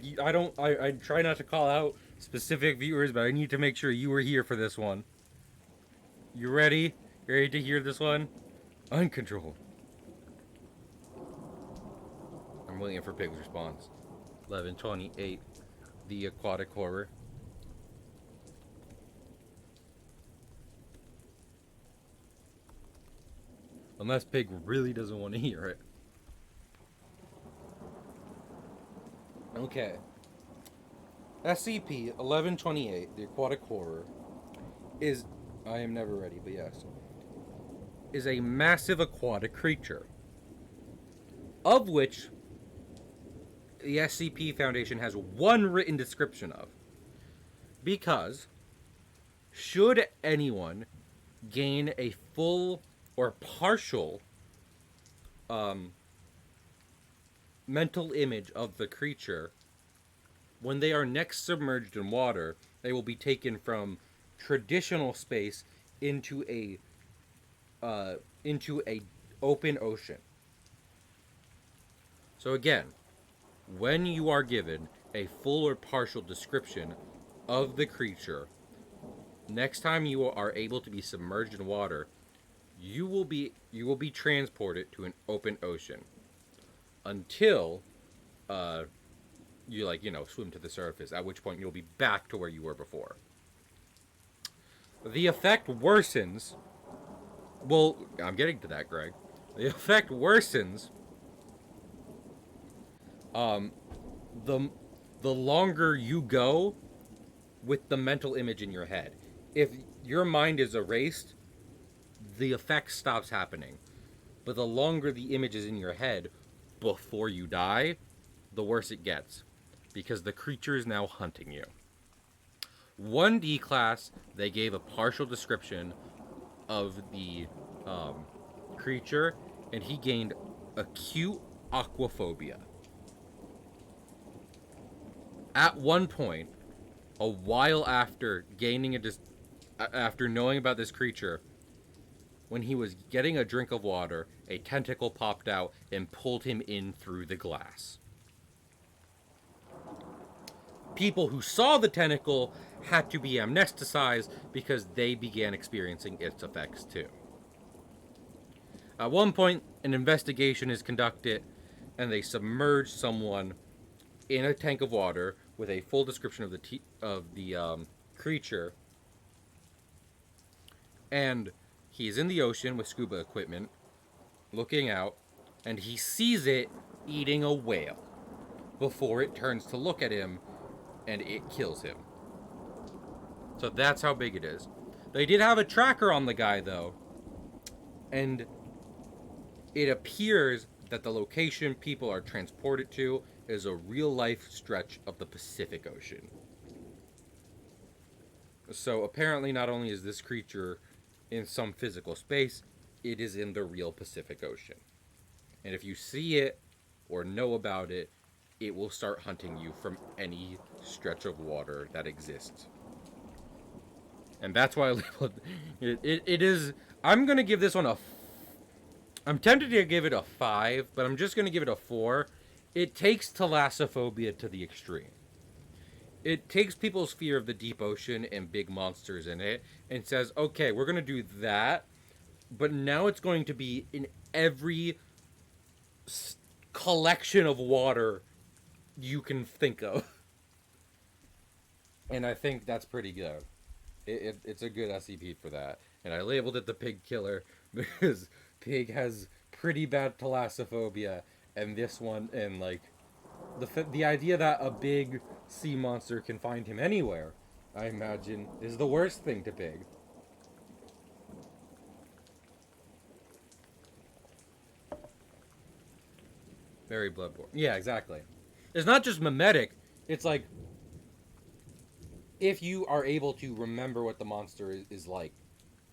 try not to call out specific viewers, but I need to make sure you were here for this one. You ready? You ready to hear this one? Uncontrolled. I'm waiting for Pig's response. 1128, the Aquatic Horror. Unless Pig really doesn't want to hear it. Okay. SCP-1128, the Aquatic Horror, is... I am never ready, but yes. Is a massive aquatic creature, of which the SCP Foundation has one written description of. Because, should anyone gain a full or partial mental image of the creature, when they are next submerged in water, they will be taken from traditional space into a open ocean. So again, when you are given a full or partial description of the creature, next time you are able to be submerged in water, you will be transported to an open ocean until you swim to the surface, at which point you'll be back to where you were before. The effect worsens. Well, I'm getting to that, Greg. The effect worsens the longer you go with the mental image in your head. If your mind is erased, the effect stops happening. But the longer the image is in your head before you die, the worse it gets, because the creature is now hunting you. 1D class, they gave a partial description of the creature, and he gained acute aquaphobia. At one point, a while after after knowing about this creature, when he was getting a drink of water, a tentacle popped out and pulled him in through the glass. People who saw the tentacle had to be amnesticized because they began experiencing its effects too. At one point, an investigation is conducted, and they submerge someone in a tank of water with a full description of the creature. And he's in the ocean with scuba equipment, looking out, and he sees it eating a whale before it turns to look at him, and it kills him. So that's how big it is. They did have a tracker on the guy, though, and it appears that the location people are transported to is a real-life stretch of the Pacific Ocean. So apparently not only is this creature in some physical space, it is in the real Pacific Ocean. And if you see it or know about it, it will start hunting you from any stretch of water that exists. And that's why I labeled it is. I'm going to give this one I'm tempted to give it a 5, but I'm just going to give it a 4. It takes thalassophobia to the extreme. It takes people's fear of the deep ocean and big monsters in it and says, okay, we're going to do that, but now it's going to be in every collection of water you can think of. And I think that's pretty good. It's a good SCP for that. And I labeled it the pig killer because pig has pretty bad thalassophobia, and this one, and like the idea that a big sea monster can find him anywhere, I imagine, is the worst thing to pig. Very bloodborne. Yeah, exactly. It's not just mimetic. It's like, if you are able to remember what the monster is like,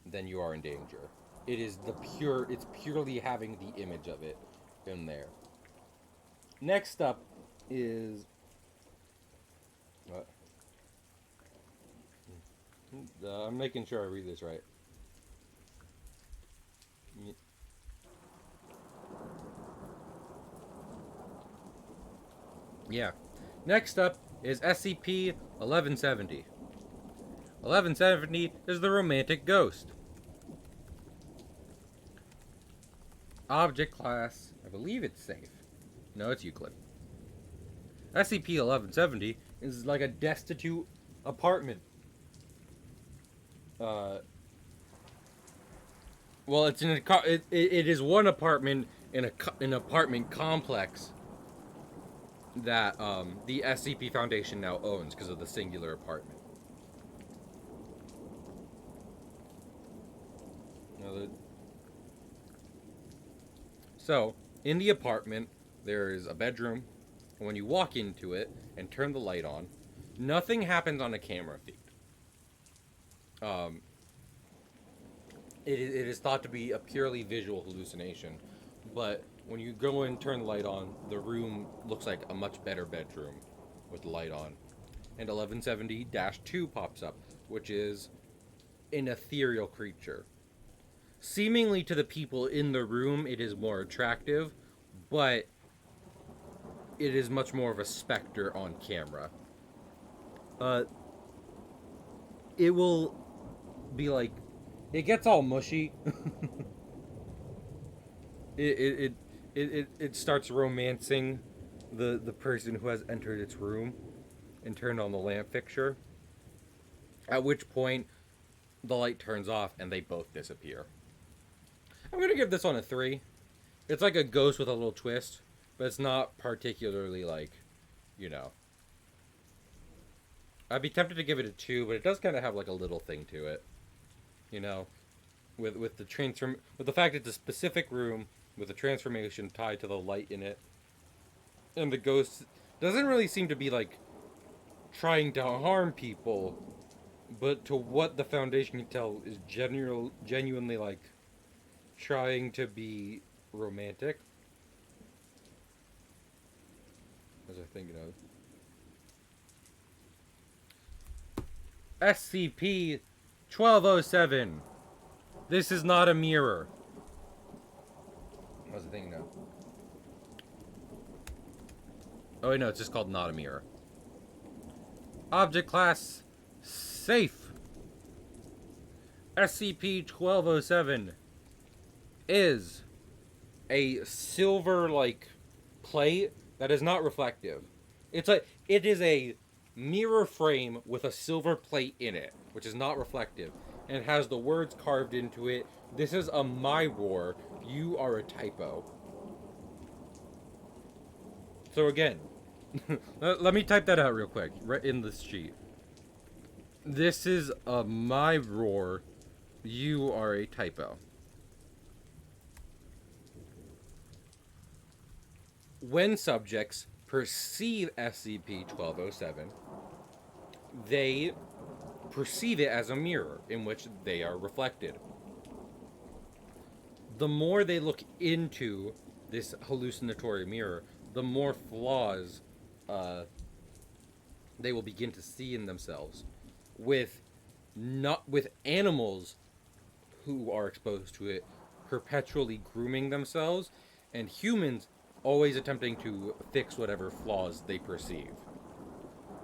then you are in danger. It is it's purely having the image of it in there. Next up is, what? I'm making sure I read this right. Yeah. Next up is SCP-1170. 1170 is the romantic ghost. Object class, I believe it's safe. No, it's Euclid. SCP-1170 is like a destitute apartment. Well, it's it is one apartment in an apartment complex that the SCP Foundation now owns because of the singular apartment. So, in the apartment, there is a bedroom. And when you walk into it and turn the light on, nothing happens on a camera feed. It is thought to be a purely visual hallucination, but when you go and turn the light on, the room looks like a much better bedroom with the light on. And 1170-2 pops up, which is an ethereal creature. Seemingly to the people in the room, it is more attractive, but it is much more of a specter on camera. It will be like, it gets all mushy. It starts romancing the person who has entered its room and turned on the lamp fixture. At which point, the light turns off and they both disappear. I'm gonna give this one a 3. It's like a ghost with a little twist, but it's not particularly like, you know. I'd be tempted to give it a 2, but it does kind of have like a little thing to it, you know, with the fact it's a specific room with a transformation tied to the light in it, and the ghost doesn't really seem to be like trying to harm people, but to what the Foundation can tell is genuinely like trying to be romantic. As I think of SCP-1207. This is not a mirror. What's the thing now? Oh wait, no, it's just called not a mirror. Object class safe. SCP-1207 is a silver like plate that is not reflective. It is a mirror frame with a silver plate in it, which is not reflective, and it has the words carved into it. This is a my roar. You are a typo. So again, let me type that out real quick, right in this sheet. This is a my roar. You are a typo. When subjects perceive SCP-1207, they perceive it as a mirror in which they are reflected. The more they look into this hallucinatory mirror, the more flaws they will begin to see in themselves. With animals who are exposed to it perpetually grooming themselves, and humans always attempting to fix whatever flaws they perceive.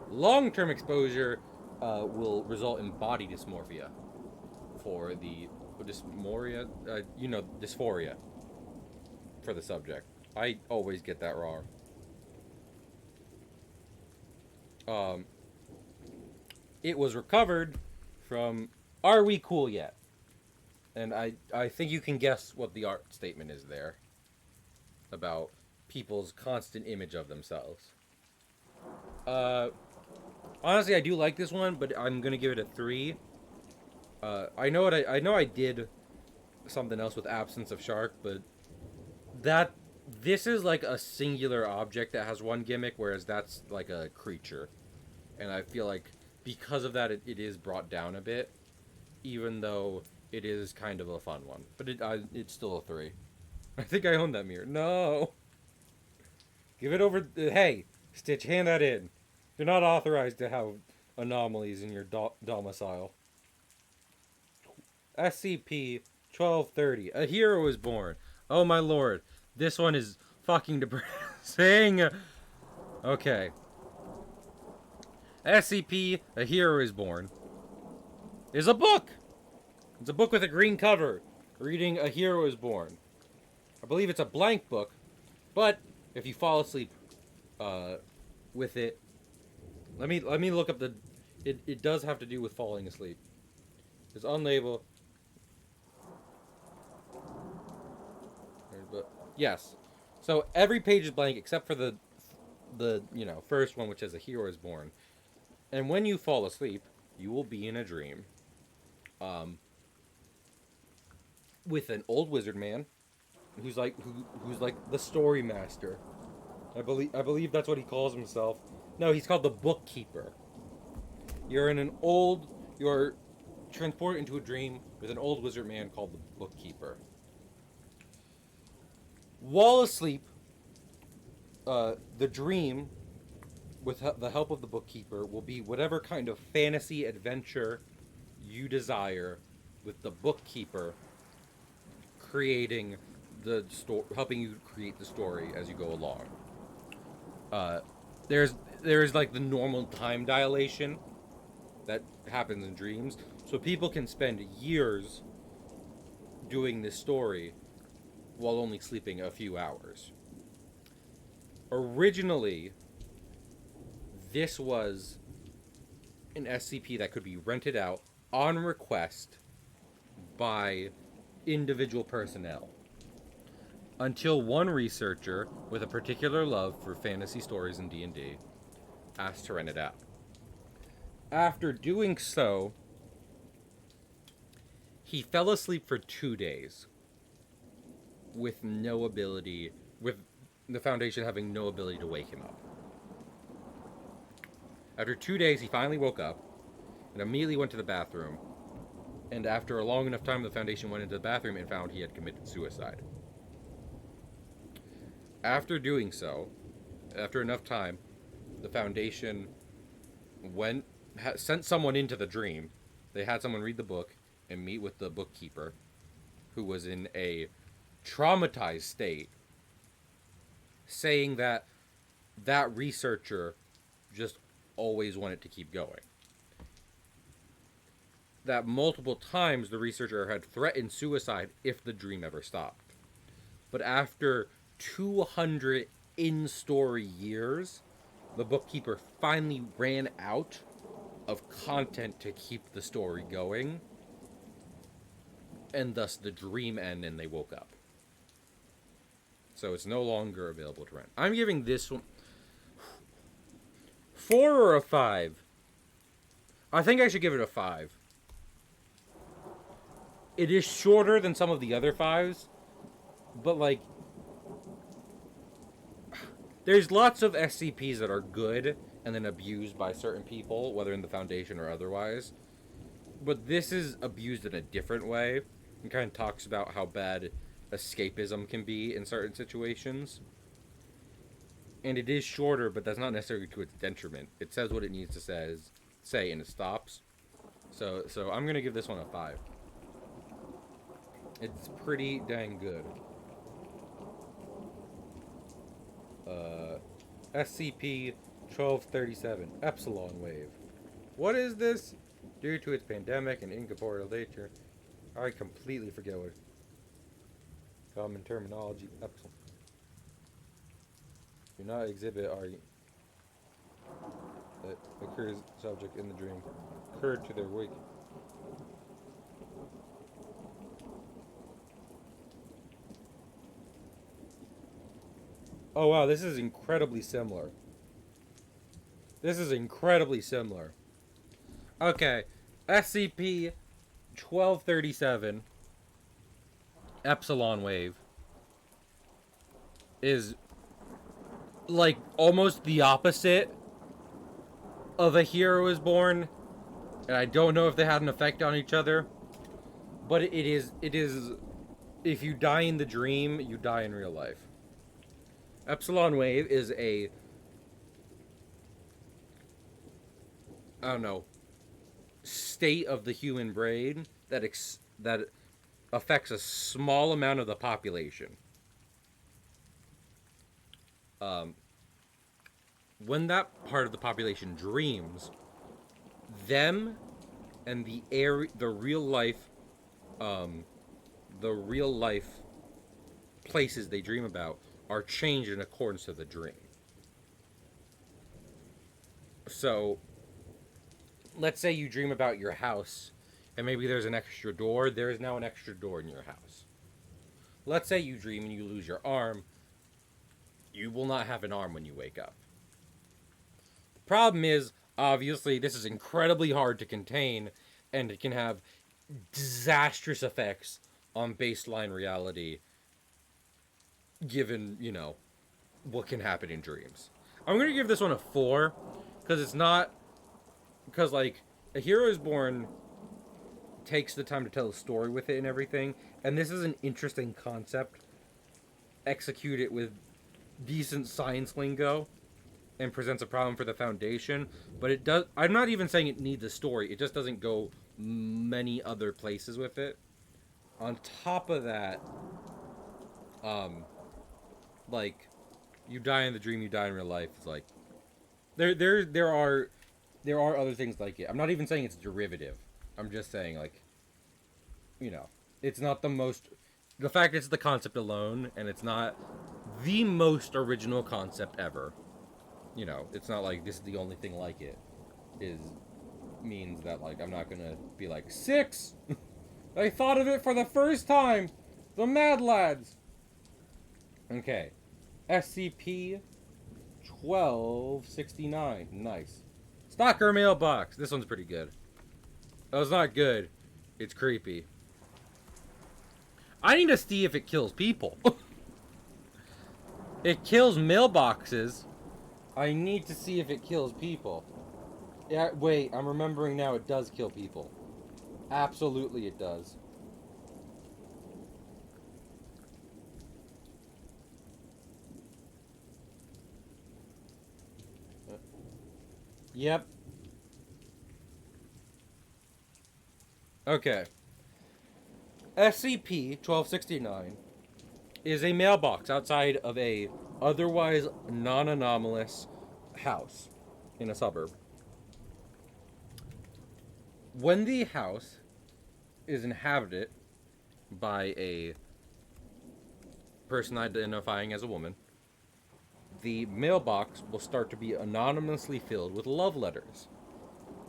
Long-term exposure will result in body dysmorphia for the dysphoria for the subject. I always get that wrong. It was recovered from Are We Cool Yet? And I think you can guess what the art statement is there about people's constant image of themselves. Honestly, I do like this one, but I'm gonna give it a 3. I know I did something else with Absence of Shark, but this is like a singular object that has one gimmick, whereas that's like a creature. And I feel like because of that, it is brought down a bit, even though it is kind of a fun one. But it's still a 3. I think I own that mirror. No! Give it over... Hey, Stitch, hand that in. You're not authorized to have anomalies in your domicile. SCP-1230. A hero is born. Oh my lord. This one is fucking depressing. Okay. SCP, A Hero is Born, is a book. It's a book with a green cover, reading A Hero is Born. I believe it's a blank book, but if you fall asleep with it, let me look up the. It does have to do with falling asleep. It's unlabeled. But yes, so every page is blank except for the first one, which says A Hero is Born. And when you fall asleep, you will be in a dream. With an old wizard man, who's like the story master. I believe that's what he calls himself. No, he's called the bookkeeper. You're transported into a dream with an old wizard man called the bookkeeper. While asleep, the dream, with the help of the bookkeeper, will be whatever kind of fantasy adventure you desire, with the bookkeeper creating the story, helping you create the story as you go along. There's like the normal time dilation that happens in dreams, so people can spend years doing this story while only sleeping a few hours. Originally, this was an SCP that could be rented out on request by individual personnel, until one researcher with a particular love for fantasy stories in D&D asked to rent it out. After doing so, he fell asleep for 2 days with the Foundation having no ability to wake him up. After 2 days, he finally woke up and immediately went to the bathroom. And after a long enough time, the Foundation went into the bathroom and found he had committed suicide. After doing so, after enough time, the Foundation sent someone into the dream. They had someone read the book and meet with the bookkeeper, who was in a traumatized state, saying that researcher just always wanted to keep going. that multiple times the researcher had threatened suicide if the dream ever stopped. But after 200 in-story years, the bookkeeper finally ran out of content to keep the story going, and thus the dream ended and they woke up. So it's no longer available to rent. I'm giving this one 4 or a 5. I think I should give it a 5. It is shorter than some of the other 5s, but like, there's lots of SCPs that are good and then abused by certain people, whether in the Foundation or otherwise. But this is abused in a different way. It kind of talks about how bad escapism can be in certain situations. And it is shorter, but that's not necessarily to its detriment. It says what it needs to say, and it stops. So I'm going to give this one a 5. It's pretty dang good. SCP-1237, Epsilon Wave. What is this? Due to its pandemic and incorporeal nature, I completely forget what common terminology. Epsilon. Do not exhibit our that occurs subject in the dream occurred to their wake. Oh wow, this is incredibly similar. Okay, SCP-1237 Epsilon Wave is like almost the opposite of A Hero Is Born, and I don't know if they had an effect on each other, but it is if you die in the dream, you die in real life. Epsilon Wave is a, I don't know, state of the human brain that affects a small amount of the population. When that part of the population dreams, them and the real life places they dream about are changed in accordance to the dream. So, let's say you dream about your house, and maybe there's an extra door. There is now an extra door in your house. Let's say you dream and you lose your arm. You will not have an arm when you wake up. The problem is, obviously, this is incredibly hard to contain, and it can have disastrous effects on baseline reality, given, you know, what can happen in dreams. I'm going to give this one a 4, because like, A Hero Is Born takes the time to tell a story with it and everything, and this is an interesting concept, executed with decent science lingo, and presents a problem for the Foundation, but it does, I'm not even saying it needs a story, it just doesn't go many other places with it. On top of that, like, you die in the dream, you die in real life. It's like, there are other things like it. I'm not even saying it's derivative. I'm just saying, like, you know, it's not the most, the fact it's the concept alone, and it's not the most original concept ever. You know, it's not like this is the only thing like it, means that, like, I'm not gonna be like, 6! I thought of it for the first time! The Mad Lads! Okay. SCP-1269. Nice. Stalker mailbox. This one's pretty good. Oh, it's not good. It's creepy. I need to see if it kills people. It kills mailboxes. I need to see if it kills people. Yeah, wait, I'm remembering now, it does kill people. Absolutely it does. Yep. Okay. SCP-1269 is a mailbox outside of a otherwise non-anomalous house in a suburb. when the house is inhabited by a person identifying as a woman, the mailbox will start to be anonymously filled with love letters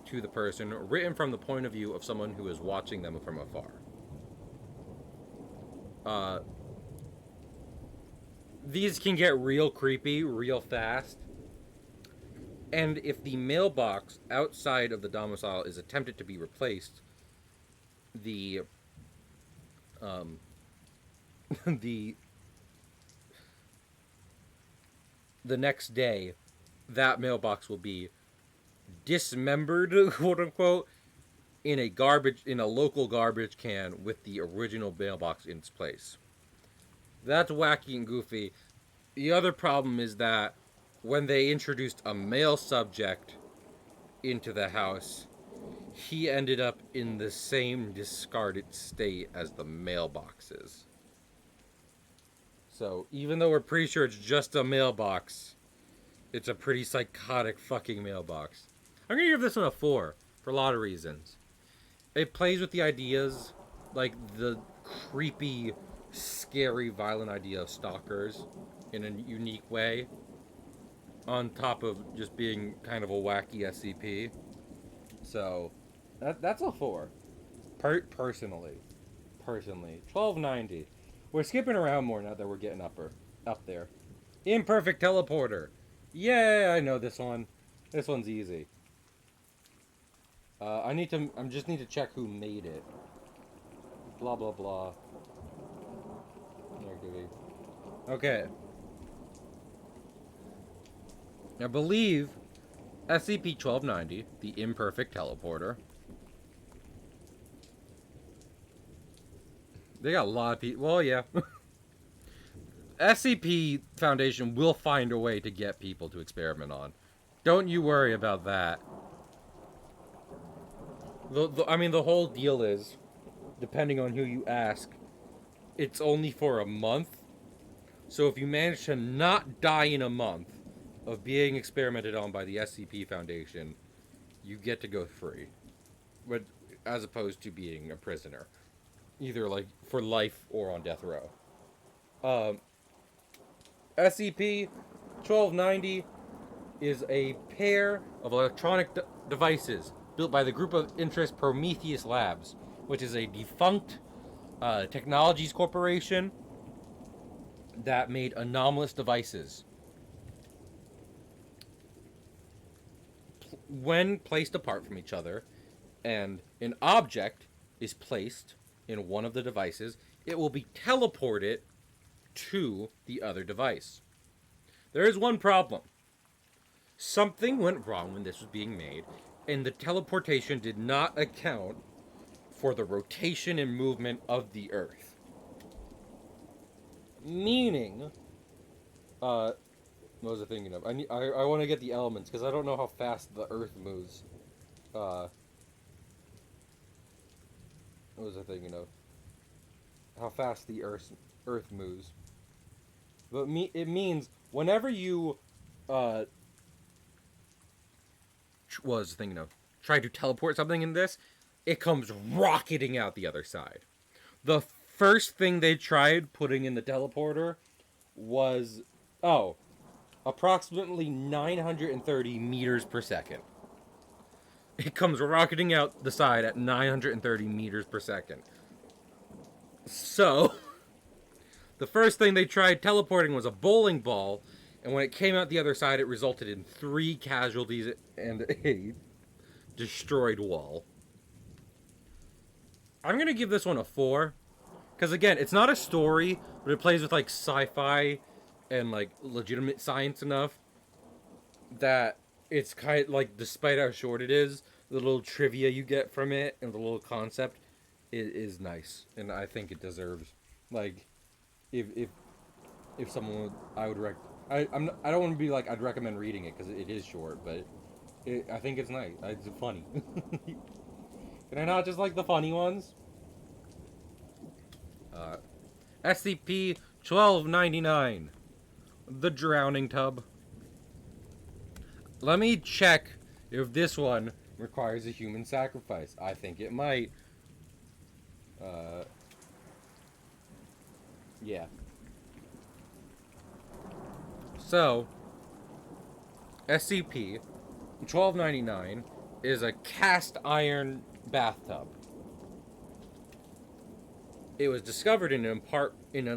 to the person, written from the point of view of someone who is watching them from afar. These can get real creepy real fast. And if the mailbox outside of the domicile is attempted to be replaced, the the next day, that mailbox will be dismembered, quote unquote, in a local garbage can with the original mailbox in its place. That's wacky and goofy. The other problem is that when they introduced a male subject into the house, he ended up in the same discarded state as the mailboxes. So, even though we're pretty sure it's just a mailbox, it's a pretty psychotic fucking mailbox. I'm gonna give this one a 4 for a lot of reasons. It plays with the ideas, like the creepy, scary, violent idea of stalkers in a unique way, on top of just being kind of a wacky SCP. So, that's a 4. Personally. 1290. We're skipping around more now that we're getting up there. Imperfect teleporter. Yeah, I know this one. This one's easy. I just need to check who made it. Blah, blah, blah. Okay. I believe SCP-1290, the imperfect teleporter. They got a lot of people. Well, yeah. SCP Foundation will find a way to get people to experiment on. Don't you worry about that. The whole deal is, depending on who you ask, it's only for a month. So if you manage to not die in a month of being experimented on by the SCP Foundation, you get to go free. But as opposed to being a prisoner. Either like for life or on death row. SCP-1290 is a pair of electronic devices built by the group of interest Prometheus Labs, which is a defunct technologies corporation that made anomalous devices. When placed apart from each other, and an object is placed in one of the devices, it will be teleported to the other device. There is one problem. Something went wrong when this was being made, and the teleportation did not account for the rotation and movement of the Earth. Meaning, what was I thinking of? I want to get the elements, because I don't know how fast the Earth moves. What was I thinking of? How fast the Earth moves. But it means whenever you try to teleport something in this, it comes rocketing out the other side. The first thing they tried putting in the teleporter was approximately 930 meters per second. It comes rocketing out the side at 930 meters per second. So, the first thing they tried teleporting was a bowling ball, and when it came out the other side, it resulted in 3 casualties and a destroyed wall. I'm going to give this one a 4. Because, again, it's not a story, but it plays with, like, sci-fi and, like, legitimate science enough that it's kind of, like, despite how short it is, the little trivia you get from it and the little concept is nice. And I think it deserves, like, if someone would, I don't want to be like, I'd recommend reading it, because it is short, but I think it's nice. It's funny. Can I not just like the funny ones? SCP-1299. The Drowning Tub. Let me check if this one requires a human sacrifice. I think it might. Yeah. So, SCP-1299 is a cast iron bathtub. It was discovered in an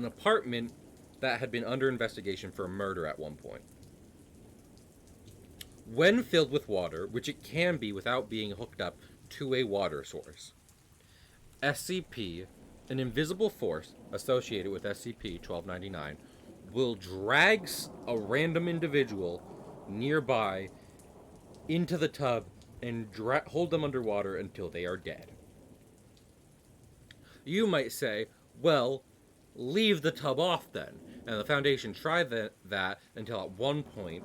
apartment that had been under investigation for a murder at one point. When filled with water, which it can be without being hooked up to a water source, SCP, an invisible force associated with SCP-1299, will drag a random individual nearby into the tub and hold them underwater until they are dead. You might say, well, leave the tub off then. And the Foundation tried that until at one point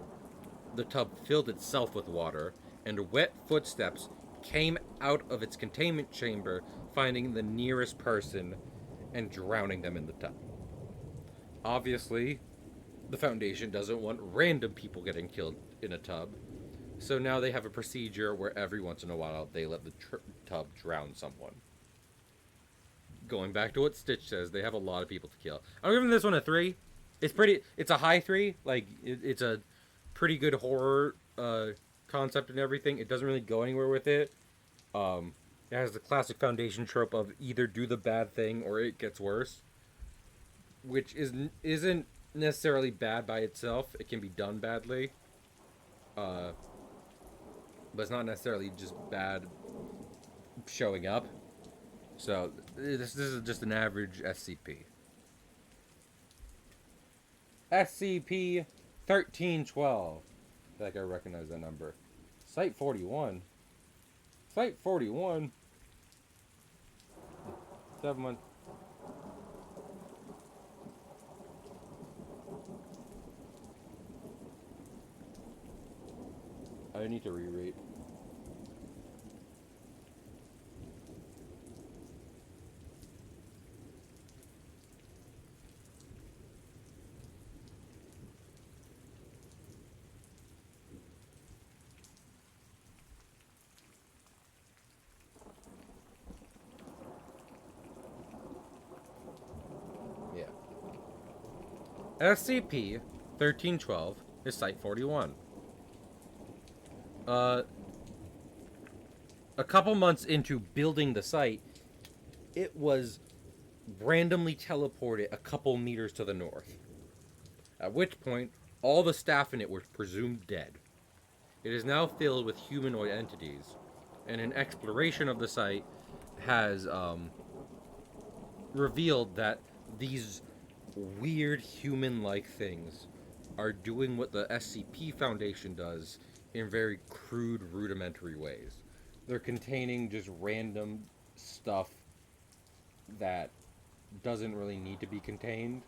the tub filled itself with water and wet footsteps came out of its containment chamber, finding the nearest person and drowning them in the tub. Obviously, the Foundation doesn't want random people getting killed in a tub, so now they have a procedure where every once in a while they let the tub drown someone. Going back to what Stitch says, they have a lot of people to kill. I'm giving this one a 3. It's a high 3. Like, it's a pretty good horror concept and everything. It doesn't really go anywhere with it. It has the classic Foundation trope of either do the bad thing or it gets worse, which isn't necessarily bad by itself. It can be done badly, but it's not necessarily just bad showing up. So this is just an average SCP. SCP-1312. I feel like I recognize that number. Site 41. Site 41. 7 months. I need to reread. Yeah. SCP-1312 is Site 41. A couple months into building the site, it was randomly teleported a couple meters to the north. At which point, all the staff in it were presumed dead. It is now filled with humanoid entities, and an exploration of the site has revealed that these weird human-like things are doing what the SCP Foundation does in very crude, rudimentary ways. They're containing just random stuff that doesn't really need to be contained,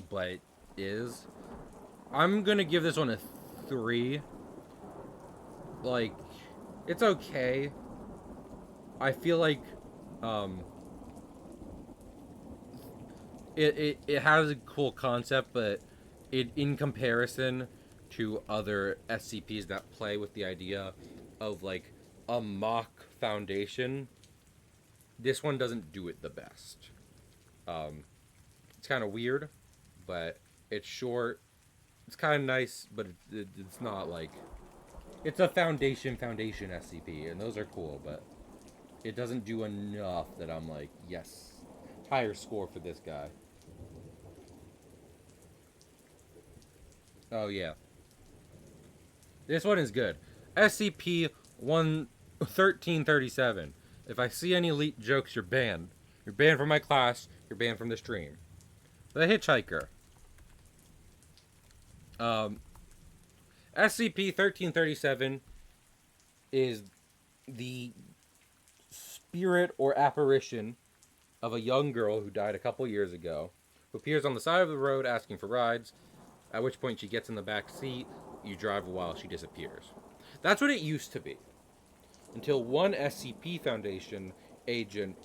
but is. I'm gonna give this one a 3. Like, it's okay. I feel like it has a cool concept, but in comparison to other SCPs that play with the idea of like a mock foundation, this one doesn't do it the best. It's kind of weird, but it's short. It's kind of nice, but it's not like... It's a foundation SCP, and those are cool, but it doesn't do enough that I'm like, yes, higher score for this guy. Oh, yeah. This one is good. SCP-1337. If I see any elite jokes, you're banned. You're banned from my class. You're banned from the stream. The Hitchhiker. SCP-1337 is the spirit or apparition of a young girl who died a couple years ago, who appears on the side of the road asking for rides, at which point she gets in the back seat, you drive a while, she disappears. That's what it used to be. Until one SCP Foundation agent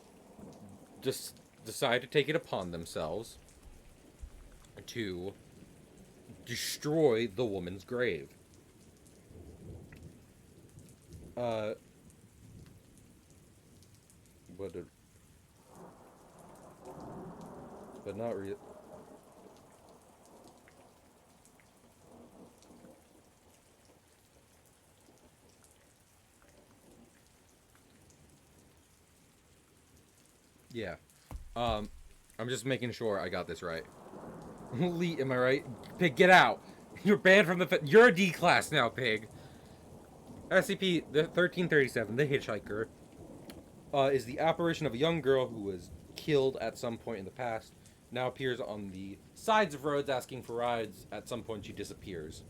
decided to take it upon themselves to destroy the woman's grave. Uh, but not real. Yeah. I'm just making sure I got this right. Lee, am I right? Pig, get out! You're banned from the. You're a D class now, Pig. SCP 1337, the Hitchhiker, is the apparition of a young girl who was killed at some point in the past. Now appears on the sides of roads asking for rides. At some point, she disappears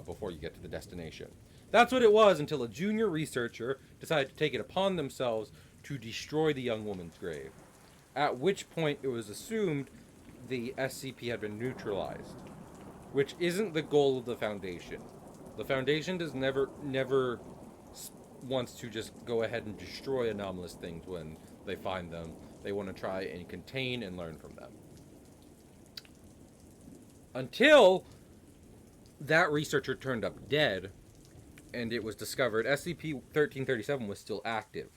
before you get to the destination. That's what it was until a junior researcher decided to take it upon themselves to destroy the young woman's grave. At which point, it was assumed the SCP had been neutralized, which isn't the goal of the Foundation. The Foundation does never wants to just go ahead and destroy anomalous things when they find them. They want to try and contain and learn from them. Until that researcher turned up dead, and it was discovered SCP-1337 was still active.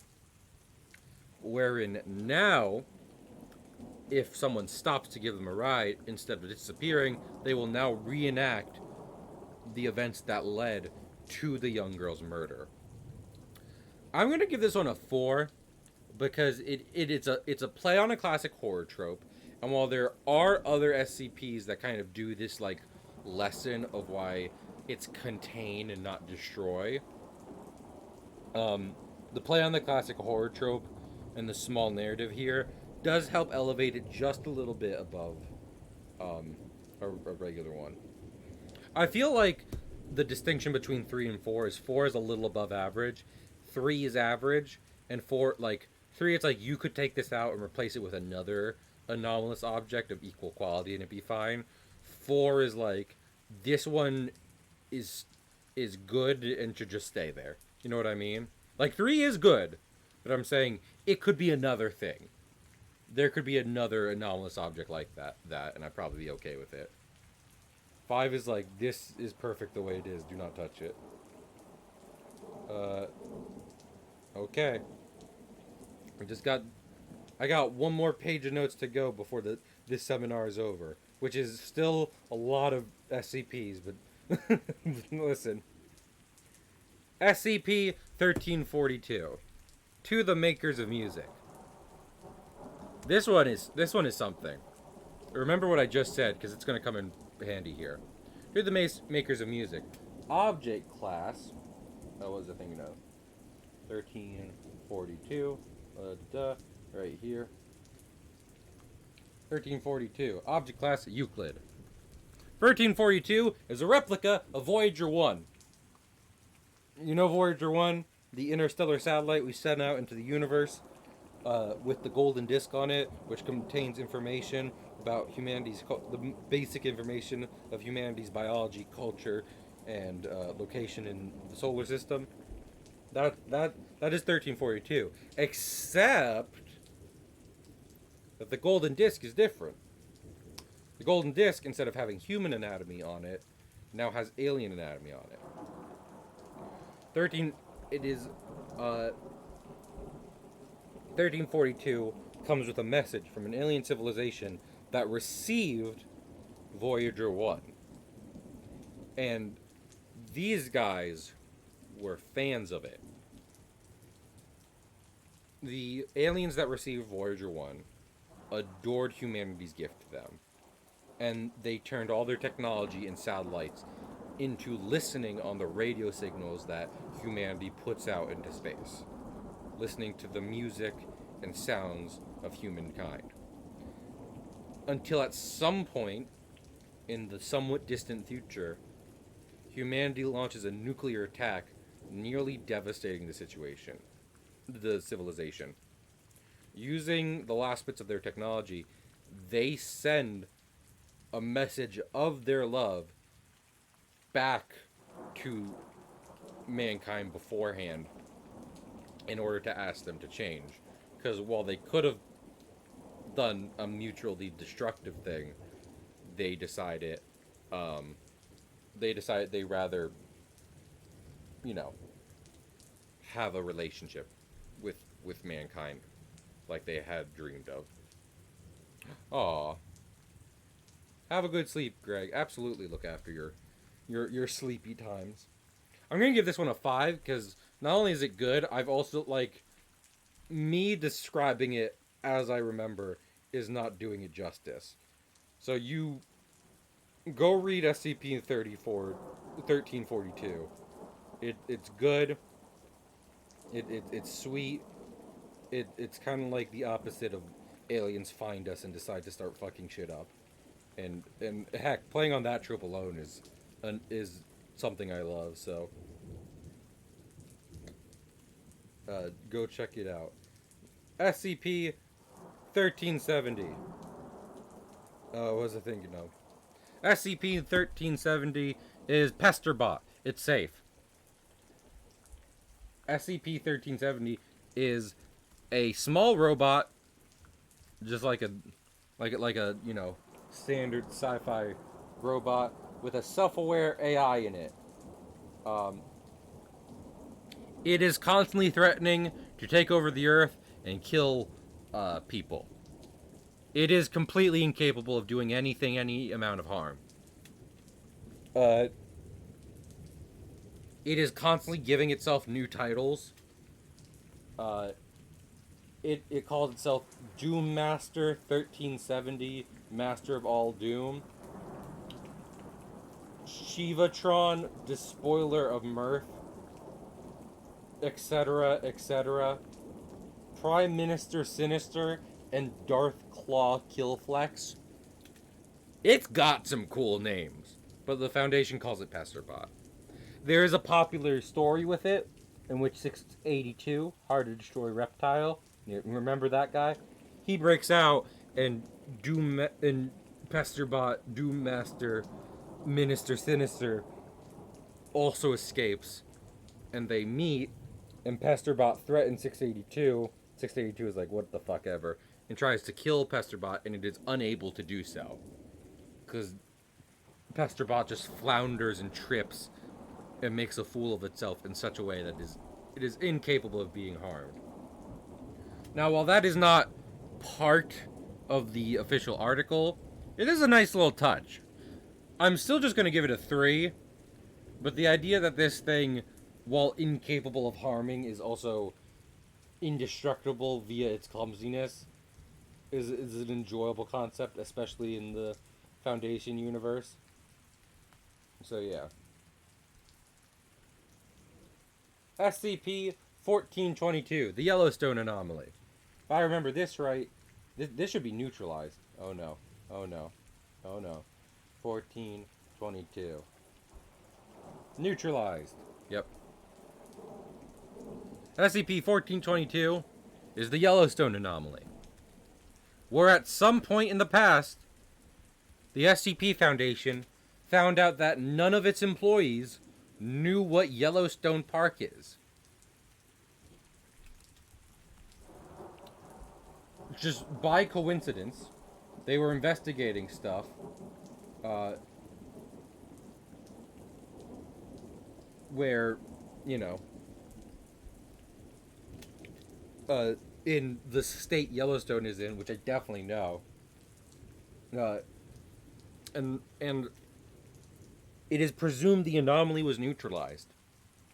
Wherein now, if someone stops to give them a ride, instead of disappearing, they will now reenact the events that led to the young girl's murder. I'm going to give this one a 4 because it's a play on a classic horror trope, and while there are other SCPs that kind of do this like lesson of why it's contain and not destroy, the play on the classic horror trope and the small narrative here does help elevate it just a little bit above a regular one. I feel like the distinction between 3 and 4 is 4 is a little above average, 3 is average, and 4, like, 3 it's like you could take this out and replace it with another anomalous object of equal quality and it'd be fine. 4 is like, this one is good and should just stay there. You know what I mean? Like, 3 is good, but I'm saying it could be another thing. There could be another anomalous object like that, and I'd probably be okay with it. 5 is like, this is perfect the way it is, do not touch it. Okay. I got one more page of notes to go before this seminar is over, which is still a lot of SCPs, but listen. SCP-1342. To the makers of music. This one is something. Remember what I just said, because it's going to come in handy here. To the makers of music. Object class. What was the thing, 1342. Right here. 1342. Object class Euclid. 1342 is a replica of Voyager 1. You know Voyager 1? The interstellar satellite we sent out into the universe with the golden disc on it, which contains information about the basic information of humanity's biology, culture, and location in the solar system. That is 1342. Except that the golden disc is different. The golden disc, instead of having human anatomy on it, now has alien anatomy on it. 1342 comes with a message from an alien civilization that received Voyager 1. And these guys were fans of it. The aliens that received Voyager 1 adored humanity's gift to them. And they turned all their technology and satellites into listening on the radio signals that humanity puts out into space. Listening to the music and sounds of humankind. Until at some point, in the somewhat distant future, humanity launches a nuclear attack, nearly devastating the civilization. Using the last bits of their technology, they send a message of their love back to mankind beforehand in order to ask them to change. Because while they could have done a mutually destructive thing, they decided they'd rather, have a relationship with mankind like they had dreamed of. Aw. Have a good sleep, Greg. Absolutely look after your sleepy times. I'm gonna give this one a 5 because not only is it good, I've also like me describing it as I remember is not doing it justice. So you go read SCP-1342. It's good. It's sweet. It's kind of like the opposite of aliens find us and decide to start fucking shit up. And heck, playing on that trope alone is something I love. So go check it out. SCP-1370. What was I thinking of? SCP-1370 is Pesterbot. It's safe. SCP-1370 is a small robot, just like a standard sci-fi robot with a self-aware AI in it. It is constantly threatening to take over the Earth and kill people. It is completely incapable of doing anything, any amount of harm. It is constantly giving itself new titles. It calls itself Doom Master 1370, Master of All Doom. Shivatron, Despoiler of Mirth, etc., etc. Prime Minister Sinister, and Darth Claw Killflex. It's got some cool names, but the Foundation calls it Pesterbot. There is a popular story with it, in which 682, Hard to Destroy Reptile, you remember that guy? He breaks out, and Pesterbot, Doom Master, Minister Sinister also escapes, and they meet, and Pesterbot threatens 682. 682 is like, what the fuck ever, and tries to kill Pesterbot, and it is unable to do so. Because Pesterbot just flounders and trips and makes a fool of itself in such a way that it is incapable of being harmed. Now, while that is not part of the official article, it is a nice little touch. I'm still just going to give it a 3, but the idea that this thing, while incapable of harming, is also indestructible via its clumsiness is an enjoyable concept, especially in the Foundation universe. So yeah. SCP-1422, the Yellowstone Anomaly. If I remember this right, this should be neutralized. Oh no. Oh no. Oh no. 1422. Neutralized. Yep. SCP-1422 is the Yellowstone Anomaly, where at some point in the past, the SCP Foundation found out that none of its employees knew what Yellowstone Park is. Just by coincidence, they were investigating stuff. Where, in the state Yellowstone is in, which I definitely know. And it is presumed the anomaly was neutralized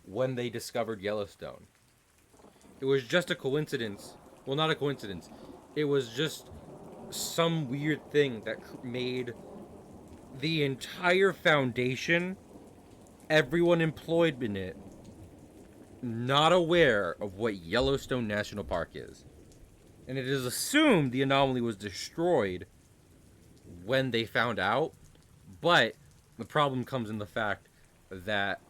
when they discovered Yellowstone. It was just a coincidence. Well, not a coincidence. It was just some weird thing that made the entire Foundation, everyone employed in it, not aware of what Yellowstone National Park is. And it is assumed the anomaly was destroyed when they found out, but the problem comes in the fact that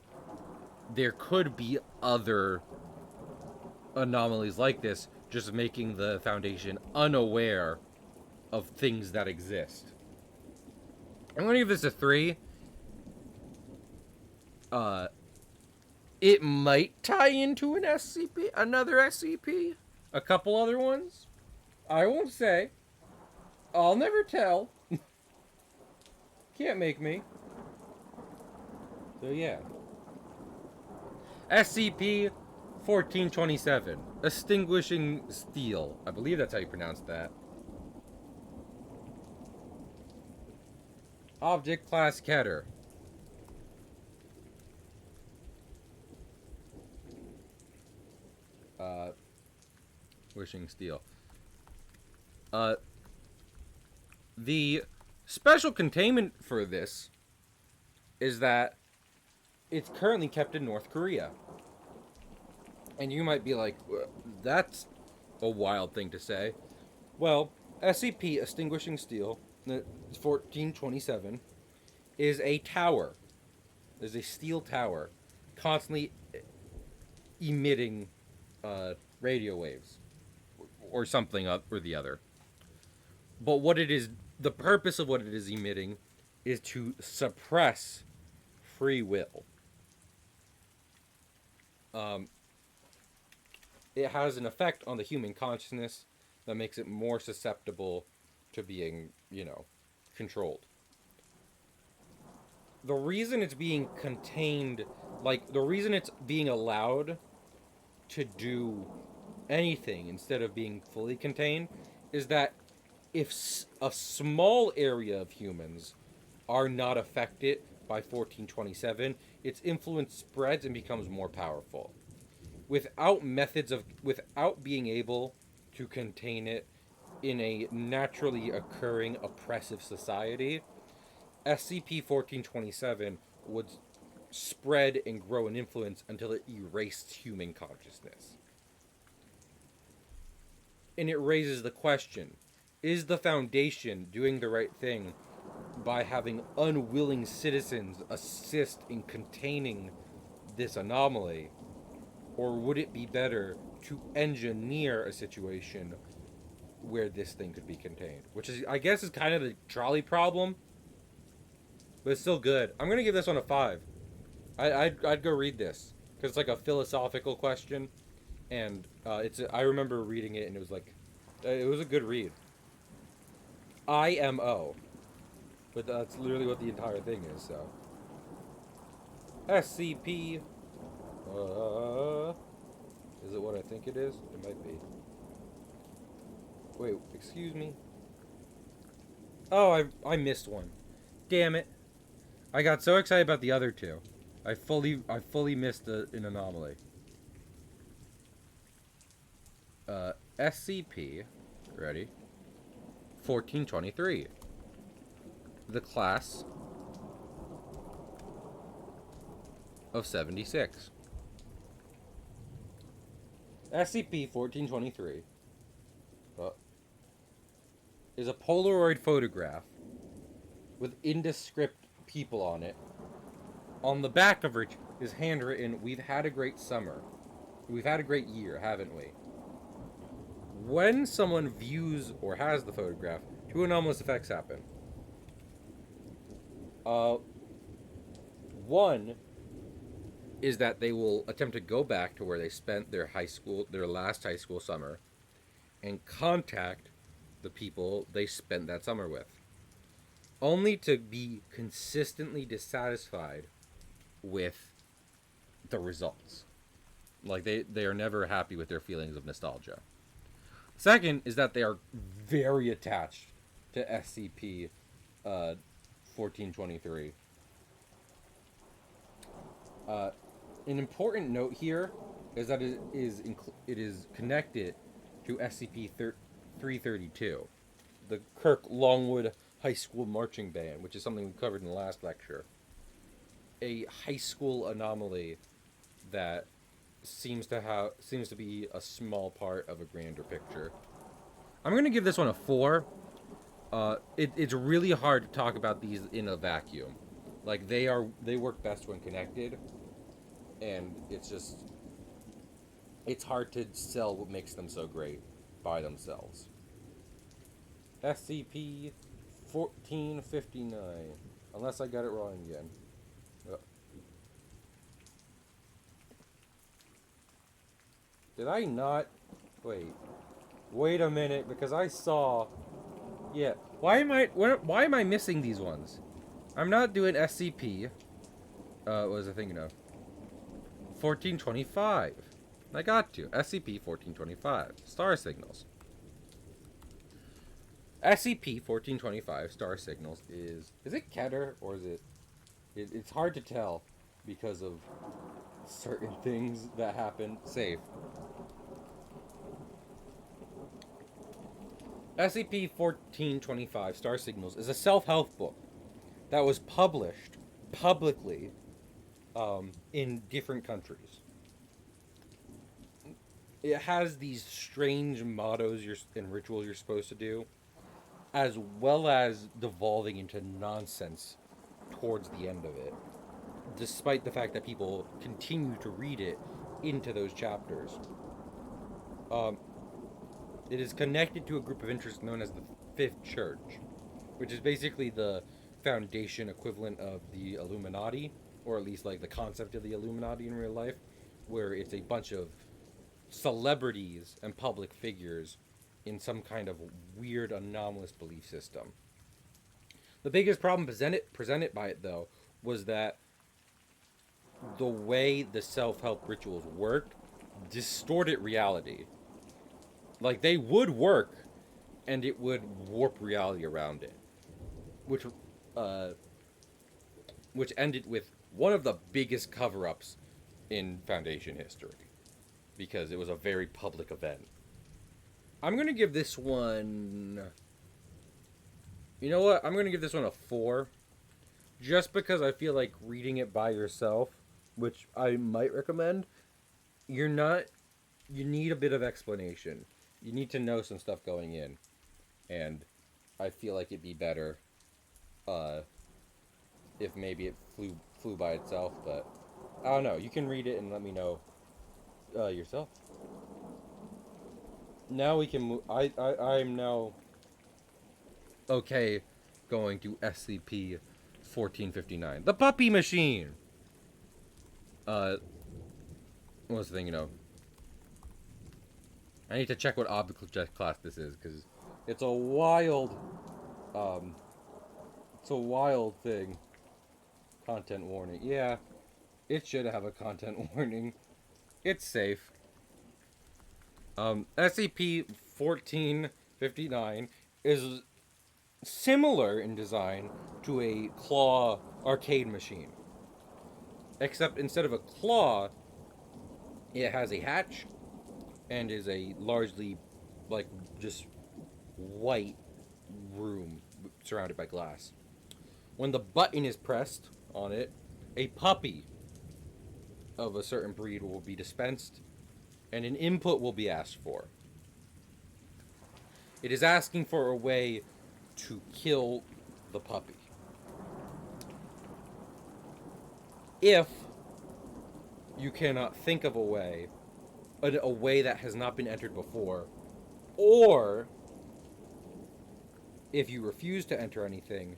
there could be other anomalies like this, just making the Foundation unaware of things that exist. I'm going to give this a 3. It might tie into an SCP, another SCP, a couple other ones. I won't say. I'll never tell. Can't make me. So yeah. SCP 1427. Extinguishing steel. I believe that's how you pronounce that. Object class Keter. Wishing steel. The special containment for this is that it's currently kept in North Korea. And you might be like, that's a wild thing to say. Well, SCP Extinguishing Steel, 1427, is a tower. Is a steel tower constantly emitting radio waves or something or the other. But what it is, the purpose of what it is emitting is to suppress free will. It has an effect on the human consciousness that makes it more susceptible to being, controlled. The reason it's being contained, the reason it's being allowed to do anything instead of being fully contained is that if a small area of humans are not affected by 1427, its influence spreads and becomes more powerful. Without being able to contain it in a naturally occurring oppressive society, SCP-1427 would spread and grow in influence until it erased human consciousness. And it raises the question, is the Foundation doing the right thing by having unwilling citizens assist in containing this anomaly? Or would it be better to engineer a situation where this thing could be contained? Which is, I guess, is kind of the trolley problem. But it's still good. I'm going to give this one a 5. I'd go read this. Because it's like a philosophical question. And I remember reading it and it was a good read. IMO. But that's literally what the entire thing is, so. SCP. Is it what I think it is? It might be. Wait, excuse me? Oh, I missed one. Damn it. I got so excited about the other two. I fully missed an anomaly. SCP, ready? 1423. The class of 76. SCP-1423 is a Polaroid photograph with indescript people on it. On the back of which is handwritten, "We've had a great summer. We've had a great year, haven't we?" When someone views or has the photograph, two anomalous effects happen. One is that they will attempt to go back to where they spent their last high school summer, and contact the people they spent that summer with, only to be consistently dissatisfied with the results. Like they are never happy with their feelings of nostalgia. Second is that they are very attached to SCP 1423. An important note here is that it is connected to SCP-332, the Kirk Longwood High School Marching Band, which is something we covered in the last lecture. A high school anomaly that seems to be a small part of a grander picture. I'm going to give this one a 4. It's really hard to talk about these in a vacuum. Like, they work best when connected, and it's hard to sell what makes them so great by themselves. SCP-1459, unless I got it wrong again. Did I not? Wait a minute, because I saw. Yeah. Why am I missing these ones? I'm not doing SCP. What was I thinking of? 1425. I got to. SCP-1425. Star signals. SCP-1425 star signals is it Keter or is it's hard to tell because of certain things that happen. Safe. SCP-1425 Star Signals is a self-help book that was published publicly in different countries. It has these strange mottos and rituals you're supposed to do, as well as devolving into nonsense towards the end of it, despite the fact that people continue to read it into those chapters. It is connected to a group of interest known as the Fifth Church, which is basically the foundation equivalent of the Illuminati, or at least like the concept of the Illuminati in real life, where it's a bunch of celebrities and public figures in some kind of weird anomalous belief system. The biggest problem presented by it, though, was that the way the self-help rituals worked distorted reality. Like, they would work, and it would warp reality around it. Which ended with one of the biggest cover-ups in Foundation history. Because it was a very public event. I'm going to give this one... You know what? I'm going to give this one a 4. Just because I feel like reading it by yourself, which I might recommend, you need a bit of explanation. You need to know some stuff going in. And I feel like it'd be better if maybe it flew by itself, but I don't know. You can read it and let me know yourself. Now we can move. I'm now okay going to SCP-1459. The Puppy Machine! What's the thing, I need to check what object class this is, because it's a wild thing. Content warning. Yeah, it should have a content warning. It's safe. SCP-1459 is similar in design to a claw arcade machine. Except instead of a claw, it has a hatch and is a largely, like, just white room surrounded by glass. When the button is pressed on it, a puppy of a certain breed will be dispensed and an input will be asked for. It is asking for a way to kill the puppy. If you cannot think of a way that has not been entered before, or if you refuse to enter anything,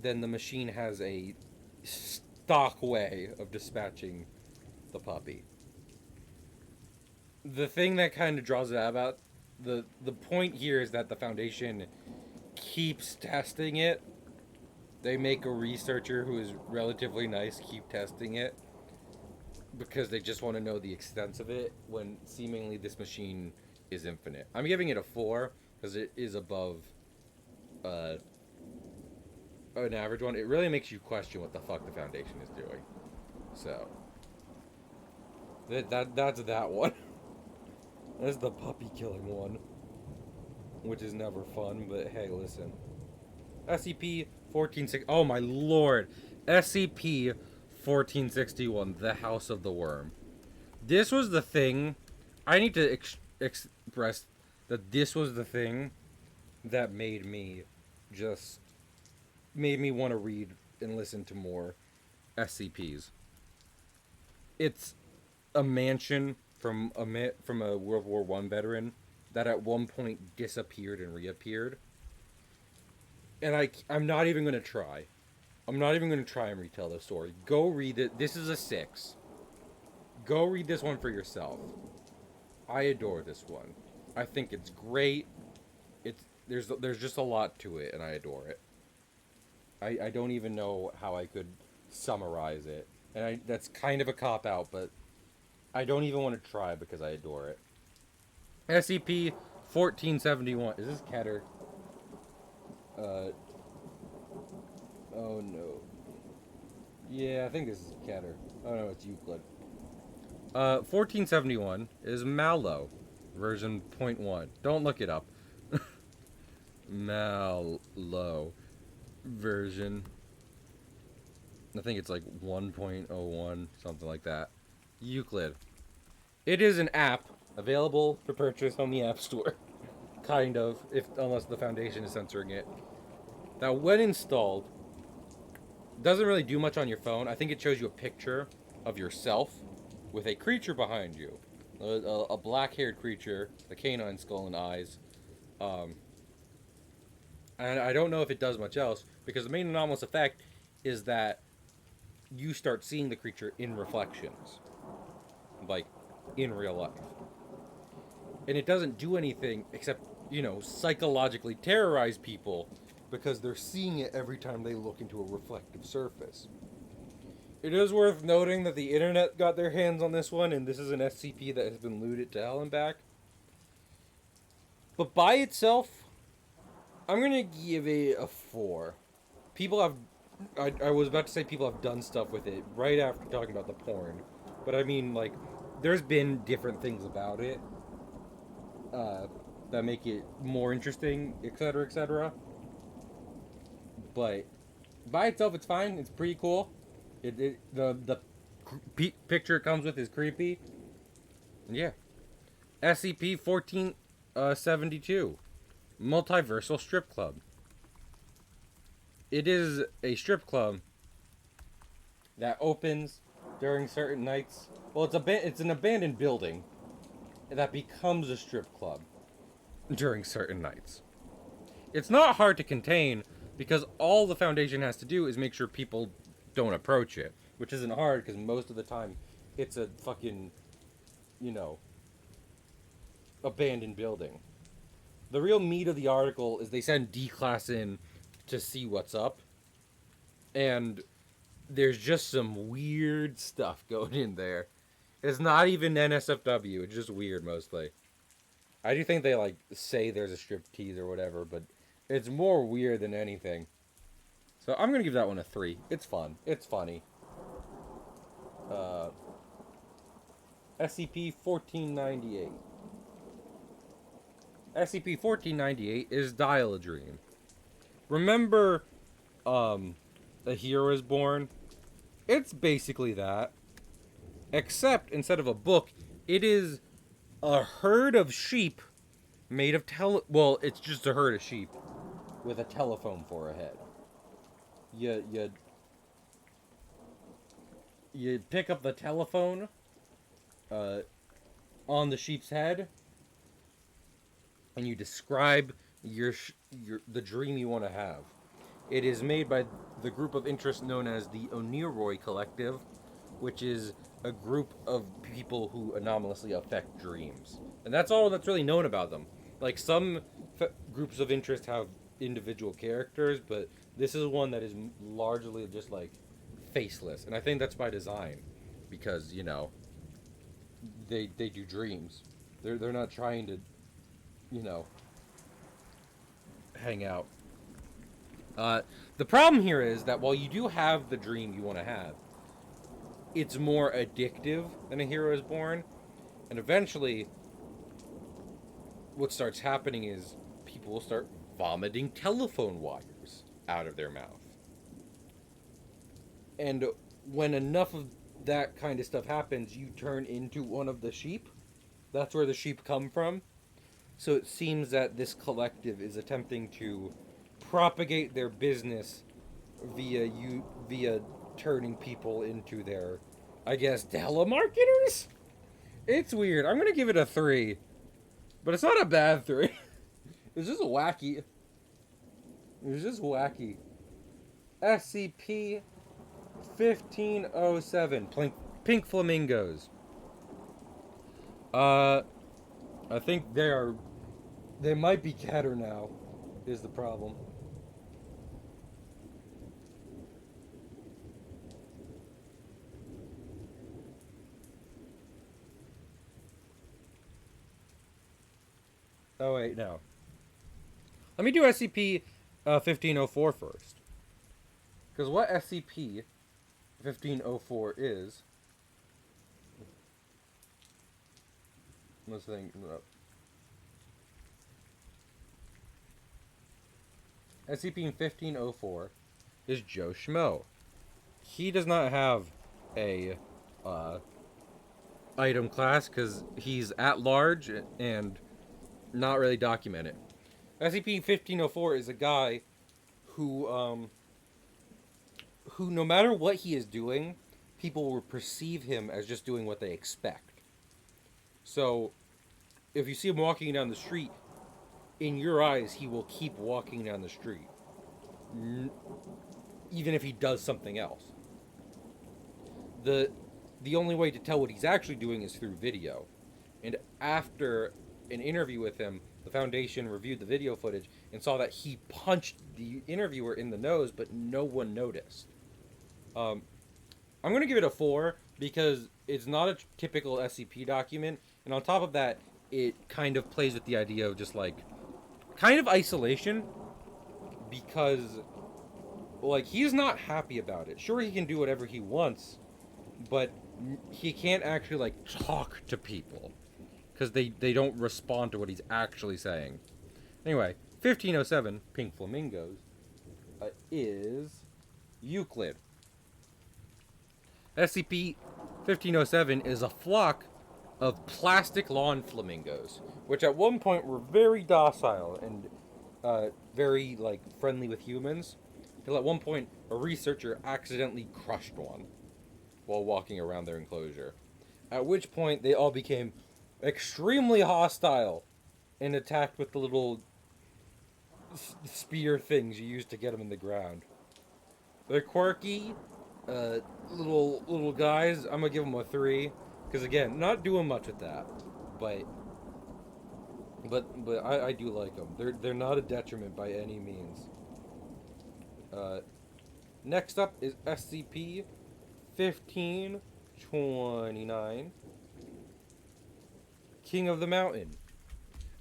then the machine has a stock way of dispatching the puppy. The thing that kind of draws it out about the point here is that the Foundation keeps testing it. They make a researcher who is relatively nice keep testing it because they just want to know the extent of it, when seemingly this machine is infinite. I'm giving it a 4 because it is above an average one. It really makes you question what the fuck the Foundation is doing. So that's that one. That's the puppy killing one, which is never fun, but hey, listen. SCP-1460. Oh my lord. SCP-1461, the House of the Worm. This was the thing. I need to express that this was the thing that made me want to read and listen to more SCPs. It's a mansion from a World War I veteran that at one point disappeared and reappeared. And I'm not even going to try. I'm not even going to try and retell the story. Go read it. This is a 6. Go read this one for yourself. I adore this one. I think it's great. There's just a lot to it, and I adore it. I don't even know how I could summarize it. And that's kind of a cop-out, but I don't even want to try because I adore it. SCP-1471. Is this Keter? Oh no. Yeah, I think this is Keter. Oh no, it's Euclid. 1471 is Mallow, version 0.1. Don't look it up. Mallow version. I think it's like 1.01, something like that. Euclid. It is an app available for purchase on the App Store. Kind of, unless the Foundation is censoring it. Now, when installed, doesn't really do much on your phone. I think it shows you a picture of yourself with a creature behind you. A black-haired creature, a canine skull and eyes. And I don't know if it does much else, because the main anomalous effect is that you start seeing the creature in reflections. Like, in real life. And it doesn't do anything except, psychologically terrorize people because they're seeing it every time they look into a reflective surface. It is worth noting that the internet got their hands on this one, and this is an SCP that has been looted to hell and back. But by itself, I'm going to give it a 4. People have... I was about to say people have done stuff with it right after talking about the porn. But I mean, like, there's been different things about it that make it more interesting, etc., etc. But by itself, it's fine. It's pretty cool. The picture it comes with is creepy. And yeah. SCP-1472. Multiversal Strip Club. It is a strip club that opens during certain nights. Well, it's an abandoned building that becomes a strip club during certain nights. It's not hard to contain because all the Foundation has to do is make sure people don't approach it, which isn't hard because most of the time it's a fucking, abandoned building. The real meat of the article is they send D-Class in to see what's up, and there's just some weird stuff going in there. It's not even NSFW, it's just weird mostly. I do think they say there's a striptease or whatever, but it's more weird than anything. So I'm gonna give that one a 3. It's fun. It's funny. SCP-1498. SCP-1498 is Dial-A-Dream. Remember, A Hero is Born? It's basically that. Except, instead of a book, it is a herd of sheep made of well, it's just a herd of sheep with a telephone for a head. You pick up the telephone on the sheep's head, and you describe the dream you want to have. It is made by the group of interest known as the Oneiroi Collective, which is a group of people who anomalously affect dreams. And that's all that's really known about them. Like, some groups of interest have individual characters, but this is one that is largely just, faceless. And I think that's by design, because, they do dreams. They're not trying to, hang out. The problem here is that while you do have the dream you want to have, it's more addictive than A Hero is Born. And eventually, what starts happening is people will start vomiting telephone wires out of their mouth. And when enough of that kind of stuff happens, you turn into one of the sheep. That's where the sheep come from. So it seems that this collective is attempting to propagate their business via turning people into their, I guess, telemarketers? It's weird. I'm going to give it a 3. But it's not a bad 3. It's just wacky. It was just wacky. SCP-1507. Pink Flamingos. I think they might be Keter now, is the problem. Oh wait, no. Let me do SCP-1504 first. Because what SCP-1504 is... Let's think. SCP-1504 is Joe Schmo. He does not have a item class because he's at large and not really documented. SCP-1504 is a guy who no matter what he is doing, people will perceive him as just doing what they expect. So, if you see him walking down the street, in your eyes, he will keep walking down the street. Even if he does something else. The only way to tell what he's actually doing is through video. And after an interview with him, the Foundation reviewed the video footage and saw that he punched the interviewer in the nose, but no one noticed. I'm going to give it a 4 because it's not a typical SCP document. And on top of that, it kind of plays with the idea of just like, kind of isolation. Because, like, he's not happy about it. Sure, he can do whatever he wants, but he can't actually, like, talk to people. Because they don't respond to what he's actually saying. Anyway, 1507, Pink Flamingos, is Euclid. SCP-1507 is a flock of plastic lawn flamingos, which at one point were very docile and very, like, friendly with humans. Until at one point, a researcher accidentally crushed one while walking around their enclosure. At which point, they all became extremely hostile and attacked with the little spear things you use to get them in the ground. They're quirky, little guys. I'm gonna give them a 3, because again, not doing much with that, but I do like them. They're not a detriment by any means. Next up is SCP-1529, King of the Mountain.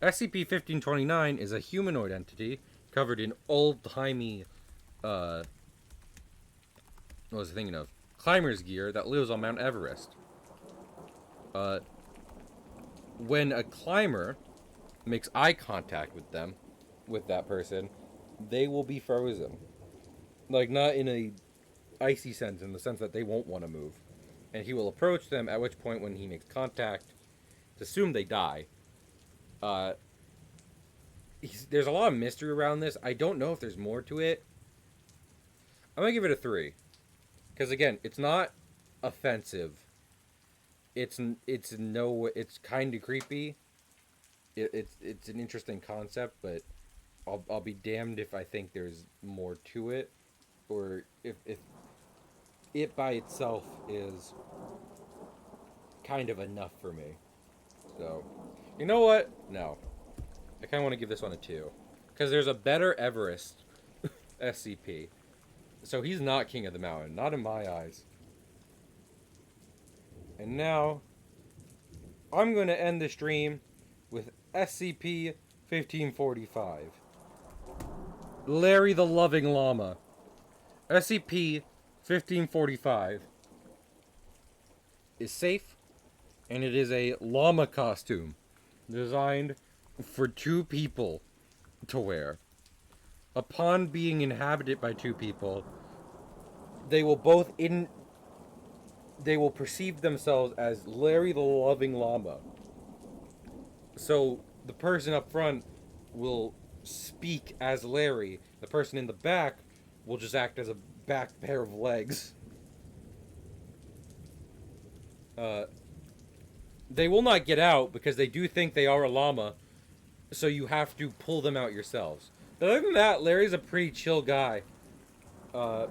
SCP-1529 is a humanoid entity covered in old-timey, what was I thinking of? Climber's gear that lives on Mount Everest. When a climber makes eye contact with that person, they will be frozen. Like, not in a icy sense, in the sense that they won't want to move. And he will approach them, at which point when he makes contact, it's assumed they die. There's a lot of mystery around this. I don't know if there's more to it. I'm gonna give it a 3. Because again, it's not offensive. It's kind of creepy. It's an interesting concept, but I'll be damned if I think there's more to it, or if it by itself is kind of enough for me. So, you know what? No. I kind of want to give this one a 2. Because there's a better Everest SCP. So he's not King of the Mountain. Not in my eyes. And now, I'm going to end the stream with SCP-1545. Larry the Loving Llama. SCP-1545 is safe, and it is a llama costume designed for 2 people to wear. Upon being inhabited by 2 people, they will perceive themselves as Larry the Loving Llama. So the person up front will speak as Larry. The person in the back will just act as a back pair of legs. They will not get out because they do think they are a llama, so you have to pull them out yourselves. But other than that, Larry's a pretty chill guy. The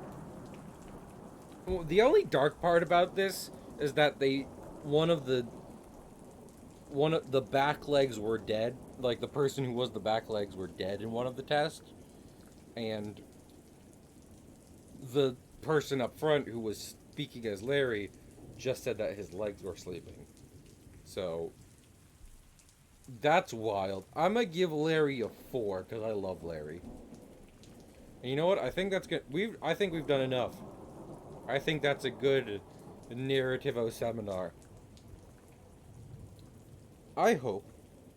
only dark part about this is that one of the back legs were dead. Like, the person who was the back legs were dead in one of the tests. And the person up front who was speaking as Larry just said that his legs were sleeping. So, That's wild. I'm gonna give Larry a 4 because I love Larry. And you know what? I think that's good. I think we've done enough. I think that's a good Narrativo seminar. I hope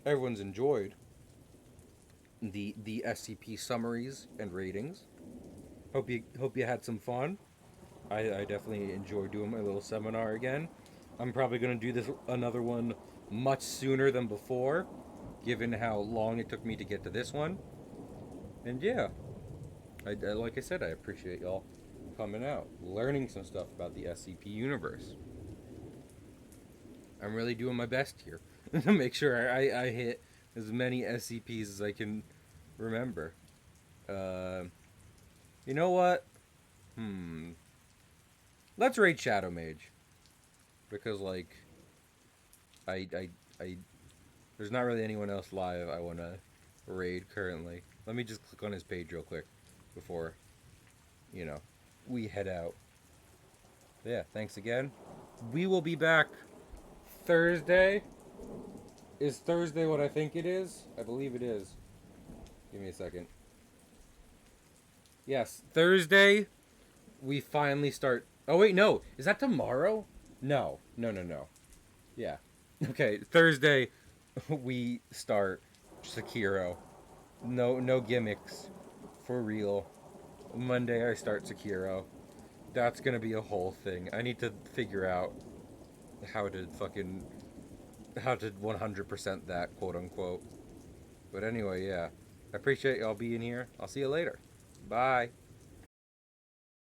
everyone's enjoyed the SCP summaries and ratings. Hope you had some fun. I definitely enjoyed doing my little seminar again. I'm probably gonna do this another one much sooner than before, given how long it took me to get to this one. And yeah, like I said, I appreciate y'all coming out, learning some stuff about the SCP universe. I'm really doing my best here to make sure I hit as many SCPs as I can remember. You know what? Let's raid Shadow Mage. Because, like, I there's not really anyone else live I want to raid currently. Let me just click on his page real quick before, we head out. Yeah, thanks again. We will be back Thursday. Is Thursday what I think it is? I believe it is. Give me a second. Yes, Thursday, we finally start. Oh, wait, no. Is that tomorrow? No. Yeah. Okay, Thursday, we start Sekiro. No gimmicks. For real. Monday, I start Sekiro. That's gonna be a whole thing. I need to figure out how to 100% that, quote unquote. But anyway, yeah. I appreciate y'all being here. I'll see you later. Bye.